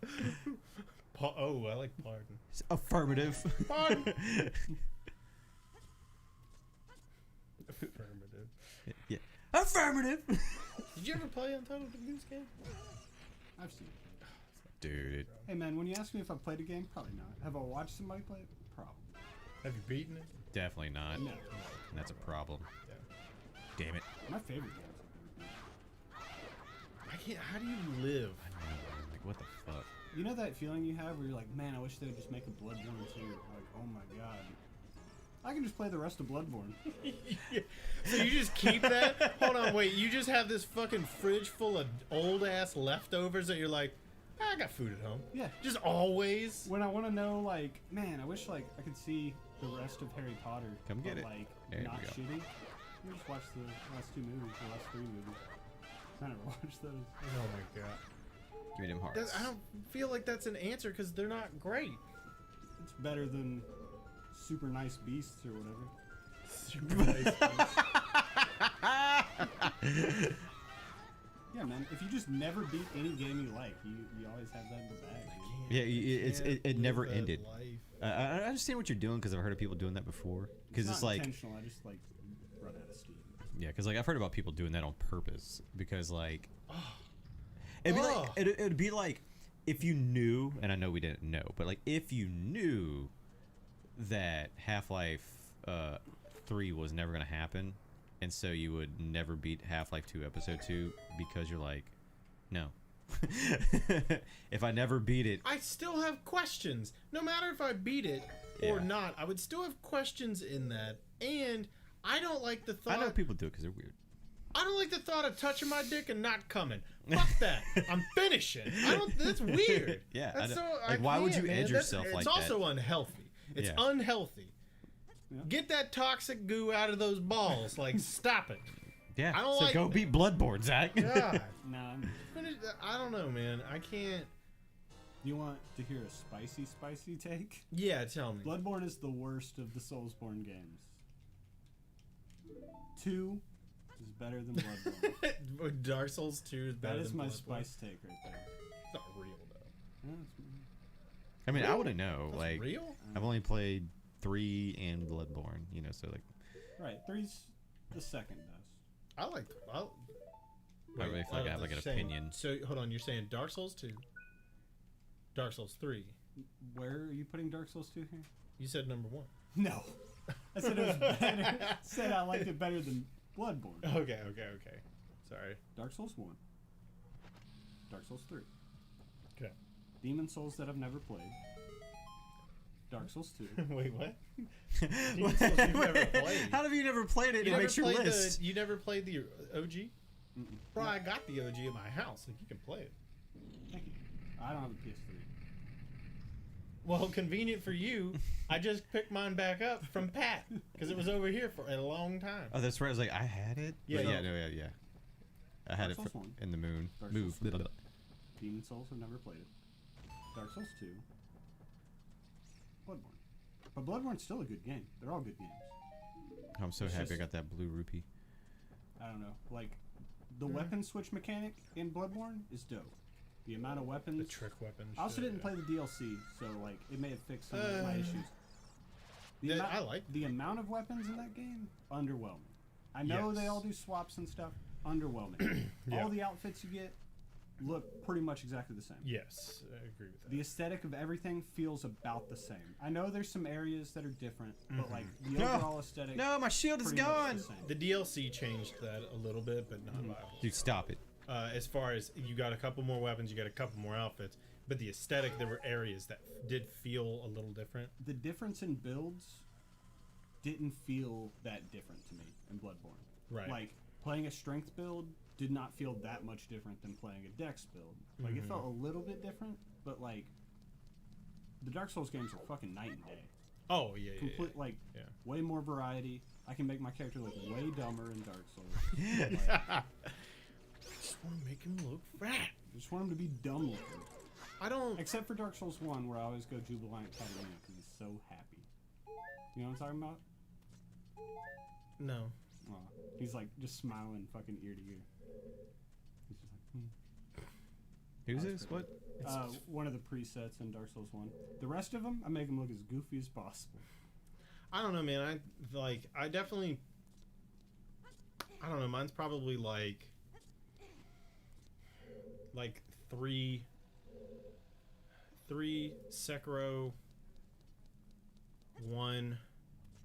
Oh, I like pardon. Affirmative. Pardon. Affirmative. Yeah. Affirmative. Did you ever play Untitled Goose Game? I've seen it. Dude. Hey man, when you ask me if I played a game, probably not. Have I watched somebody play it? Probably. Have you beaten it? Definitely not. No. And that's a problem. Yeah. Damn it. My favorite games. I can't. How do you live? Like, what the fuck? You know that feeling you have where you're like, man, I wish they would just make a Bloodborne 2. Like, oh my god. I can just play the rest of Bloodborne. So you just keep that? Hold on, wait. You just have this fucking fridge full of old ass leftovers that you're like, I got food at home. Yeah. Just always. When I want to know, like, man, I wish like I could see the rest of Harry Potter. Come get but, it. Like, There not we go. shitty. You just watch the last 2 movies, the last 3 movies. I never watched those. Oh my god. Give me them hearts. I don't feel like that's an answer because they're not great. It's better than Super Nice Beasts or whatever. Super nice. Yeah, man. If you just never beat any game you like, you always have that in the bag. Dude. Yeah, it never Live that ended. life. I understand what you're doing because I've heard of people doing that before. Because it's not like, intentional. I just like run out of steam. yeah, because like I've heard about people doing that on purpose. Because like, it'd be like it'd be like if you knew, and I know we didn't know, but like if you knew that Half-Life 3 was never gonna happen, and so you would never beat Half-Life 2 Episode 2 because you're like, no. If I never beat it, I still have questions. No matter if I beat it or Yeah. not, I would still have questions in that. And I don't like the thought. I know people do it because they're weird. I don't like the thought of touching my dick and not coming. Fuck that. I'm finishing. I don't. That's weird. Yeah, That's I so, know. I Like, why would can't, you man. edge yourself like It's that? also unhealthy. It's Yeah. unhealthy. Yeah. Get that toxic goo out of those balls. Like, stop it. Yeah, I don't so like go it. beat Bloodborne, Zach. God. Nah. I don't know, man. I can't. You want to hear a spicy take? Yeah, tell me. Bloodborne is the worst of the Soulsborne games. 2 is better than Bloodborne. Dark Souls 2 is better That is than my Bloodborne. spice take right there. It's not real, though. Yeah, it's- I mean, I wouldn't know. That's Like, real? I've only played 3 and Bloodborne. You know, so like, Right, 3's the second best. I like. I really feel like I have like an opinion. So hold on, you're saying Dark Souls 2, Dark Souls 3. Where are you putting Dark Souls 2 here? You said number 1. No. I said it was better. Said I liked it better than Bloodborne. Okay. Sorry. Dark Souls 1. Dark Souls 3. Okay. Demon Souls that I've never played. Dark Souls 2. Wait, what? Wait, Souls you've never played. How have you never played it? It makes your list. You never played the OG? Mm-mm. Bro, I got the OG at my house. Like, you can play it. Thank you. I don't have a PS3. Well, convenient for you. I just picked mine back up from Pat because it was over here for a long time. Oh, that's right. I was like, I had it. Yeah, But no. yeah. I had Dark it Souls for, 1. in the moon. Dark Move. Souls 2. Demon Souls, I've never played it. Dark Souls 2. Bloodborne. But Bloodborne's still a good game. They're all good games. I'm so It's happy I just- got that blue rupee. I don't know. Like, the weapon switch mechanic in Bloodborne is dope. The amount of weapons. The trick weapon. I also shit, didn't yeah. play the DLC, so like it may have fixed some of my issues. I like the amount of weapons in that game. Underwhelming. I know they Yes. all do swaps and stuff. Underwhelming. Yeah. All the outfits you get look pretty much exactly the same. Yes, I agree with that. The aesthetic of everything feels about the same. I know there's some areas that are different, but like the No. overall aesthetic. No, my shield is pretty much gone. the same. The DLC changed that a little bit, but not viable. Dude, stop it. As far as you got a couple more weapons, you got a couple more outfits, but the aesthetic, there were areas that did feel a little different. The difference in builds didn't feel that different to me in Bloodborne. Right. Like playing a strength build did not feel that much different than playing a dex build. Like it felt a little bit different, but like the Dark Souls games are fucking night and day. Oh yeah, Complete like Yeah. way more variety. I can make my character look way dumber in Dark Souls. Like, Just want to make him look fat. I just want him to be dumb looking. I don't. Except for Dark Souls 1, where I always go Jubilant Catalina because he's so happy. You know what I'm talking about? No. Aw, he's like just smiling fucking ear to ear. He's just like, Who's That's this? What? one of the presets in Dark Souls 1. The rest of them, I make him look as goofy as possible. I don't know, man. I definitely. I don't know. Mine's probably like 3 Sekiro, 1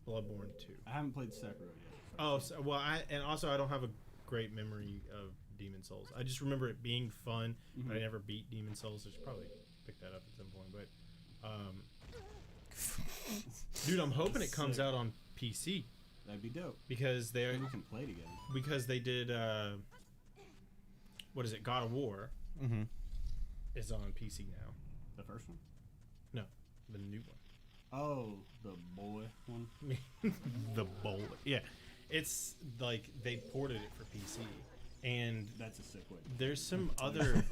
Bloodborne 2. I haven't played Sekiro yet. Oh, so, well, I don't have a great memory of Demon Souls. I just remember it being fun, but I never beat Demon Souls. I should probably pick that up at some point. But, dude, I'm hoping it comes Sick. out on PC That'd be dope. because they We can play together. did what is it? God of War Mm-hmm. is on PC now. The first one? No, the new one. Oh, the boy one. The bowl. Yeah, it's like they ported it for PC, and That's a sick way. there's some other.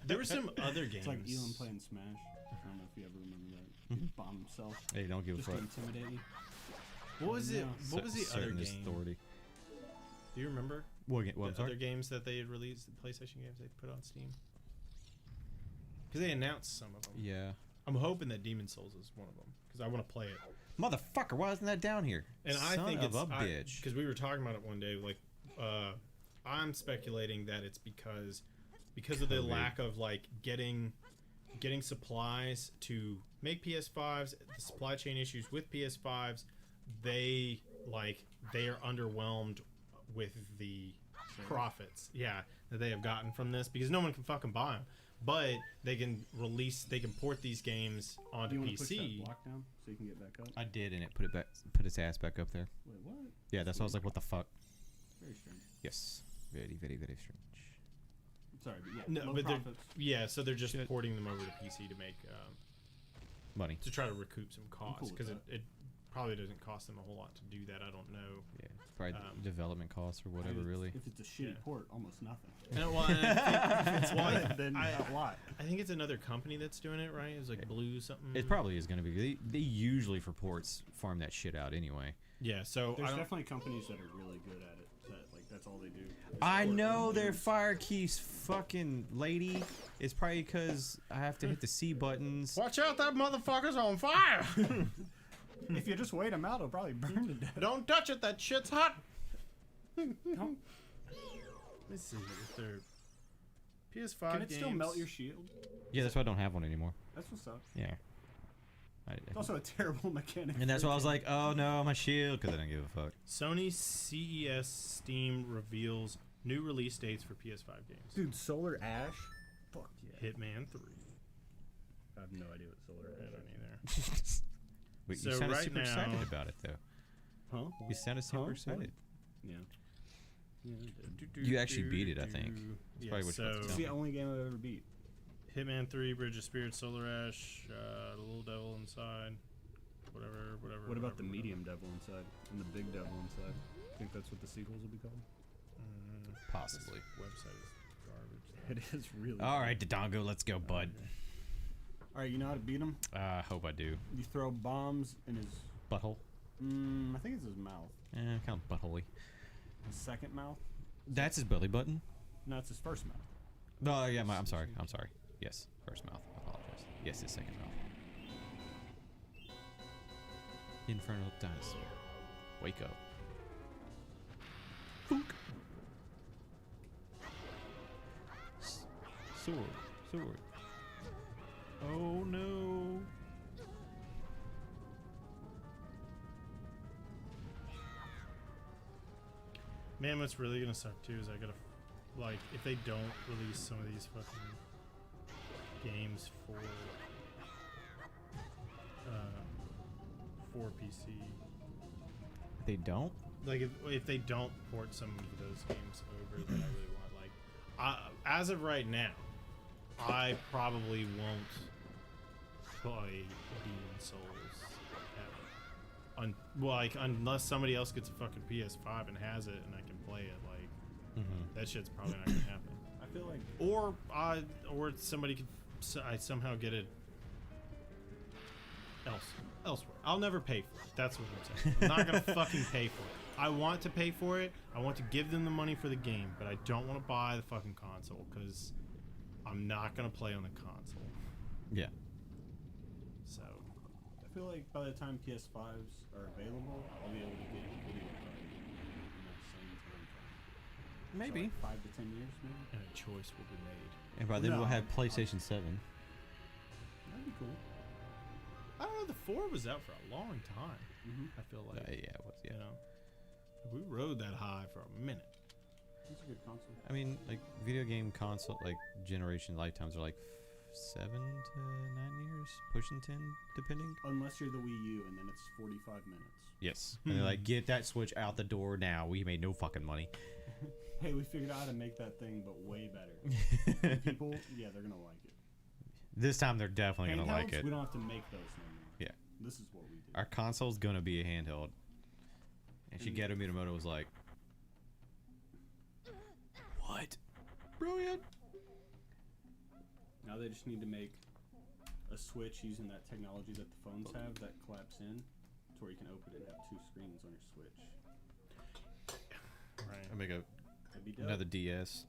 There were some other games. It's like Elon playing Smash. I don't know if you ever remember that. He'd bomb himself Hey, don't give a just to fuck. intimidate you. What was it? No. What was the other Certain game? authority. Do you remember? What I'm the sorry? other games that they had released, the PlayStation games they put on Steam. Because they announced some of them. Yeah. I'm hoping that Demon Souls is one of them because I want to play it. Motherfucker, why isn't that down here? And I Son think of it's a bitch. because we were talking about it one day. Like, I'm speculating that it's because of the COVID. lack of like getting supplies to make PS5s, the supply chain issues with PS5s. They are underwhelmed with the profits. Yeah, that they have gotten from this because no one can fucking buy them. But they can port these games onto Do you want PC. to push that block down so you can get back up? I did, and it put its ass back up there. Wait, what? Yeah, that's why I was like, what the fuck? Very strange. Yes. Very, very, very strange. Sorry, but yeah. No, low but profits. so they're just Shit. porting them over to PC to make Money. to try to recoup some cool costs with because that. it probably doesn't cost them a whole lot to do that. I don't know. Yeah. Probably development costs or I whatever, mean, really. If it's a shitty Yeah. port, almost nothing. And, well, and I think it's one. Then a lot. I think it's another company that's doing it, right? It's like Blue something. It probably is going to be. They usually for ports farm that shit out anyway. Yeah. So There's I don't, definitely companies that are really good at it. That's all they do. is I port know old their games. fire keys fucking lady. It's probably because I have to hit the C buttons. watch out! That motherfucker's on fire! If you just wait them out, it'll probably burn to death. Don't touch it. That shit's hot. Don't- Let's see if they're PS5 Can it games. still melt your shield? Yeah, that's why I don't have one anymore. That's what's up. Yeah. It's also a terrible mechanic. And that's why I was like, oh no, my shield, because I don't give a fuck. Sony CES Steam reveals new release dates for PS5 games. Dude, Solar Ash? Fuck yeah. Hitman 3. I have no idea what Solar I Ash don't is. either. Wait, So you sounded right super excited now- about it, though. Huh? You sounded super Huh? excited. Yeah. You actually beat it, I think. That's Yeah, probably what you're about to It's tell the me. only game I've ever beat. Hitman 3, Bridge of Spirits, Solar Ash, Little Devil Inside, whatever. What about the whatever. medium devil inside and the big devil inside? Think that's what the sequels will be called? Possibly. This website is garbage. It is really. All right, Dodongo, let's go, bud. All right, you know how to beat him? I hope I do. You throw bombs in his. Butthole? I think it's his mouth. Kind of buttholey. His second mouth? That's his belly button? No, it's his first mouth. No, yeah, I'm sorry. I'm sorry. Yes, first mouth. I apologize. Yes, his second mouth. Infernal dinosaur. Wake up. Fook. Sword. Oh no. Man, what's really gonna suck too is I gotta, like, if they don't release some of these fucking games for PC, They don't? like if they don't port some of those games over that I really want, like, as of right now, I probably won't play Demon Souls ever. Like, unless somebody else gets a fucking PS5 and has it and I can play it, like, that shit's probably not gonna happen. I feel like. Or somebody could I somehow get it elsewhere. I'll never pay for it. That's what I'm saying. I'm not gonna fucking pay for it. I want to pay for it. I want to give them the money for the game, but I don't want to buy the fucking console because I'm not gonna play on the console. Yeah. So I feel like by the time PS5s are available, I'll be able to get a video card in that same time frame. Maybe. So like 5 to 10 years, maybe. and a choice will be made. And by then No. we'll have PlayStation 7. That'd be cool. I don't know. The 4 was out for a long time. I feel like Yeah, it was, yeah. you know, we rode that high for a minute. It's a good console. I mean, like, video game console, like, generation lifetimes are like 7 to 9 years, pushing 10, depending. Unless you're the Wii U, and then it's 45 minutes. Yes. And they're like, get that Switch out the door now. We made no fucking money. Hey, we figured out how to make that thing, but way better. And people, yeah, they're gonna like it. This time they're definitely going to like Handhelds, it. we don't have to make those no more. Yeah. This is what we do. Our console's going to be a handheld. And Shigeru Miyamoto was like, what? Brilliant. Now they just need to make a Switch using that technology that the phones have that claps in, to where you can open it and have 2 screens on your Switch. Right. I make a That'd be dope. Another DS.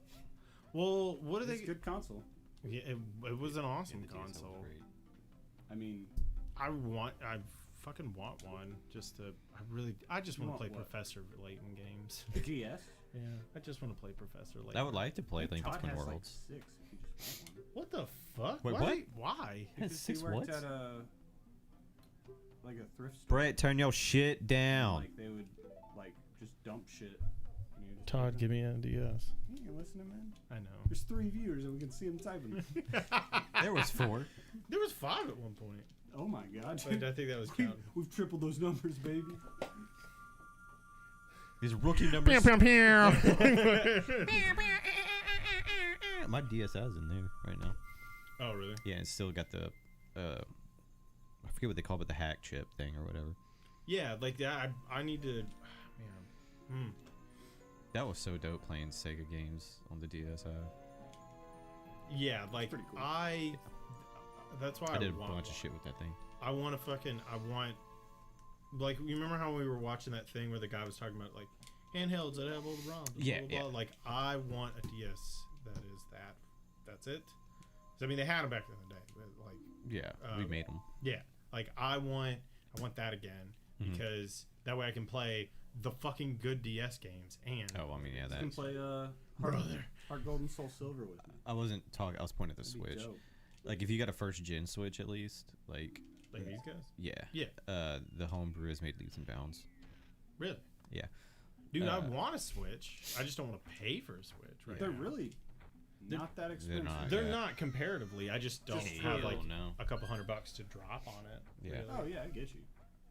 Well, what are It's they? a good console. Yeah, it was an awesome The DS was console. great. I mean, I fucking want one just to. I just You want to play want what? Professor Layton games. the DS. Yeah, I just want to play Professor Layton. I would like to play Link Todd Between has Worlds. like 6 if you just want one. What the fuck? Wait, Why? what? Why? Because Six he worked what? at like a thrift store. Brett, turn your shit and, down. Like they would like just dump shit. And you just Todd, take give it. me a DS. You ain't listening, man. I know. There's 3 viewers and we can see him typing. There was 4. There was 5 at one point. Oh my god. But I think that was We've, counting. we've tripled those numbers, baby. These rookie numbers. Pew. My DSi is in there right now. Oh, really? Yeah, it's still got the, I forget what they call it, the hack chip thing or whatever. Yeah, like that. I need to. Man. That was so dope playing Sega games on the DSi. Yeah, like pretty cool. That's why I did a want bunch of shit with that thing. I want like, you remember how we were watching that thing where the guy was talking about like handhelds that have all the ROMs? Yeah, blah, blah, blah. Like, I want a DS that is that. That's it. 'Cause, I mean, they had them back in the day. But like, Yeah, we made them. yeah, like I want that again because that way I can play the fucking good DS games and. Oh, I mean, yeah, You can that's. play Brother. Heart Gold and Soul Silver with me. I wasn't talking. I was pointing at the That'd be Switch. dope. Like, if you got a first gen Switch at least, like, Like these guys? yeah, Yeah. the homebrew has made leaps and bounds. Really? Yeah. Dude, I Uh, want a Switch. I just don't want to pay for a Switch right They're now. really not that expensive. not. They're Yeah. not comparatively. I just don't Just have for- like no. a couple $100 to drop on it. Yeah. really. Oh yeah, I get you.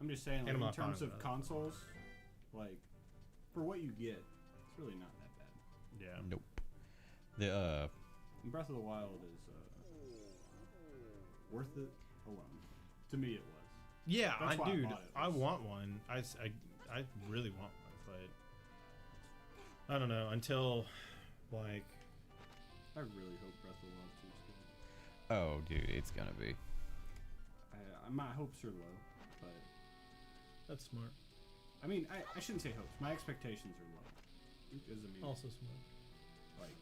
I'm just saying, like, And I'm in not terms fine of with that. consoles, like for what you get, it's really not that bad. Yeah. Nope. The And Breath of the Wild is worth it alone. To me, it was. Yeah, That's why I dude, bought it. I want one. I really want one, but I don't know until like I really hope Breath of the Wild 2 is good. oh, dude, it's gonna be. My hopes are low, but that's smart. I mean, I shouldn't say hopes. My expectations are low. Because I mean, Also smart. like,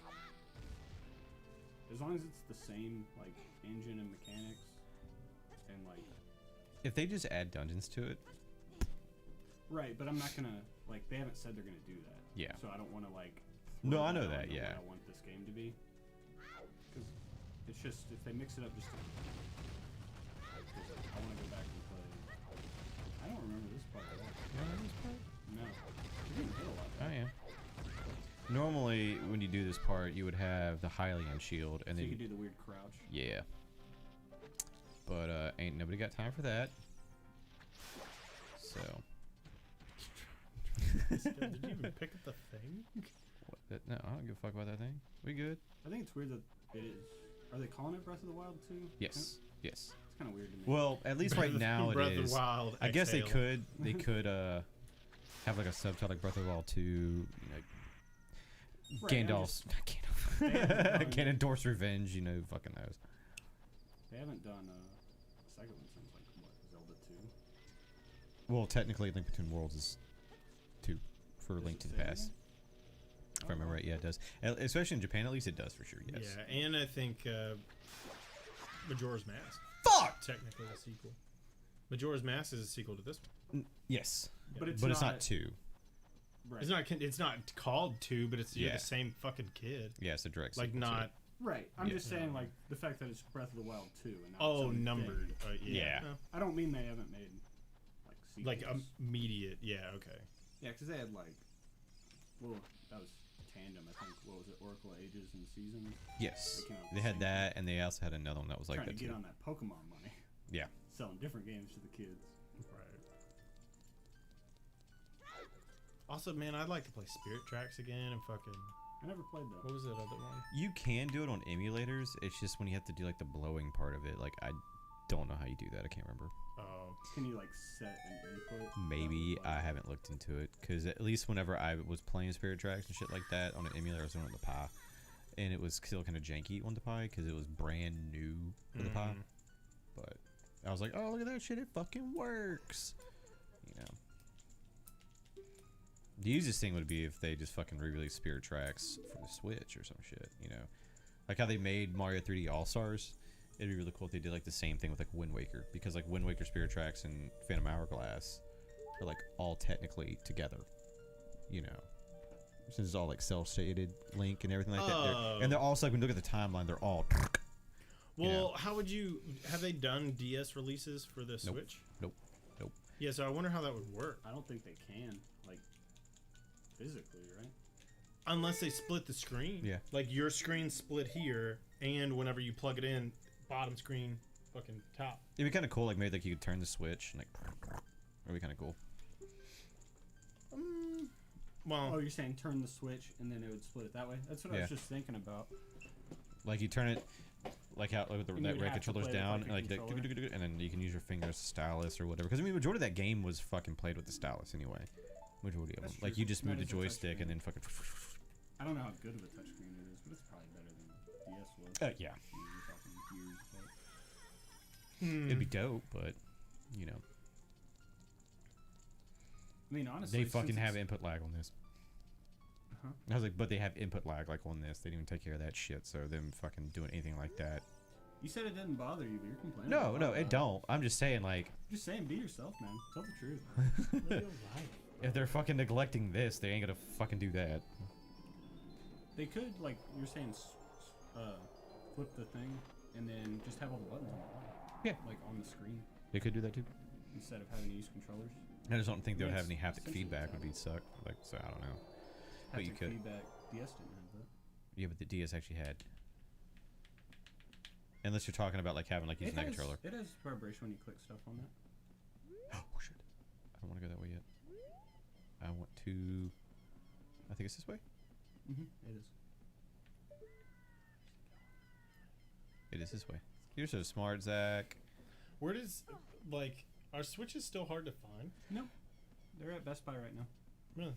as long as it's the same like engine and mechanics, and like, If they just add dungeons to it, right. But I'm not gonna like. They haven't said they're gonna do that. Yeah. So I don't want to like. No, throw I know out that, into yeah. What I want this game to be. Because it's just if they mix it up just. I want to go back and play. I don't remember this part at all. No. You didn't hit a lot. oh yeah. Normally, when you do this part, you would have the Hylian shield, and So then you could do the weird crouch. yeah. But ain't nobody got time for that. So Did you even pick up the thing? what, no, I don't give a fuck about that thing. We good? I think it's weird that it is. Are they calling it Breath of the Wild 2? Yes. Yes. It's kind of weird to me. Well, at least right now it Breath of is. the Wild. I guess they Exhale. could have like a subtitle like Breath of the Wild 2, you know, Right, I'm Gandalf's They haven't done- Ganondorf's Revenge, you know, fucking knows. They haven't done a second one since like what, Zelda 2? Well, technically, Link Between Worlds is 2 for Does Link it to the say Past. that? If I remember right, yeah, it does. Especially in Japan, at least it does for sure. Yes. Yeah, and I think Majora's Mask. Fuck. Technically a sequel. Majora's Mask is a sequel to this one. Yes. But it's But it's not 2. Right. It's not called 2, but it's you're Yeah. the same fucking kid. Yeah, it's a direct. Like sequel to not it. Right. I'm Yeah. just saying like the fact that it's Breath of the Wild 2 and not its Oh, own numbered. thing. Yeah. No. I don't mean they haven't made like sequels. Like immediate. Yeah. Okay. Yeah, because they had like, well, that was Tandem. I think. What was it? Oracle Ages and Seasons. Yes. They came out with They the had same that, and they also had another one that was like trying that to get too. on that Pokemon money, Yeah. selling different games to the kids. Right. Also, man, I'd like to play Spirit Tracks again and fucking. I never played What that. was that other one? You can do it on emulators. It's just when you have to do like the blowing part of it. Like I don't know how you do that. I can't remember. Oh. Can you like set an input? Maybe of, I haven't looked into it because at least whenever I was playing Spirit Tracks and shit like that on an emulator, I was doing it on the Pi, and it was still kind of janky on the Pi because it was brand new for the Pi. Mhm. But I was like, oh look at that shit, it fucking works. You know. The easiest thing would be if they just fucking re-release Spirit Tracks for the Switch or some shit, you know? Like how they made Mario 3D All-Stars. It'd be really cool if they did like the same thing with like Wind Waker, because like Wind Waker, Spirit Tracks, and Phantom Hourglass are like all technically together, you know? Since it's all like cell-shaded Link and everything like that. And they're also, like, when you look at the timeline, they're all... Well, you know? how would you... Have they done DS releases for the Switch? Nope. Yeah, so I wonder how that would work. I don't think they can, like, physically, right? Unless they split the screen. Yeah. Like, your screen split here, and whenever you plug it in, bottom screen, fucking top. It'd be kind of cool, like, maybe like you could turn the Switch and, like... It'd be kind of cool. Well... Oh, you're saying turn the Switch, and then it would split it that way? That's what I Yeah. was just thinking about. Like, you turn it... Like how like, you that would red have to controller's play it down, with, and like, a controller. and then you can use your fingers, stylus, or whatever. Because I mean, majority of that game was fucking played with the stylus anyway. Majority of them. That's Like true. you just That move the is a joystick touchscreen. and then fucking. I don't know how good of a touchscreen it is, but it's probably better than DS was. Yeah. I mean, we're talking years apart. It'd be dope, but you know, I mean, honestly, they fucking since have it's- input lag on this. Huh? I was like, but they have input lag like on this. They didn't even take care of that shit. So them fucking doing anything like that. You said it didn't bother you, but you're complaining. No, about no, that. it don't. I'm just saying, like, Just saying, be yourself, man. Tell the truth. Real life. if they're fucking neglecting this, they ain't gonna fucking do that. They could, like you're saying, flip the thing and then just have all the buttons on the bottom. Yeah. Like on the screen They could do that too. instead of having to use controllers. I just don't think they would have any That's haptic essentially feedback. what's Would be suck. Like, so I don't know. But you Haptic could. feedback. DS didn't have that. Yeah, but the DS actually had. Unless you're talking about like having like using that controller. It has vibration when you click stuff on that. Oh shit! I don't want to go that way yet. I want to. I think it's this way. It is. It is this way. You're so smart, Zach. Where does... Like, are Switches still hard to find? No, they're at Best Buy right now. Really?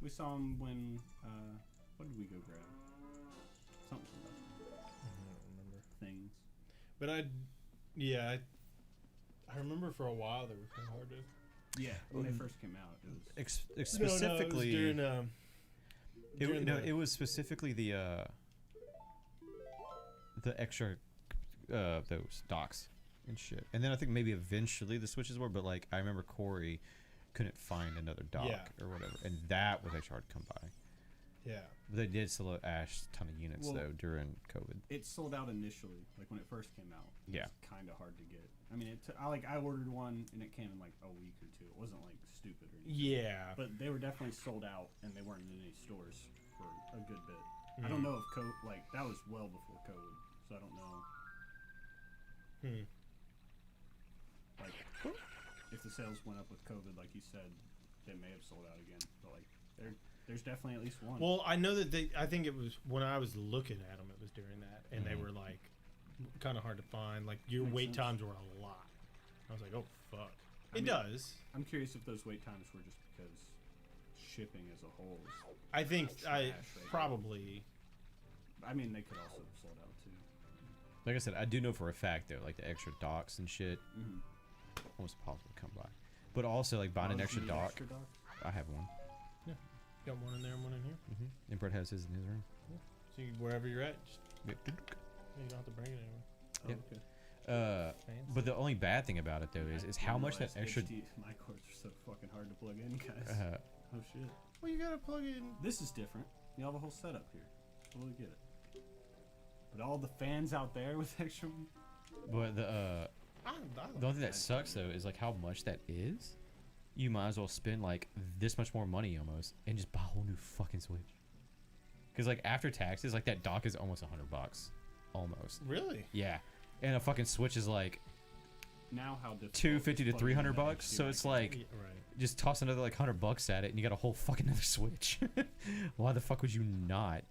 We saw them when. What did we go grab? Something from Best Buy. I don't remember. Things. But I remember for a while they were kind of hard to... Yeah, when they first came out, it was. Specifically, No, it was during, it was specifically the extra those docks and shit. And then I think maybe eventually the Switches were, but like I remember Corey couldn't find another dock Yeah. or whatever, and that was actually hard to come by. yeah. But they did sell Ash a ton of units Well, though during COVID. It sold out initially, like when it first came out. Yeah. It's kind of hard to get. I mean, I ordered one and it came in like a week or two. It wasn't like stupid or anything. Yeah. But they were definitely sold out and they weren't in any stores for a good bit. I don't know if that was well before COVID, so I don't know. Like, if the sales went up with COVID, like you said, they may have sold out again. But like, there's definitely at least one. Well, I know that I think it was when I was looking at them, it was during that, and they were like kind of hard to find. Like your Makes wait sense. times were a lot. I was like, oh fuck. I It mean, does. I'm curious if those wait times were just because shipping as a whole is. I think trash right now. probably. I mean, they could also have sold out too. Like I said, I do know for a fact though, like the extra docks and shit, Mm-hmm. almost impossible to come by. But also like buying an extra dock. Extra dock? I have one. Got one in there and one in here. And Brett has his in his room. So wherever you're at, just, Yep. you don't have to bring it anywhere. Oh, Yep. okay. Fancy. But the only bad thing about it though is how much that extra. My cords are so fucking hard to plug in, guys. Oh shit. Well, you gotta plug in. This is different. You have a whole setup here. Totally get it. But all the fans out there with extra. But the only thing that sucks though is like how much that is. You might as well spend like this much more money almost and just buy a whole new fucking Switch. Because like after taxes, like that dock is almost $100, almost. Really? Yeah, and a fucking Switch is like Now how difficult. $250 to $300. So it's like Yeah, right. just toss another like $100 at it and you got a whole fucking other Switch. Why the fuck would you not?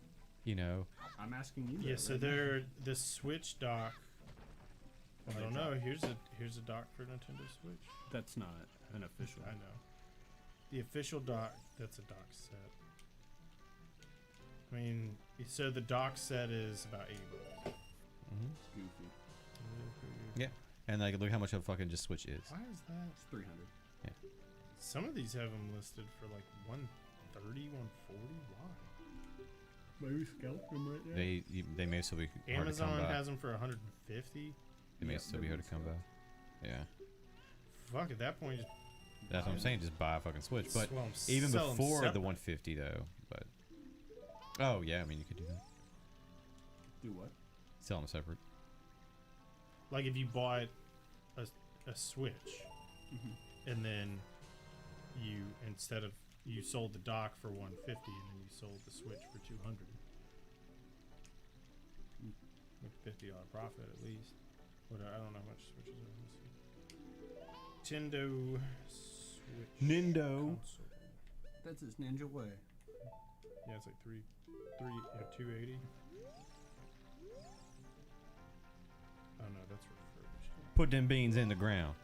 You know. I'm asking you. Yeah. that So right now. they're the Switch dock. I They don't drop- know. Here's a dock for Nintendo Switch. That's not an official. I know. The official dock. That's a dock set. I mean, so the dock set is about $80. Goofy. Yeah. And like look how much a fucking just Switch is. Why is that? It's 300. Some of these have them listed for like 130, 140. Why? Maybe skeleton right there. They may still be hard to come Amazon by. has them for 150. They may Yeah, still be hard to come by. Yeah. Fuck, at that point, just That's what I'm saying. Just buy a fucking Switch. But Well, even sell 'em before the separate. 150 though. But oh yeah, I mean you could do that. Do what? Sell them separate. like if you bought a Switch and then instead of you sold the dock for 150 and then you sold the Switch for 200. Like $50 profit at least. What I don't know how much Switches are. Let's see. Nintendo Switch. Nindo. console. That's his ninja way. Yeah, it's like 280. Oh no, that's refurbished. Put them beans in the ground.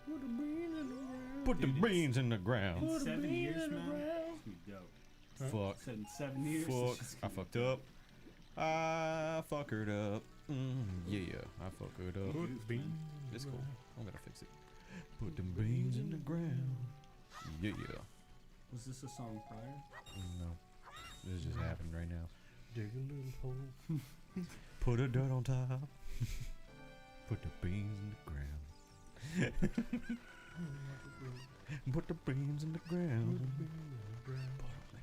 Put the Dude, beans in the ground. In 7 years, man. It's gonna be dope. Fuck. Said in 7 years. it's Fuck. just I gonna fucked up. I fuckered up. Yeah, I fuckered up. Put beans It's cool. I'm gonna fix it. Put them beans in the ground. Yeah. Was this a song prior? No. This is just happening right now. Dig a little hole. Put a dirt on top. Put the beans in the ground. Put the beans in the ground. Put 'em in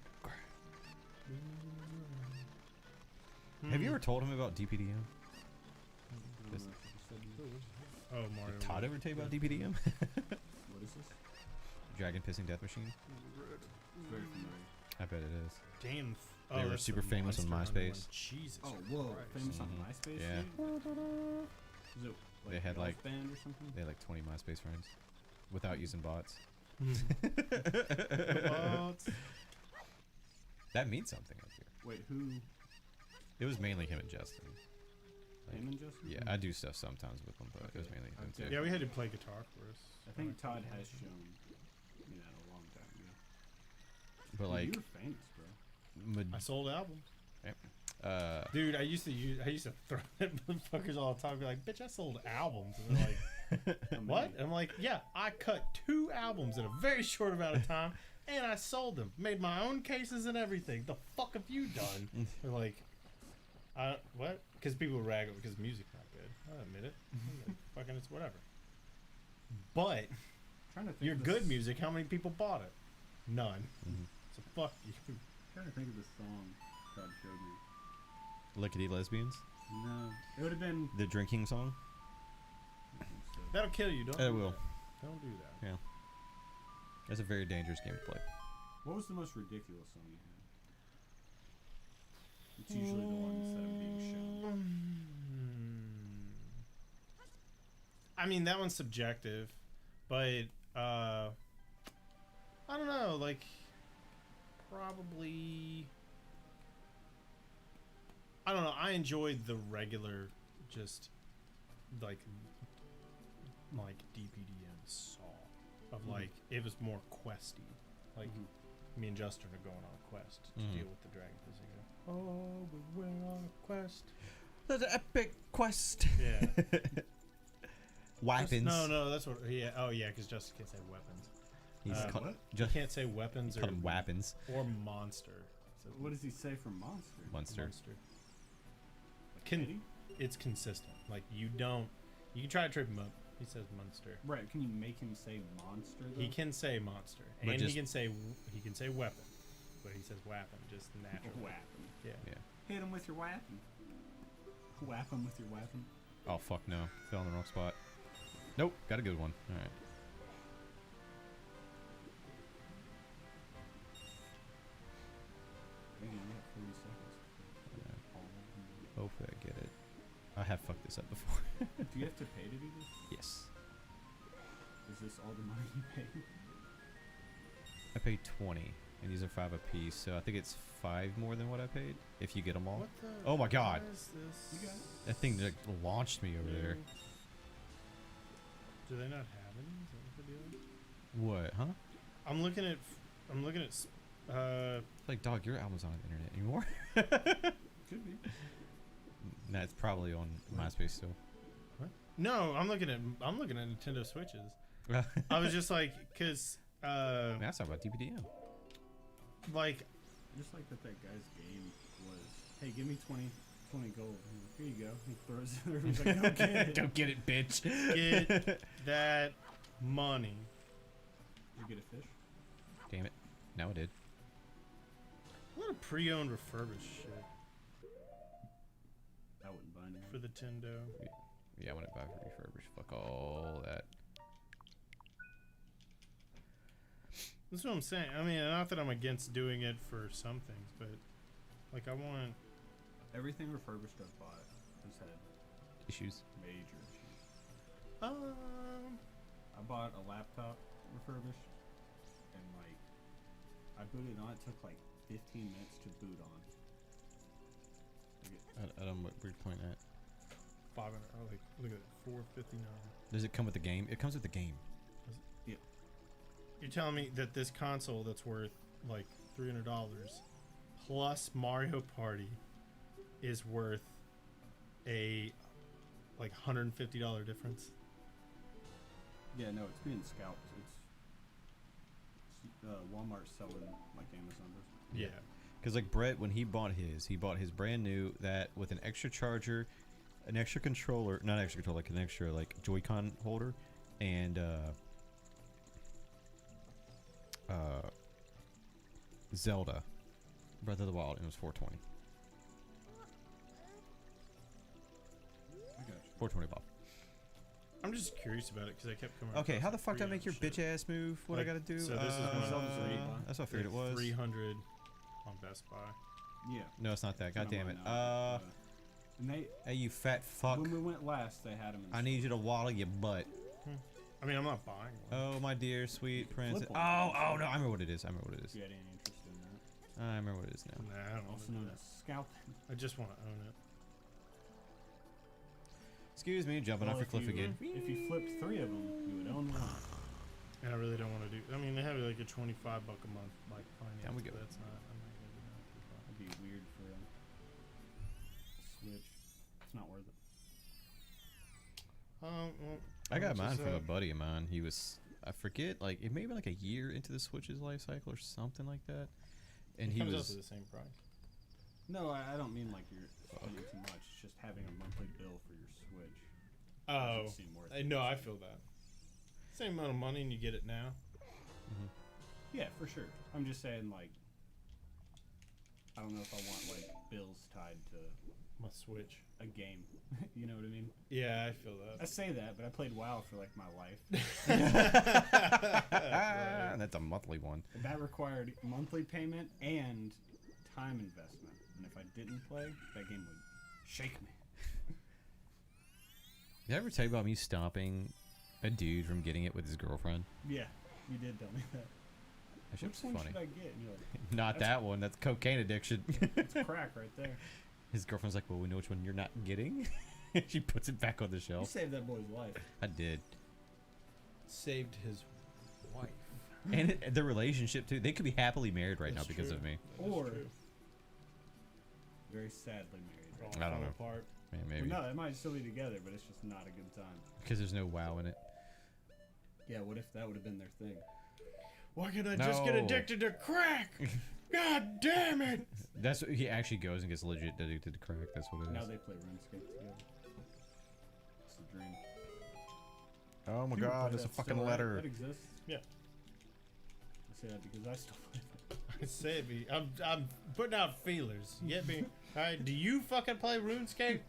the ground. Have you ever told him about DPDM? This- Oh, Mario. Did Todd ever tell you about DPDM? What is this? Dragon Pissing Death Machine? It's very familiar. I bet it is. Damn. They were that's super the famous on Monster Hunter MySpace. one. Jesus. Oh, whoa. Christ. Famous on Mhm. MySpace, Yeah. dude? Is it like They had, Girls like- Band or something? They had like 20 MySpace friends without using bots. What? That means something up here. Wait, who? It was mainly him and Justin. Like, Him and Justin? yeah, I do stuff sometimes with them, but it was Okay. mainly him Okay. too. Yeah, we had to play guitar for us. I think Todd has shown me that a long time ago. But Dude, like, you were famous, bro. I sold albums. uh, Dude, I used to throw at motherfuckers all the time. Be like, bitch, I sold albums. And they're like, How what? many? And I'm like, yeah, I cut 2 albums in a very short amount of time, and I sold them. Made my own cases and everything. The fuck have you done? They're like, what? Because people rag because music's not good. I admit it. Fucking, it's whatever. But Trying to think your of good this- music, how many people bought it? None. Mhm. So fuck you. Trying to think of the song Todd showed me. Lickety Lesbians, No, it would have been. the drinking song. That'll kill you. Don't. It do will. that. Don't do that. That's a very dangerous game to play. What was the most ridiculous song you had? It's usually the ones that are being shown. I mean, that one's subjective, but I don't know. Like, probably. I don't know. I enjoyed the regular, just like DPDM song of like it was more questy. Like me and Justin are going on a quest to Mhm. deal with the dragon physical. Oh, we went on a quest. The epic quest. Yeah. Weapons. No, that's what. Yeah. Oh, yeah, because Justin can't say weapons. He's Uh, called, what? You just can't say weapons call or them weapons. or monster. So What does he say for monster? Monster. It's consistent. Like you don't. You can try to trip him up. He says monster. Right? Can you make him say monster? Though? He can say monster, But and just- he can say weapon, but he says weapon just naturally. Whap him. Yeah. Yeah. Hit him with your weapon. Whap him with your weapon. Oh fuck no! Fell in the wrong spot. Nope, got a good one. All right. Man, you got 40 seconds. Hopefully I get it. I have fucked this up before. Do you have to pay to do this? Yes. Is this all the money you pay? I paid 20, and these are 5 apiece, so I think it's 5 more than what I paid if you get them all. What the? Oh my God. What is this? You got it. That thing like launched me over there. Do they not have any? Is that what they're doing? What? Huh? I'm looking at. Like, dog, your album's not on the internet anymore. Could be. Nah, it's probably on MySpace still. No, I'm looking at Nintendo Switches. I was just like, cause Man, that's not about DPDM. like Just like that guy's game was, hey, give me 20 gold. Here you go. He throws it. Everybody's like, go get it. Don't get it, bitch. Get that money. You get a fish? Damn it. Now it did. A lot of pre-owned refurbished shit I wouldn't buy any. for the Tendo. Yeah, I want to buy refurbished. Fuck all that. That's what I'm saying. I mean, not that I'm against doing it for some things, but like I want. Everything refurbished I've bought has had Issues. major issues. Um. I bought a laptop refurbished, and like, I booted on. It took like 15 minutes to boot on. I don't know what we're pointing at. 500. Oh, like look at it. 459. Does it come with the game? It comes with the game. You're telling me that this console that's worth like $300 plus Mario Party is worth a like $150 difference? Yeah, no, it's being scalped. It's Walmart selling like Amazon does. Yeah. Because like Brett, when he bought his brand new that with an extra charger, an extra controller, not extra controller, like an extra like Joy-Con holder, and Zelda Breath of the Wild, and it was $420. I got you. $420 Bob. I'm just curious about it because I kept coming. Okay, across how the the fuck do I make your pre-owned bitch ass move? What Like, I gotta do? so this is gonna Zelda's $8. That's what I figured it was. 300 on Best Buy. Yeah. No, it's not that. God damn it. And they, Hey, you fat fuck. when we went last, they had them in I need you to waddle your butt. I mean, I'm not buying one. Oh, my dear sweet princess. Flip one. Oh, no, I remember what it is. I remember what it is. If you had any interest in that. I remember what it is now. Nah, I don't Also want known to. as scalping. I just want to own it. Excuse me, jumping off Well, your cliff again. If you flipped 3 of them, you would own one. And I really don't want to do. I mean, they have like a $25 a month like finance. Down we go. But that's not. I'm not gonna do that. That'd be weird for a Switch. It's not worth it. Well, I got how much mine is from a that? buddy of mine. He was, I forget, like, it may have been like a year into the Switch's life cycle or something like that. And It he comes out was, to the same price. No, I don't mean like you're spending too much. It's just having a monthly bill for your Switch. Oh, Doesn't seem worth it. no, I feel that. Same amount of money and you get it now. Yeah, for sure. I'm just saying, like, I don't know if I want like bills tied to My Switch. a game. You know what I mean? Yeah, I feel I that. say that, but I played WoW for like my life. that's a monthly one. That required monthly payment and time investment. And if I didn't play, that game would shake me. Did I ever tell you about me stopping a dude from getting it with his girlfriend? Yeah, you did tell me that. That shit Which was one funny. should I get? And you're like, Not That's- that one. That's cocaine addiction. it's crack right there. His girlfriend's like, well, we know which one you're not getting. She puts it back on the You shelf. saved that boy's life. I did. Saved his wife. And the relationship, too. They could be happily married right That's now because true. of me. Or very sadly married. I don't know. Apart. Man, Well, maybe. no, they might still be together, but it's just not a good time. Because there's no wow in it. Yeah, what if that would have been their thing? Why can't I just get No. addicted to crack? God damn it! That's what he actually goes and gets legit addicted to crack. That's what it is. Now they play RuneScape together. It's the dream. Oh my People god, play it's a that fucking still, right? letter. That exists. Yeah. I say that because I still play it. I say me. I'm putting out feelers. You get me? Alright, do you fucking play RuneScape?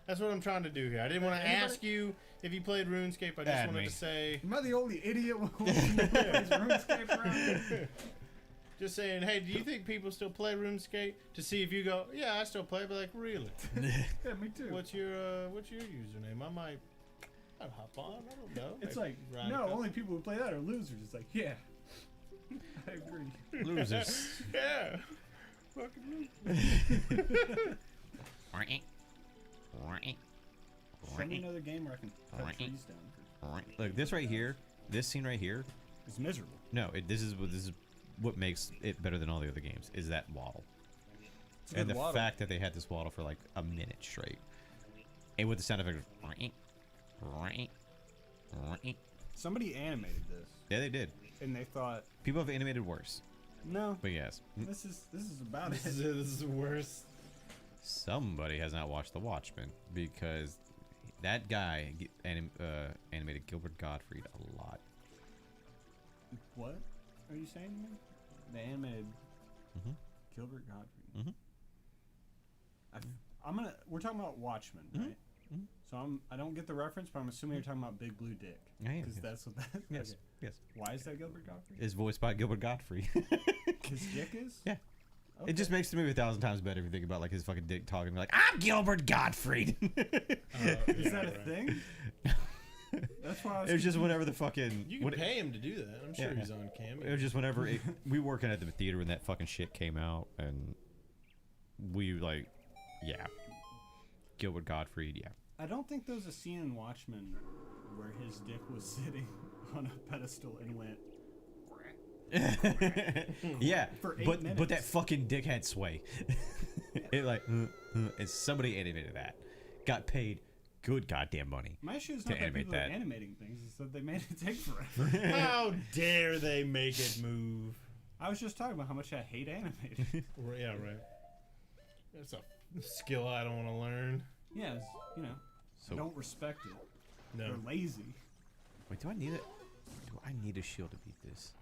That's what I'm trying to do here. I didn't want to Anybody- ask you if you played RuneScape. I just Add wanted me. to say, Am I the only idiot who plays RuneScape around here? just saying, hey, do you think people still play RuneScape? To see if you go, yeah, I still play, but like, really? Yeah, me too. What's your username? I'd hop on. I don't know. It's Maybe like, ride a no, couple- only people who play that are losers. It's like, yeah. I agree. Losers. Yeah. Fucking losers. Show me another game where I can cut trees down. Look, this right here, this scene right here. It's miserable. No, this is what makes it better than all the other games. Is that waddle. It's a And good the waddle. fact that they had this waddle for like a minute straight. And with the sound effect of Somebody animated this, yeah, they did. and they thought, People have animated worse. No. But yes, This is about This it. is worse. somebody has not watched The Watchmen because that guy animated Gilbert Gottfried a lot. What are you saying to me? The animated Mm-hmm. Gilbert Gottfried. Mm-hmm. We're talking about Watchmen, right? Mhm. So I don't get the reference, but I'm assuming you're talking about Big Blue Dick. I am, Because yes. that's what that. Yes, Okay. yes. Why is that Gilbert Gottfried? Is voiced by Gilbert Gottfried. His dick is? Yeah. Okay. It just makes the movie 1,000 times better if you think about like his fucking dick talking like, I'm Gilbert Gottfried. Is that a thing? That's why I was. It was just whenever the fucking. You can pay him to do that. I'm sure Yeah. he's on camera. It was just whenever we working at the theater when that fucking shit came out, and we like, yeah, Gilbert Gottfried, yeah. I don't think there was a scene in Watchmen where his dick was sitting on a pedestal and went. Yeah, For 8 but minutes. that fucking dick had sway. It like, and somebody animated that, got paid good goddamn money. My issue is To not that animate people are that. animating things; it's that they made it take forever. How dare they make it move? I was just talking about how much I hate animating. Yeah, right. That's a skill I don't want to learn. Yeah, I So don't respect it. No. They're lazy. wait, do I need it? Do I need a shield to beat this?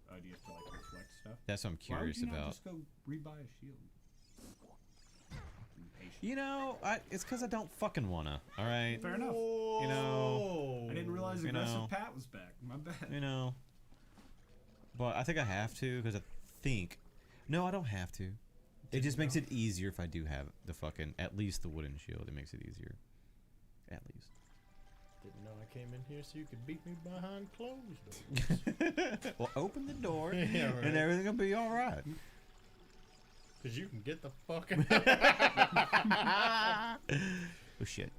Oh, do you have to like reflect stuff? That's what I'm Why would curious you not about. just go rebuy a shield? Impatient. You know, it's because I don't fucking wanna. All right. Fair enough. You know, I didn't realize You aggressive know. Pat was back. My bad. You know. But I think I have to because I think. No, I don't have to. It just makes it easier if I do have the fucking at least the wooden shield. It makes it easier. At least. Didn't know I came in here so you could beat me behind closed doors. Well, open the door Yeah, right. and everything will be all right. Because you can get the fuck out. Oh shit.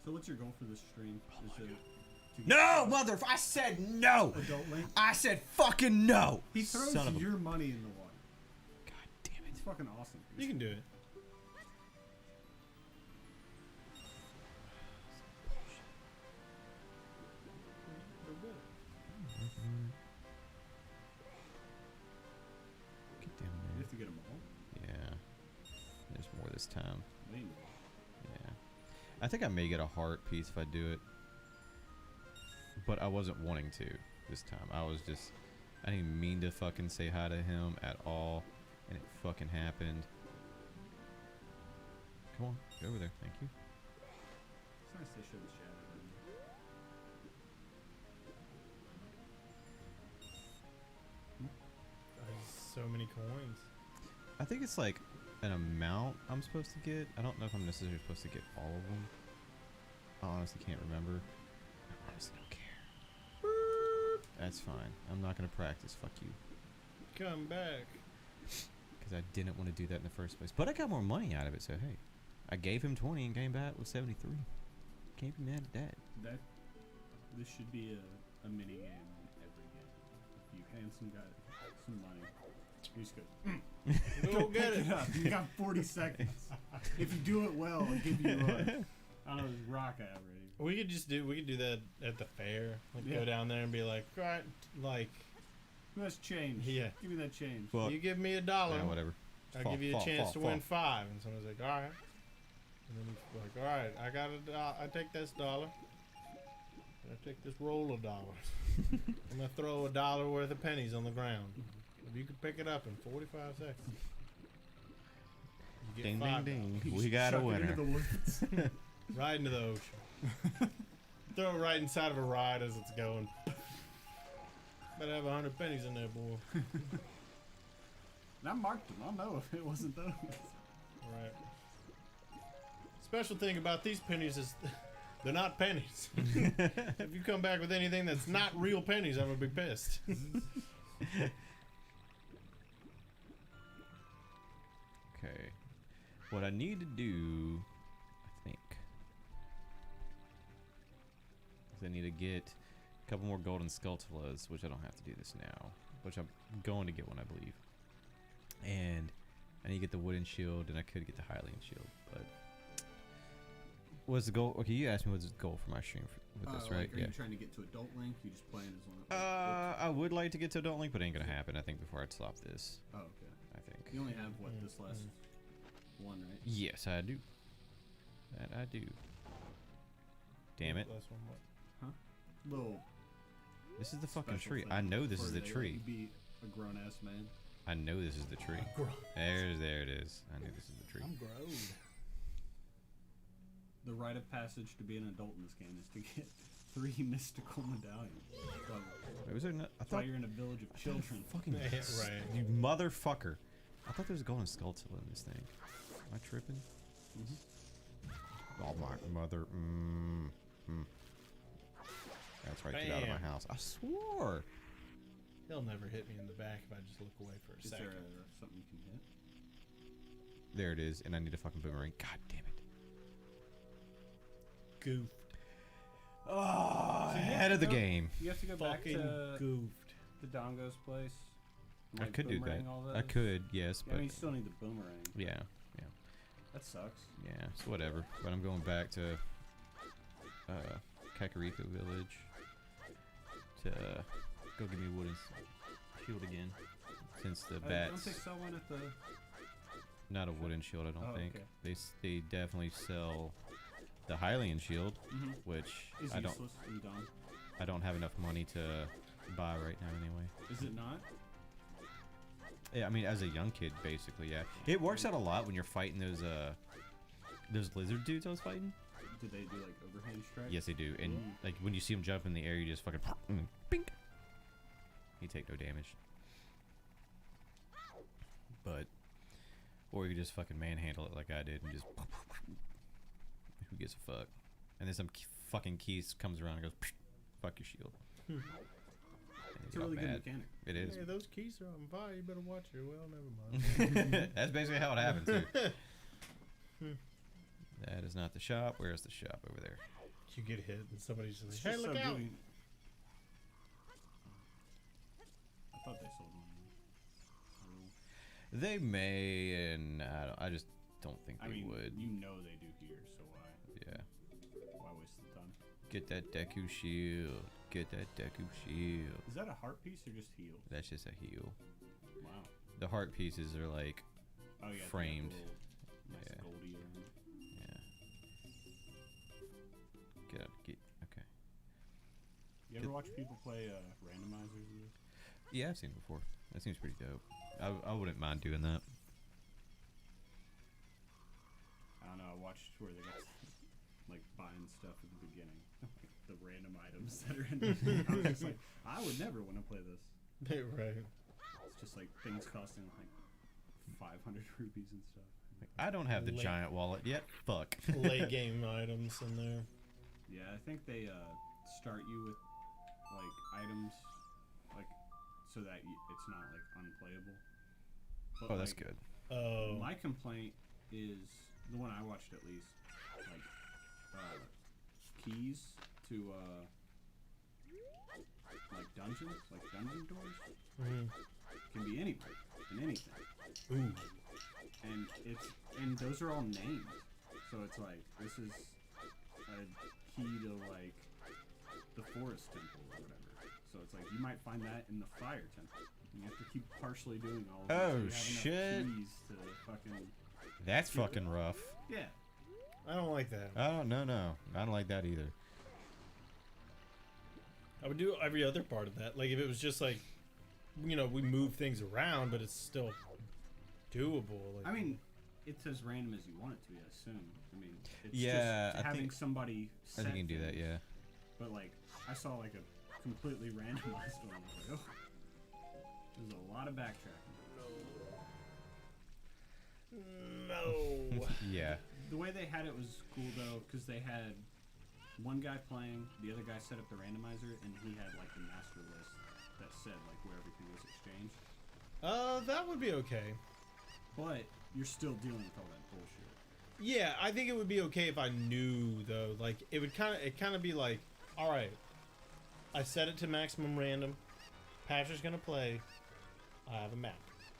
So what's your goal for this stream? Is it to get No, mother! I said no. Adult Link? I said fucking no. He throws Son of a your money in the water. God damn It's it. fucking awesome. You can do it. Get down You there. have to get them all. Yeah. There's more this time. Maybe. Yeah. I think I may get a heart piece if I do it. But I wasn't wanting to this time. I didn't mean to fucking say hi to him at all. And it fucking happened. Come on, go over there. Thank you. It's nice they show the shadow. So many coins. I think it's like an amount I'm supposed to get. I don't know if I'm necessarily supposed to get all of them. I honestly can't remember. I honestly don't care. That's fine. I'm not going to practice. Fuck you. Come back. Because I didn't want to do that in the first place. But I got more money out of it, so hey. I gave him 20 and came back with 73. Can't be mad at that. This should be a mini game in every game. If you hand some guy some money, you just go. Go get it. up. You got 40 seconds. If you do it well, I'll give you I don't know, rock average. We could do that at the fair. Like Yeah. go down there and be like, right, like Who has change? Yeah. Give me that change. Well, you give me $1, yeah, whatever. I'll Fall, give you a fall, chance fall, to fall. win 5. And someone's like, all right. And then he's like, all right, I got I take this $1. I take this roll of dollars. I'm gonna throw $1 worth of pennies on the ground. If you can pick it up in 45 seconds, you get Ding, $5. ding, You ding. We just got a chuck it winner. into the woods. Right into the ocean. Throw it right inside of a ride as it's going. Better have 100 pennies in there, boy. And I marked them. I'll know if it wasn't those. Right. Special thing about these pennies is they're not pennies. If you come back with anything that's not real pennies, I'm gonna be pissed. Okay. What I need to do, I think, is I need to get a couple more golden sculptulas, which I don't have to do this now, which I'm going to get one, I believe. And I need to get the wooden shield, and I could get the Hylian shield, but What's the goal? Okay, you asked me what's the goal for my stream with this, right? Like, are you trying to get to Adult Link? You just playing as one? I would like to get to Adult Link, but it ain't gonna happen. I think before I'd stop this. Oh, okay. I think. You only have what this last one, right? Yes, I do. That I do. Damn it! Last one, what? Little. This is the fucking special tree. thing I know this before is the they let tree. you be a grown ass man. I know this is the tree. There it is. I knew this is the tree. I'm grown. The rite of passage to be an adult in this game is to get 3 mystical medallions. So, Was there not? I that's why thought you're in a village of children. fucking Yeah, right. you motherfucker. I thought there was a golden skeleton in this thing. Am I tripping? Oh my mother. That's right. Get out of my Bam. house. I swore. He'll never hit me in the back if I just look away for a Is second. there something you can hit? There it is, and I need a fucking boomerang. God damn it. Goofed. Oh, So you have head to of the go- game. You have to go back Fucking to goofed. Dongo's place. I could do that. boomerang all I those? could, yes, I but mean, you still need the boomerang. yeah, That sucks. yeah, it's whatever. But I'm going back to Kakariko Village to go give me a wooden shield again. Since the Don't bats, they sell one at the? not a wooden shield, I don't Oh, think. okay. They definitely sell the Hylian shield, which Is I useless and dumb. don't have enough money to buy right now anyway. Is it not? Yeah, I mean, as a young kid, basically, yeah. It works out a lot when you're fighting those lizard dudes I was fighting. Did they do like overhand strike? Yes, they do. And Ooh. like when you see them jump in the air, you just fucking bink. You take no damage. But, or you just fucking manhandle it like I did and just. Who gives a fuck? And then some fucking keys comes around and goes, fuck your shield. And you It's a get all really good mad. mechanic. It is. Hey, those keys are on fire. You better watch it. Well, never mind. That's basically how it happened too. That is not the shop. Where's the shop over there? You get hit and somebody's just It's like, hey, just look so out. gooey. I thought they sold one. They may, and I just don't think I they mean, would. you know they do here, so why? Yeah. Why waste the time? Get that Deku shield. Get that Deku shield. Is that a heart piece or just heal? That's just a heal. Wow. The heart pieces are like, Oh yeah. they got the Framed. little Nice Yeah. goldy around. yeah. Get. Okay. You ever watch people play randomizers? With this? Yeah, I've seen it before. That seems pretty dope. I wouldn't mind doing that. I don't know. I watched where they got like buying stuff at the beginning, like the random items that are in there. I was just like, I would never want to play this. Right. It's just like things costing like 500 rupees and stuff. I don't have the Late. giant wallet yet. Fuck. Late game items in there. Yeah, I think they start you with like items, like so that it's not like unplayable. But, Oh, that's like, good. Oh. My complaint is the one I watched at least, like keys to like dungeons, like dungeon doors, can be anywhere and anything. Ooh. And those are all named, so it's like this is a key to like the forest temple or whatever. So it's like you might find that in the fire temple. And you have to keep partially doing all of this. Oh, so you have shit. enough keys to fucking That's fucking rough. yeah. I don't like that. I don't. No. I don't like that either. I would do every other part of that. Like if it was just like, you know, we move things around, but it's still doable. Like, I mean, it's as random as you want it to be. I assume. I mean, it's Yeah, just I having think- somebody. I Set think you can do that. things. Yeah. But like, I saw like a completely randomized one. I was like, oh, there's a lot of backtracking. no. Yeah. The way they had it was cool though, because they had one guy playing, the other guy set up the randomizer, and he had like the master list that said like where everything was exchanged. That would be okay. But you're still dealing with all that bullshit. Yeah, I think it would be okay if I knew though. Like it would kind of be like, all right, I set it to maximum random. Patrick's gonna play. I have a map,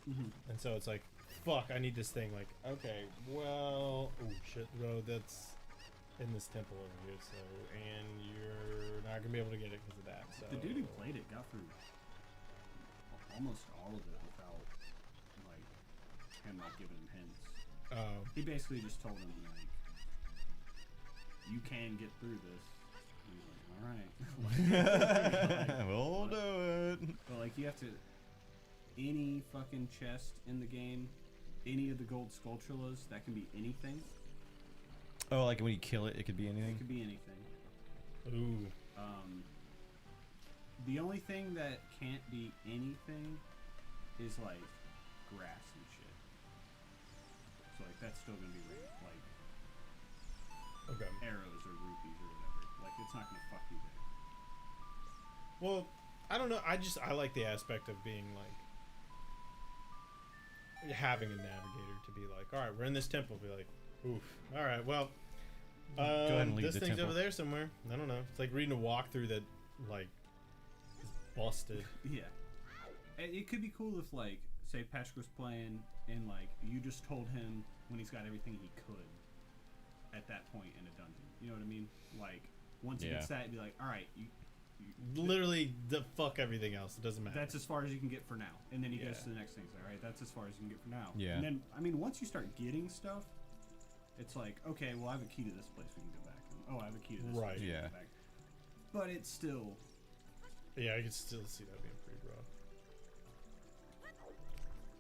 and so it's like, fuck, I need this thing. Like, okay, well, oh shit, bro, that's in this temple over here. So, and you're not gonna be able to get it because of that. So The dude who played it got through almost all of it without like him like giving him hints. Oh. He basically just told him like, "You can get through this." And he's like, "All right." We'll do it. But like you have to, any fucking chest in the game, any of the gold sculptulas, that can be anything. Oh, like when you kill it, it could be It anything? could be anything. Ooh. The only thing that can't be anything is like grass and shit. So like that's still gonna be like Okay. arrows or rupees or whatever. Like it's not gonna fuck you there. Well, I don't know. I like the aspect of being like having a navigator to be like, all right, we're in this temple. Be like, oof. All right, well, Go ahead and leave this the thing's temple. over there somewhere. I don't know. It's like reading a walkthrough that like is busted. Yeah. It could be cool if like say Patrick was playing and like you just told him when he's got everything he could at that point in a dungeon. You know what I mean? Like once he gets that, you'd be like, all right, you Literally, the fuck everything else. It doesn't matter. that's as far as you can get for now. And then he goes Yeah. to the next thing. He's like, all right, that's as far as you can get for now. Yeah. And then, I mean, once you start getting stuff, it's like, okay, well, I have a key to this place. We can go back. And, oh, I have a key to this Right. place. We can Yeah. go back. But it's still... Yeah, I can still see that being pretty rough.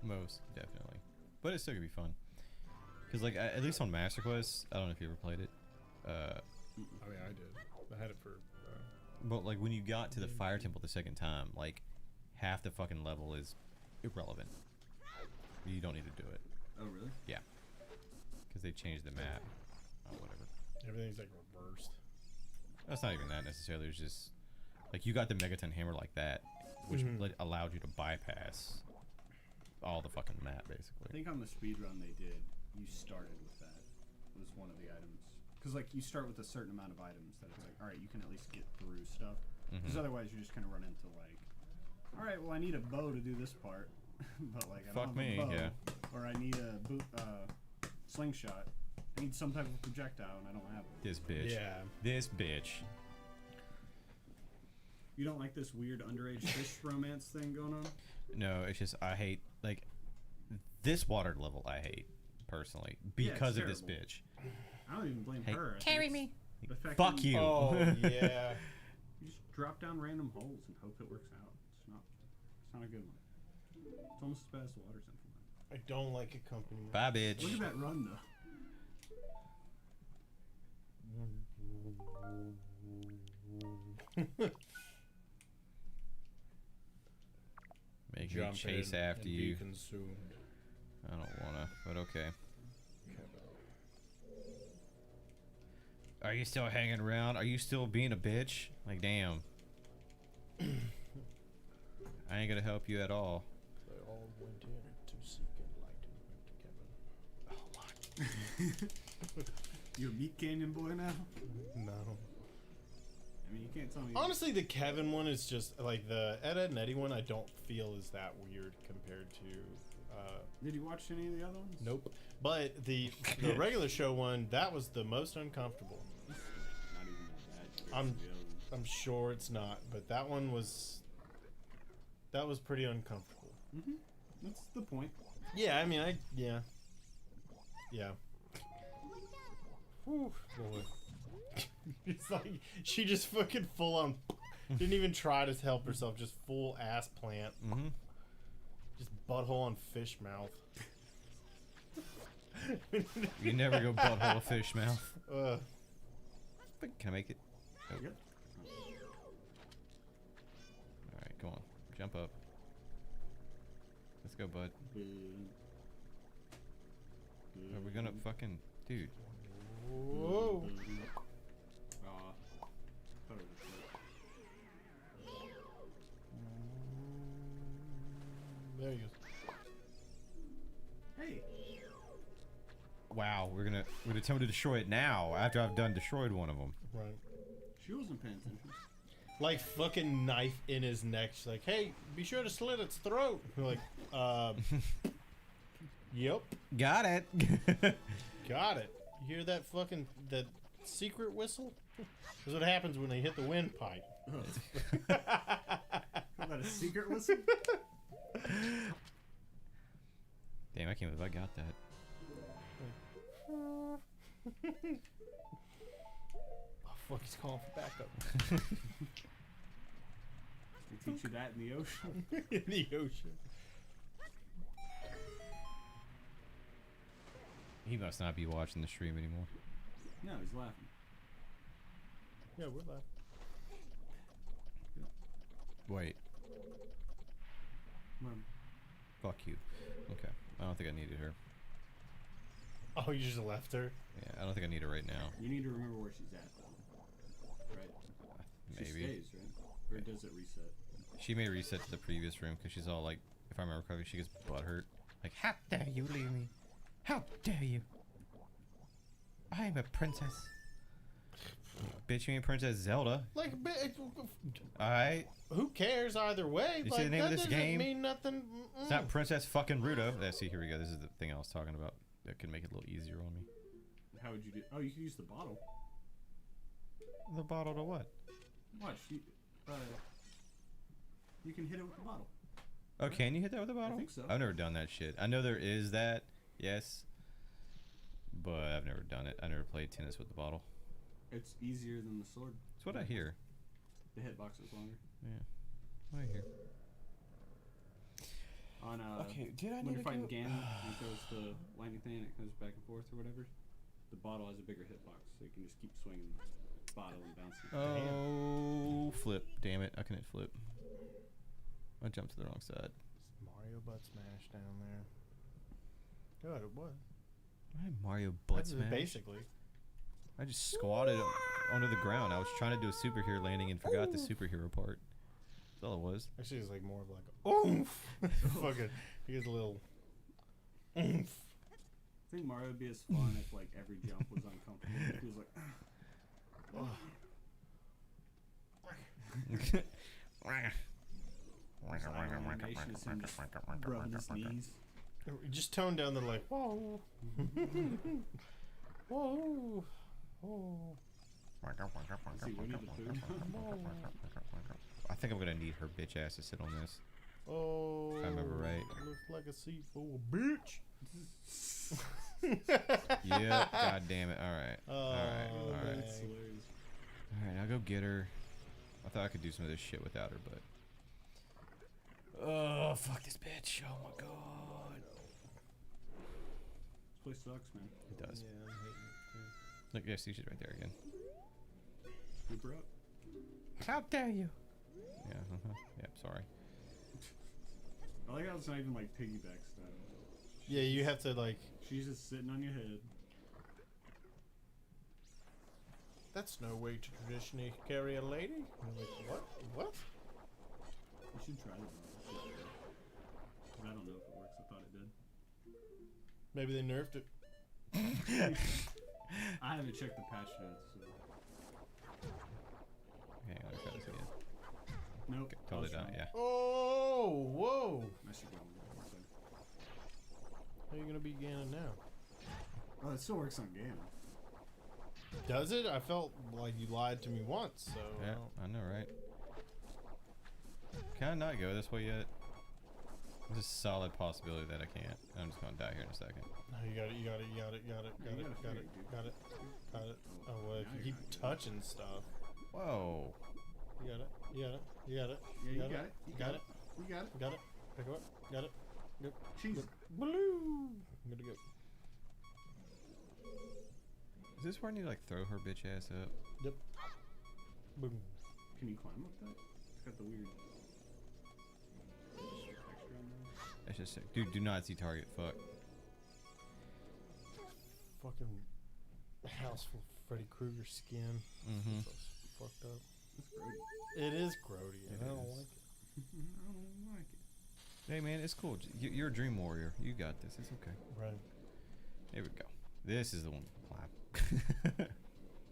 Most definitely, but it's still gonna be fun. Cause like at least on Master Quest, I don't know if you ever played it. I mean, I did. I had it for. But like when you got to the Fire Temple the second time, like half the fucking level is irrelevant. You don't need to do it. Oh, really? Yeah, because they changed the map. Oh, whatever. Everything's like reversed. That's not even that necessarily. It's just like you got the Megaton hammer like that, which like, allowed you to bypass all the fucking map I basically. think on the speed run they did, you started with that. Was one of the items. Because, like, you start with a certain amount of items that it's like, all right, you can at least get through stuff. Because otherwise you just kind of run into, like, all right, well, I need a bow to do this part. But, like, I Fuck don't have me, a bow. yeah. Or I need a slingshot. I need some type of projectile, and I don't have it. This bitch. Yeah. This bitch. You don't like this weird underage fish romance thing going on? No, it's just I hate like this water level. I hate personally Yeah, it's because of this terrible. bitch. I don't even blame Hey, her. I think carry it's me. the fact Fuck that you. Oh yeah. You just drop down random holes and hope it works out. It's not a good one. It's almost as bad as the water temple. I don't like a company. Bye, bitch. Look at that run though. Make me Jump chase in after and you. Be consumed. I don't wanna, but okay. Are you still hanging around? Are you still being a bitch? Like, damn. I ain't gonna help you at all. They all went in to seek enlightenment together. Oh my. You a Meat Canyon boy now? No. I mean, you can't tell me. Honestly, the Kevin one is just like the Ed and Eddie one. I don't feel is that weird compared to. Did you watch any of the other ones? Nope. But the regular show one, that was the most uncomfortable. Not even that bad. I'm sure it's not, but that one was. That was pretty uncomfortable. That's the point. Yeah, I mean, yeah. Whew, boy. It's like she just fucking full on. Didn't even try to help herself. Just full ass plant. Mm-hmm. Just butthole on fish mouth. You never go butthole of fish mouth. Ugh. But can I make it? Oh. Yep. Alright, come on. Jump up. Let's go, bud. Are we gonna fucking... Dude. Whoa. Thought it was There he goes. Hey. Wow, we're gonna tell me to destroy it now after I've done destroyed one of them. Right. She wasn't paying attention. Like fucking knife in his neck. She's like, hey, be sure to slit its throat. We're like, yep. Got it. Got it. You hear that fucking that secret whistle? That's what happens when they hit the windpipe. Is that a secret whistle? Damn, I can't believe I got that. Oh fuck, he's calling for backup. They teach you that in the ocean. In the ocean. He must not be watching the stream anymore. No, he's laughing. Yeah, we're laughing. Wait. Mom. Fuck you. Okay. I don't think I needed her. Oh, you just left her? Yeah, I don't think I need her right now. You need to remember where she's at, though. Right? She Maybe. stays, right? Or does it reset? She may reset to the previous room because she's all like, if I remember correctly, she gets butthurt. Like, how dare you leave me? How dare you? I am a princess. Bitch, you ain't Princess Zelda. Like, Alright? who cares either way? You Like, see the name of that this doesn't game? mean nothing. It's not Princess fucking Ruto. Yeah, see, here we go. This is the thing I was talking about. That could make it a little easier on me. How would you do? Oh, you could use the bottle. The bottle to what? Watch. You can hit it with the bottle. Oh, can you hit that with a bottle? I think so. I've never done that shit. I know there is that, yes. But I've never done it. I never played tennis with the bottle. It's easier than the sword. That's what I hear. The hitbox is longer. Yeah. What I hear. On Okay, did I when need you're to fighting go? Ganon, and it goes the lightning thing and it goes back and forth or whatever. The bottle has a bigger hitbox, so you can just keep swinging the bottle and bouncing. Oh, flip. Damn it. I can hit flip. I jumped to the wrong side. Mario butt smash down there. God, it was. Why Mario butt That's smash? basically. I just squatted onto the ground. I was trying to do a superhero landing and forgot the superhero part. That's all it was. Actually, it's like more of like oomph. Fucking, he gets a little oomph. I think Mario would be as fun if like every jump was uncomfortable. He was like, animation is him just rubbing his knees. Just tone down the like whoa, whoa, whoa. See, Winnie the Pooh. I think I'm gonna need her bitch ass to sit on this. Oh, If I remember right. Looks like a seat full of bitch. Yeah, god damn it. Alright. Oh, Alright. dang. That's hilarious. Alright, I'll go get her. I thought I could do some of this shit without her, but. Oh, fuck this bitch. Oh my god. This place sucks, man. It does. Yeah, I'm hating it too. Look, yeah, see, she's right there again. Scoop her up. How dare you? Yeah, Yep, sorry. I like how it's not even like piggyback style. Yeah, you have to like. She's just sitting on your head. That's no way to traditionally carry a lady. I'm like, what? What? You should try that. I don't know if it works. I thought it did. Maybe they nerfed it. I haven't checked the patch notes. So. Okay, I'll try this again. Nope. Okay, totally done, yeah. Oh, whoa! I should go on so. How are you gonna beat Ganon now? Oh, it still works on Ganon. Does it? I felt like you lied to me once, so. Yeah, I know, right? Can I not go this way yet? There's a solid possibility that I can't. I'm just gonna die here in a second. No, you got it, you got it, you got it, got it, Yeah, got you it, gotta got figure it, it, dude. got it, got it. Oh, well, if Now you you're keep not good. touching stuff. Whoa. You got it, you got it, you got it. Yeah, you got it. You got it, You got it. you got it. Pick it up, got it. Go. Cheesin. Blue! I'm gonna go. Is this where I need to like throw her bitch ass up? Yep. Boom. Can you climb up that? It's got the weird texture on there. That's just sick. Dude, do not see target. Fuck. Fucking house full of Freddy Krueger skin. Mm-hmm. That's fucked up. That's grody. It is grody, and It I don't is. like it. I don't like it. Hey man, it's cool. You're a dream warrior. You got this. It's okay. Right. Here we go. This is the one to climb.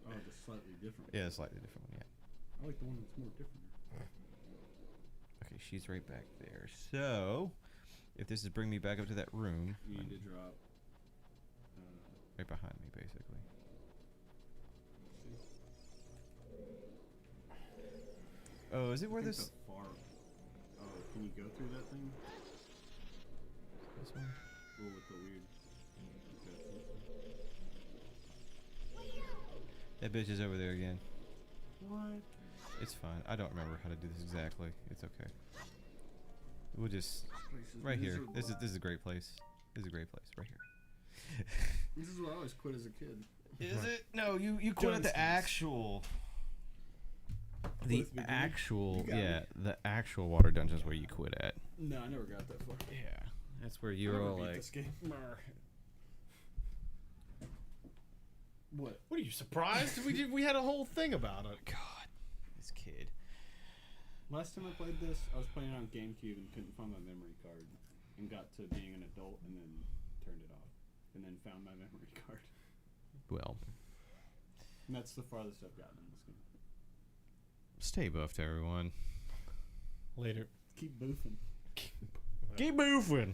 Oh, the slightly different. Yeah, it's slightly different one, yeah. I like the one that's more different. Okay, she's right back there. So, if this is bringing me back up to that room, You need to drop. right behind me, basically. Oh, is it where I think this? the far. Oh, can you go through that thing? This one? Oh, with the weird. That bitch is over there again. What? It's fine. I don't remember how to do this exactly. It's okay. We'll just Place is right here. miserable. This is a great place. This is a great place right here. This is what I always quit as a kid. Is it? No, you quit at the actual. The at the beginning? actual, You got yeah, me. the actual water dungeons where you quit at. No, I never got that far. Yeah, that's where I you're never all beat like. this game. What? What are you surprised? We had a whole thing about it. God, this kid. Last time I played this, I was playing it on GameCube and couldn't find my memory card, and got to being an adult and then turned it off, and then found my memory card. Well, And that's the farthest I've gotten in this game. stay buffed, everyone. Later. Keep boofing. Keep moving.